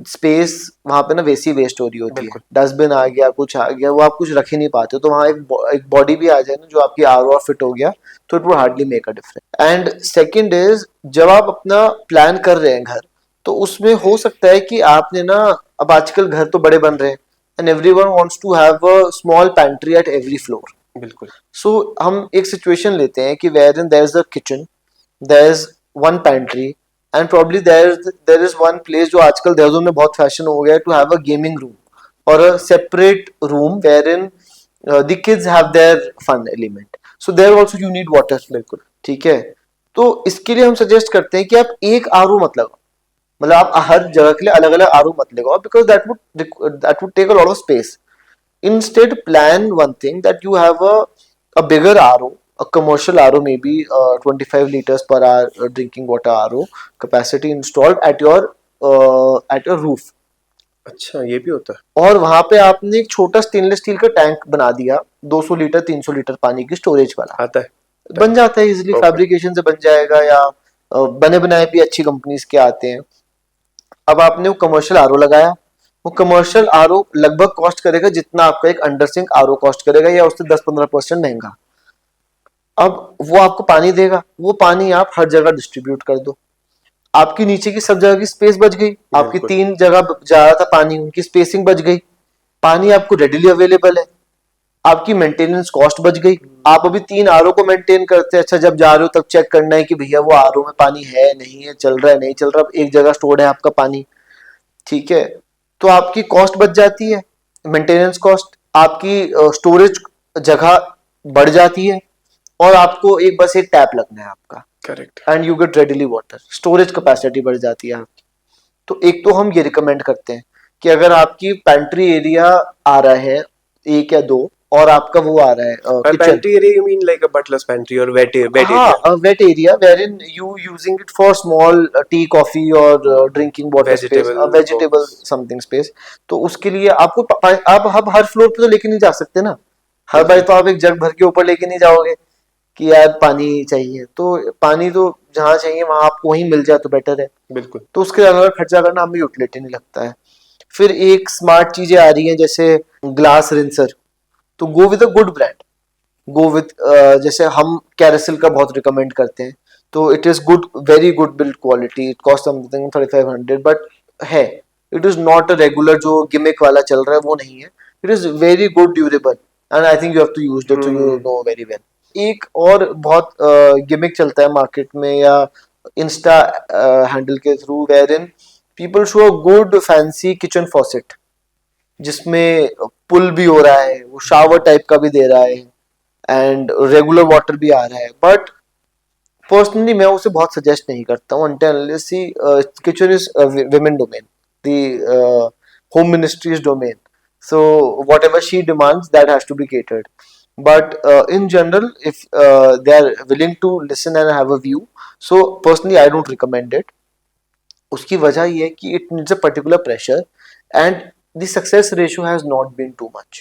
Space वहां पे ना वैसी waste हो रही होती है, बिल्कुल। Dustbin आ गया, कुछ आ गया, वो आप कुछ रख ही नहीं पाते, तो वहां एक बॉडी भी आ जाए ना जो आपकी आर फिट हो गया, तो इट वो hardly make a difference. And second is, जब आप अपना प्लान कर रहे हैं घर, तो उसमें हो सकता है कि आपने ना, अब आजकल घर तो बड़े बन रहे हैं, and everyone wants to have a small pantry at every floor. बिल्कुल। सो हम एक सिचुएशन लेते हैं कि wherein there is a kitchen, there is one pantry, and probably there is one place, जो आजकल देहरादून में बहुत फैशन हो गया है, to have a gaming room और a separate room wherein the kids have their fun element. So there also you need water. बिल्कुल। ठीक है, तो इसके लिए हम सजेस्ट करते हैं कि आप एक आरओ मत लगाओ, मतलब आप हर जगह के लिए अलग अलग आरओ मत लगाओ, because that would take a lot of space. Instead, plan one thing, that you have a bigger RO, a commercial RO, maybe 25 liters per hour drinking water RO capacity installed at your roof. अच्छा, ये भी होता है। और वहां पे आपने एक छोटा स्टेनलेस स्टील का टैंक बना दिया, 200 लीटर 300 लीटर पानी की स्टोरेज वाला, आता है। बन जाता है इजिली, Okay. फैब्रिकेशन से बन जाएगा, या बने बनाए भी अच्छी कंपनीज के आते हैं। अब आपने वो कमर्शियल आरओ लगाया, वो कमर्शियल आरओ लगभग कॉस्ट करेगा जितना आपका एक अंडर सिंक आरओ कॉस्ट करेगा, या उससे 10-15% महंगा। अब वो आपको पानी देगा, वो पानी आप हर जगह डिस्ट्रीब्यूट कर दो, आपकी नीचे की सब जगह की स्पेस बच गई, आपकी बिल्कुल। 3 जगह जा रहा था पानी, उनकी स्पेसिंग बच गई, पानी आपको रेडिली अवेलेबल है, आपकी मेंटेनेंस कॉस्ट बच गई। आप अभी 3 आरओ को मेंटेन करते हैं, अच्छा जब जा रहे हो तब चेक करना है कि भैया वो आरओ में पानी है नहीं है, चल रहा है नहीं चल रहा, एक जगह स्टोर्ड है आपका पानी, ठीक है, तो आपकी कॉस्ट बच जाती है, मेंटेनेंस कॉस्ट, आपकी स्टोरेज जगह बढ़ जाती है, और आपको एक बस एक टैप लगना है आपका, correct. And you get readily water, storage capacity बढ़ जाती है आपकी। तो एक तो हम ये रिकमेंड करते हैं कि अगर आपकी पेंट्री एरिया आ रहा है 1 या 2, और आपका वो आ रहा है By kitchen, pantry area, you mean like a butler's pantry or wet हाँ, area? a wet area wherein you using it for small tea, coffee or drinking water space, a Vegetable vegetable box. something space। तो उसके लिए आपको आप हर floor पे तो लेके नहीं जा सकते ना, हर बार बिल्कुल। तो आप एक जग भर के ऊपर लेके नहीं जाओगे कि यार पानी चाहिए, तो पानी तो जहाँ चाहिए वहां आपको वहीं मिल जाए तो बेटर है। बिल्कुल। तो उसके अलावा खर्चा करना हमें यूटिलिटी नहीं लगता है। फिर एक स्मार्ट चीजें आ रही हैं जैसे ग्लास रिंसर, तो go with a good brand, go with, जैसे हम कैरेसिल का बहुत रिकमेंड करते हैं, तो it is good, very good build quality, it cost something 3500, but है, it is not a regular जो गिमिक वाला चल रहा है वो नहीं है, it is very good durable, and I think you have to use it, so you hmm. No very well. एक और बहुत गिमिक चलता है मार्केट में या इंस्टा हैंडल के through, where in people show a good fancy kitchen faucet जिसमें pull भी हो रहा है, वो शावर टाइप का भी दे रहा है, एंड रेगुलर वाटर भी आ रहा है, बट पर्सनली मैं उसे बहुत सजेस्ट नहीं करता हूँ until unless kitchen is women domain, the home ministry's domain, so whatever she demands that has to be catered, but in general if they are willing to listen and have a view, so personally I don't recommend it। उसकी वजह ये है कि it needs a particular pressure, and the success ratio has not been too much,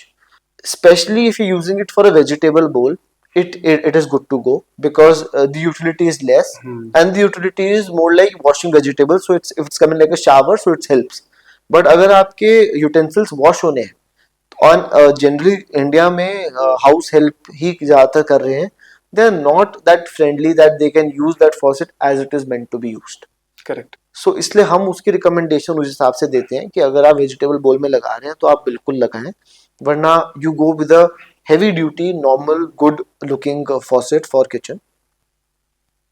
especially if you're using it for a vegetable bowl, it is good to go because the utility is less, hmm. and the utility is more like washing vegetables, so it's if it's coming like a shower, so it helps। but अगर आपके utensils wash होने हैं, और generally India में house help ही ज्यादातर कर रहे हैं, they are not that friendly that they can use that faucet as it is meant to be used। करेक्ट। सो इसलिए हम उसकी रिकमेंडेशन उस हिसाब से देते हैं कि अगर आप वेजिटेबल बोल में लगा रहे हैं तो आप बिल्कुल लगाएं, वरना you go with a heavy duty normal good looking faucet for kitchen.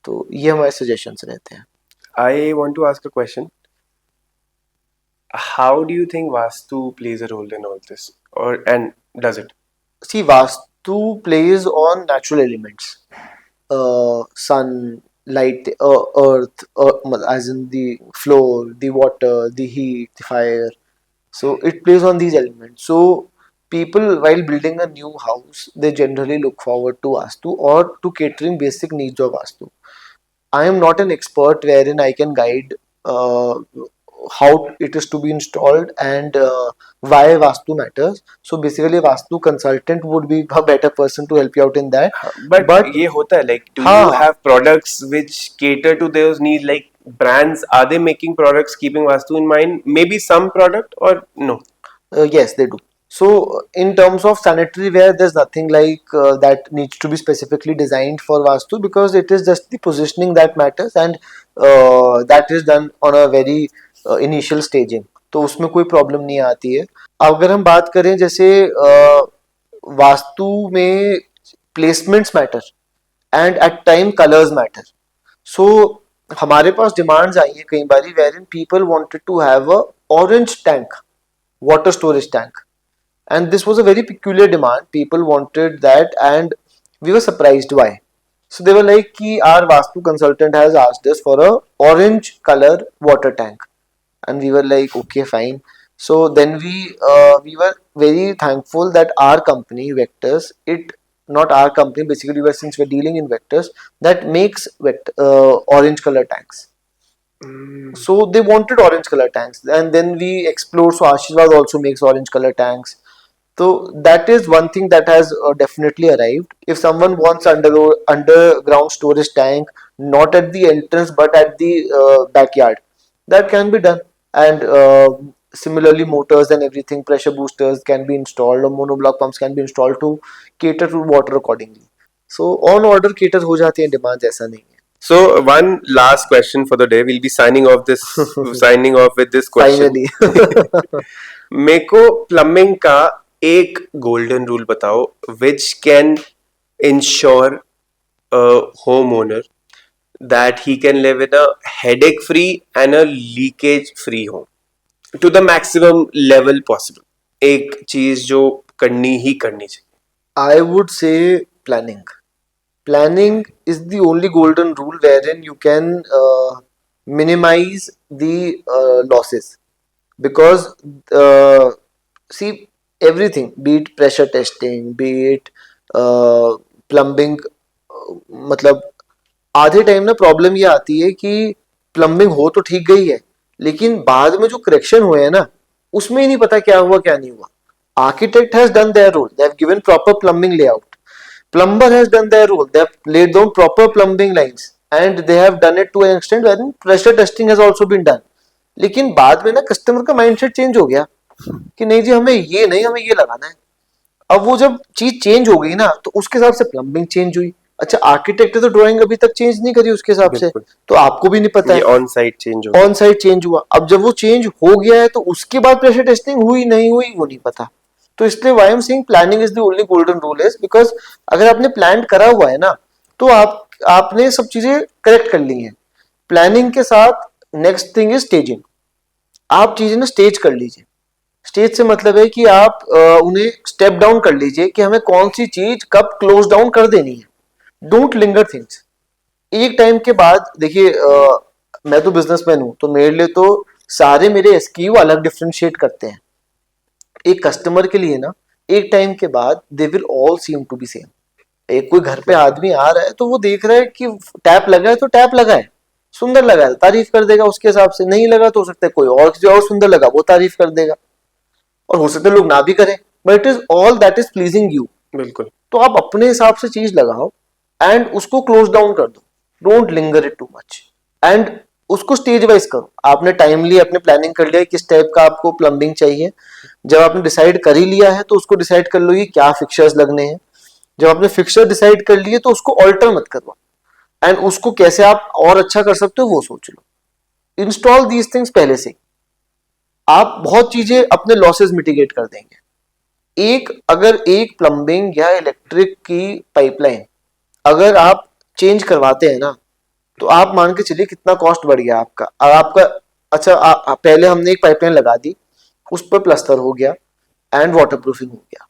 तो ये हमारे सजेशंस रहते हैं। I want to ask a question. How do you think Vastu plays a role in all this? Or and does it? See vastu plays on natural elements, sun, light, earth, as in the floor, the water, the heat, the fire, so it plays on these elements. So people while building a new house they generally look forward to vastu or to catering basic needs of vastu. I am not an expert wherein I can guide how it is to be installed and why vastu matters, so basically vastu consultant would be a better person to help you out in that, हाँ, but but ये होता है like do you हाँ, have products which cater to those needs like brands are they making products keeping Vastu in mind maybe some product or no? Yes, they do. So, in terms of sanitary ware, there's nothing like that needs to be specifically designed for Vastu because it is just the positioning that matters, and that is done on a very initial staging. तो उसमें कोई problem नहीं आती है। अगर हम बात करें जैसे वास्तु में placements matter and at time colours matter. So हमारे पास डिमांड्स आई हैं कई बारी where in people wanted to have a orange tank, water storage tank, and this was a very peculiar demand, people wanted that and we were surprised why. So they were like ki our vastu consultant has asked us for a orange color water tank, and we were like okay fine. So then we were very thankful that our company Vectors, it not our company basically, we since we're dealing in Vectors that makes orange color tanks. So they wanted orange color tanks, and then we explored. So Ashirvad also makes orange color tanks. So that is one thing that has definitely arrived. If someone wants underground storage tank, not at the entrance but at the backyard, that can be done. And similarly, motors and everything, pressure boosters can be installed, or monoblock pumps can be installed to cater to water accordingly. So on order cater हो जाती है demands, ऐसा नहीं है. So one last question for the day. We'll be signing off with this question. Finally. मेरे को plumbing का एक गोल्डन रूल बताओ which can ensure a homeowner that he can live in a headache free and a leakage free home to the maximum level possible. एक चीज जो करनी ही करनी चाहिए. I would say planning. Planning is the only golden rule wherein you can minimize the losses, because see, everything, be it pressure testing, be it plumbing, मतलब आधे time ना problem ये आती है कि प्लम्बिंग हो तो ठीक गई है, लेकिन बाद में जो करेक्शन हुए हैं ना, उसमें ही नहीं पता क्या हुआ क्या नहीं हुआ. Architect has done their role. They have given proper plumbing layout. Plumber has done their role. They have laid down proper plumbing lines, and they have done it to an extent wherein pressure testing has also been done. लेकिन बाद में ना customer का mindset change हो गया कि नहीं जी, हमें ये नहीं, हमें ये लगाना है. अब वो जब चीज चेंज हो गई ना, तो उसके हिसाब से प्लम्बिंग चेंज हुई. अच्छा, आर्किटेक्ट ने तो ड्राइंग अभी तक चेंज नहीं करी उसके हिसाब से, बिल्कुल. तो आपको भी नहीं पता ये है. ऑन साइट चेंज हो ऑन साइट चेंज हुआ. अब जब वो चेंज हो गया है, तो उसके बाद प्रेशर टेस्टिंग हुई नहीं हुई वो नहीं पता. तो इसलिए why I am saying planning is the only golden rule is because अगर आपने प्लान करा हुआ है ना, तो आपने सब चीजें करेक्ट कर ली हैं. प्लानिंग के साथ नेक्स्ट थिंग इज स्टेजिंग. आप चीजें ना स्टेज कर लीजिए. स्टेज से मतलब है कि आप उन्हें स्टेप डाउन कर लीजिए कि हमें कौन सी चीज कब क्लोज डाउन कर देनी है. Don't linger things. एक टाइम के बाद देखिए, मैं तो बिजनेसमैन हूं, तो मेरे लिए तो सारे मेरे एसक्यू अलग डिफरेंशिएट करते हैं. एक कस्टमर के लिए ना, एक टाइम के बाद they will all seem to be same. एक कोई घर पे आदमी आ रहा है तो वो देख रहा है कि टैप लगा है तो टैप लगा है, सुंदर लगा है, तारीफ कर देगा उसके हिसाब से. नहीं लगा तो हो सकता है कोई और किसी और सुंदर लगा, वो तारीफ कर देगा, और हो सकता है लोग ना भी करें, but it is all that is pleasing you. बिल्कुल. तो आप अपने हिसाब से चीज लगाओ एंड उसको क्लोज डाउन कर दो. Don't linger it too much and उसको स्टेज वाइज करो. आपने टाइमली अपने प्लानिंग कर लिया किस टाइप का आपको प्लम्बिंग चाहिए. जब आपने डिसाइड कर ही लिया है तो उसको डिसाइड कर लो कि क्या फिक्सर्स लगने हैं. जब आपने फिक्सर डिसाइड कर लिए तो उसको ऑल्टर मत करवाओ, एंड उसको कैसे आप और अच्छा कर सकते हो वो सोच लो. इंस्टॉल दीज थिंग्स पहले से. आप बहुत चीजें अपने लॉसेस मिटिगेट कर देंगे. अगर एक प्लम्बिंग या इलेक्ट्रिक की पाइपलाइन अगर आप चेंज करवाते हैं ना, तो आप मान के चलिए कितना कॉस्ट बढ़ गया आपका. और आपका अच्छा, पहले हमने एक पाइपलाइन लगा दी, उस पर प्लास्टर हो गया एंड वाटर प्रूफिंग हो गया,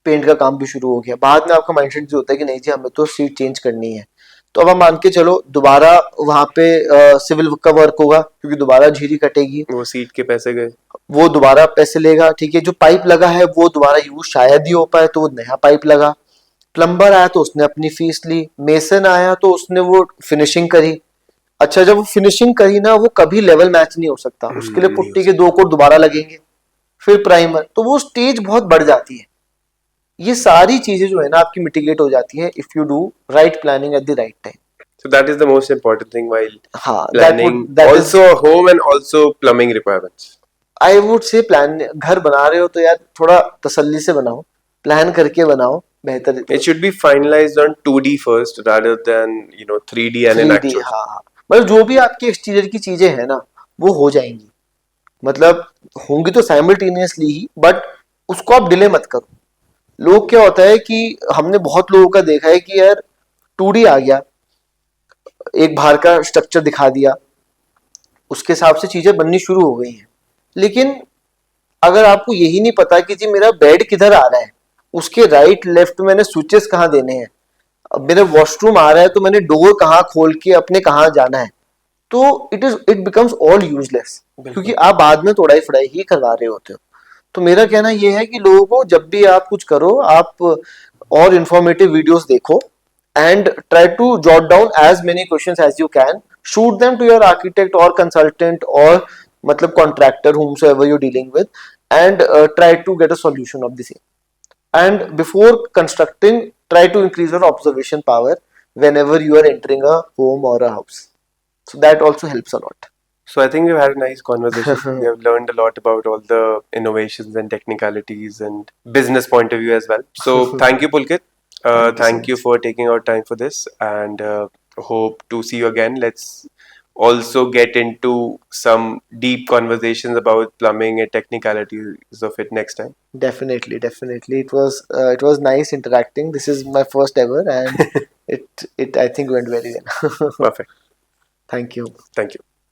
पेंट का काम भी शुरू हो गया. बाद में आपका माइंडसेट जो होता है कि नहीं जी, हमें तो सीट चेंज करनी है, तो अब हम मान के चलो दोबारा वहां पे सिविल का वर्क होगा, क्योंकि दोबारा झीरी कटेगी, वो सीट के पैसे गए, वो दोबारा पैसे लेगा. ठीक है, जो पाइप लगा है वो दोबारा यूज शायद ही हो पाए, तो वो नया पाइप लगा. प्लम्बर आया तो उसने अपनी फीस ली. मेसन आया तो उसने वो फिनिशिंग करी. अच्छा, जब वो फिनिशिंग करी ना, वो कभी लेवल मैच नहीं हो सकता, उसके लिए पुट्टी के 2 कोट दोबारा लगेंगे, फिर प्राइमर, तो वो स्टेज बहुत बढ़ जाती है. ये सारी चीजें जो है ना आपकी मिटिगेट हो जाती है if you do right planning at the right time. so that is the most important thing while हाँ, planning also home and also plumbing requirements. I would say plan. घर बना रहे हो तो यार थोड़ा तसल्ली से बनाओ, प्लान करके बनाओ, बेहतर. It should be finalized on 2D first rather than 3D and an 3D, actual. हाँ, मतलब जो भी आपकी एक्सटीरियर की चीजें हैं ना, वो हो जाएंगी, मतलब होंगी तो साइमल्टेनियसली ही, बट उसको आप डिले मत करो. लोग क्या होता है कि हमने बहुत लोगों का देखा है कि यार 2D आ गया, एक बाहर का स्ट्रक्चर दिखा दिया, उसके हिसाब से चीजें बननी शुरू हो गई हैं. लेकिन अगर आपको यही नहीं पता कि जी मेरा बेड किधर आ रहा है, उसके राइट लेफ्ट मैंने स्विचेस कहाँ देने हैं, अब मेरा वॉशरूम आ रहा है तो मैंने डोर कहाँ खोल के अपने कहाँ जाना है, तो इट बिकम्स ऑल यूजलेस, क्योंकि आप बाद में तोड़ाई फड़ाई ही करवा रहे होते हो. तो मेरा कहना यह है कि लोगों को जब भी आप कुछ करो, आप और इंफॉर्मेटिव वीडियोस देखो and try to jot down as many questions as you can. Shoot them to your architect or consultant or मतलब contractor whomsoever you're dealing with, and try to get a solution of the same. And before constructing, try to increase your observation power whenever you are entering a home or a house. So that also helps a lot. So I think we've had a nice conversation. We have learned a lot about all the innovations and technicalities and business point of view as well. So thank you, Pulkit. Thank Thank you so you much. for taking out time for this, and hope to see you again. Let's also get into some deep conversations about plumbing and technicalities of it next time. Definitely, definitely. It was nice interacting. This is my first ever, and it I think went very well. Perfect. Thank you. Thank you.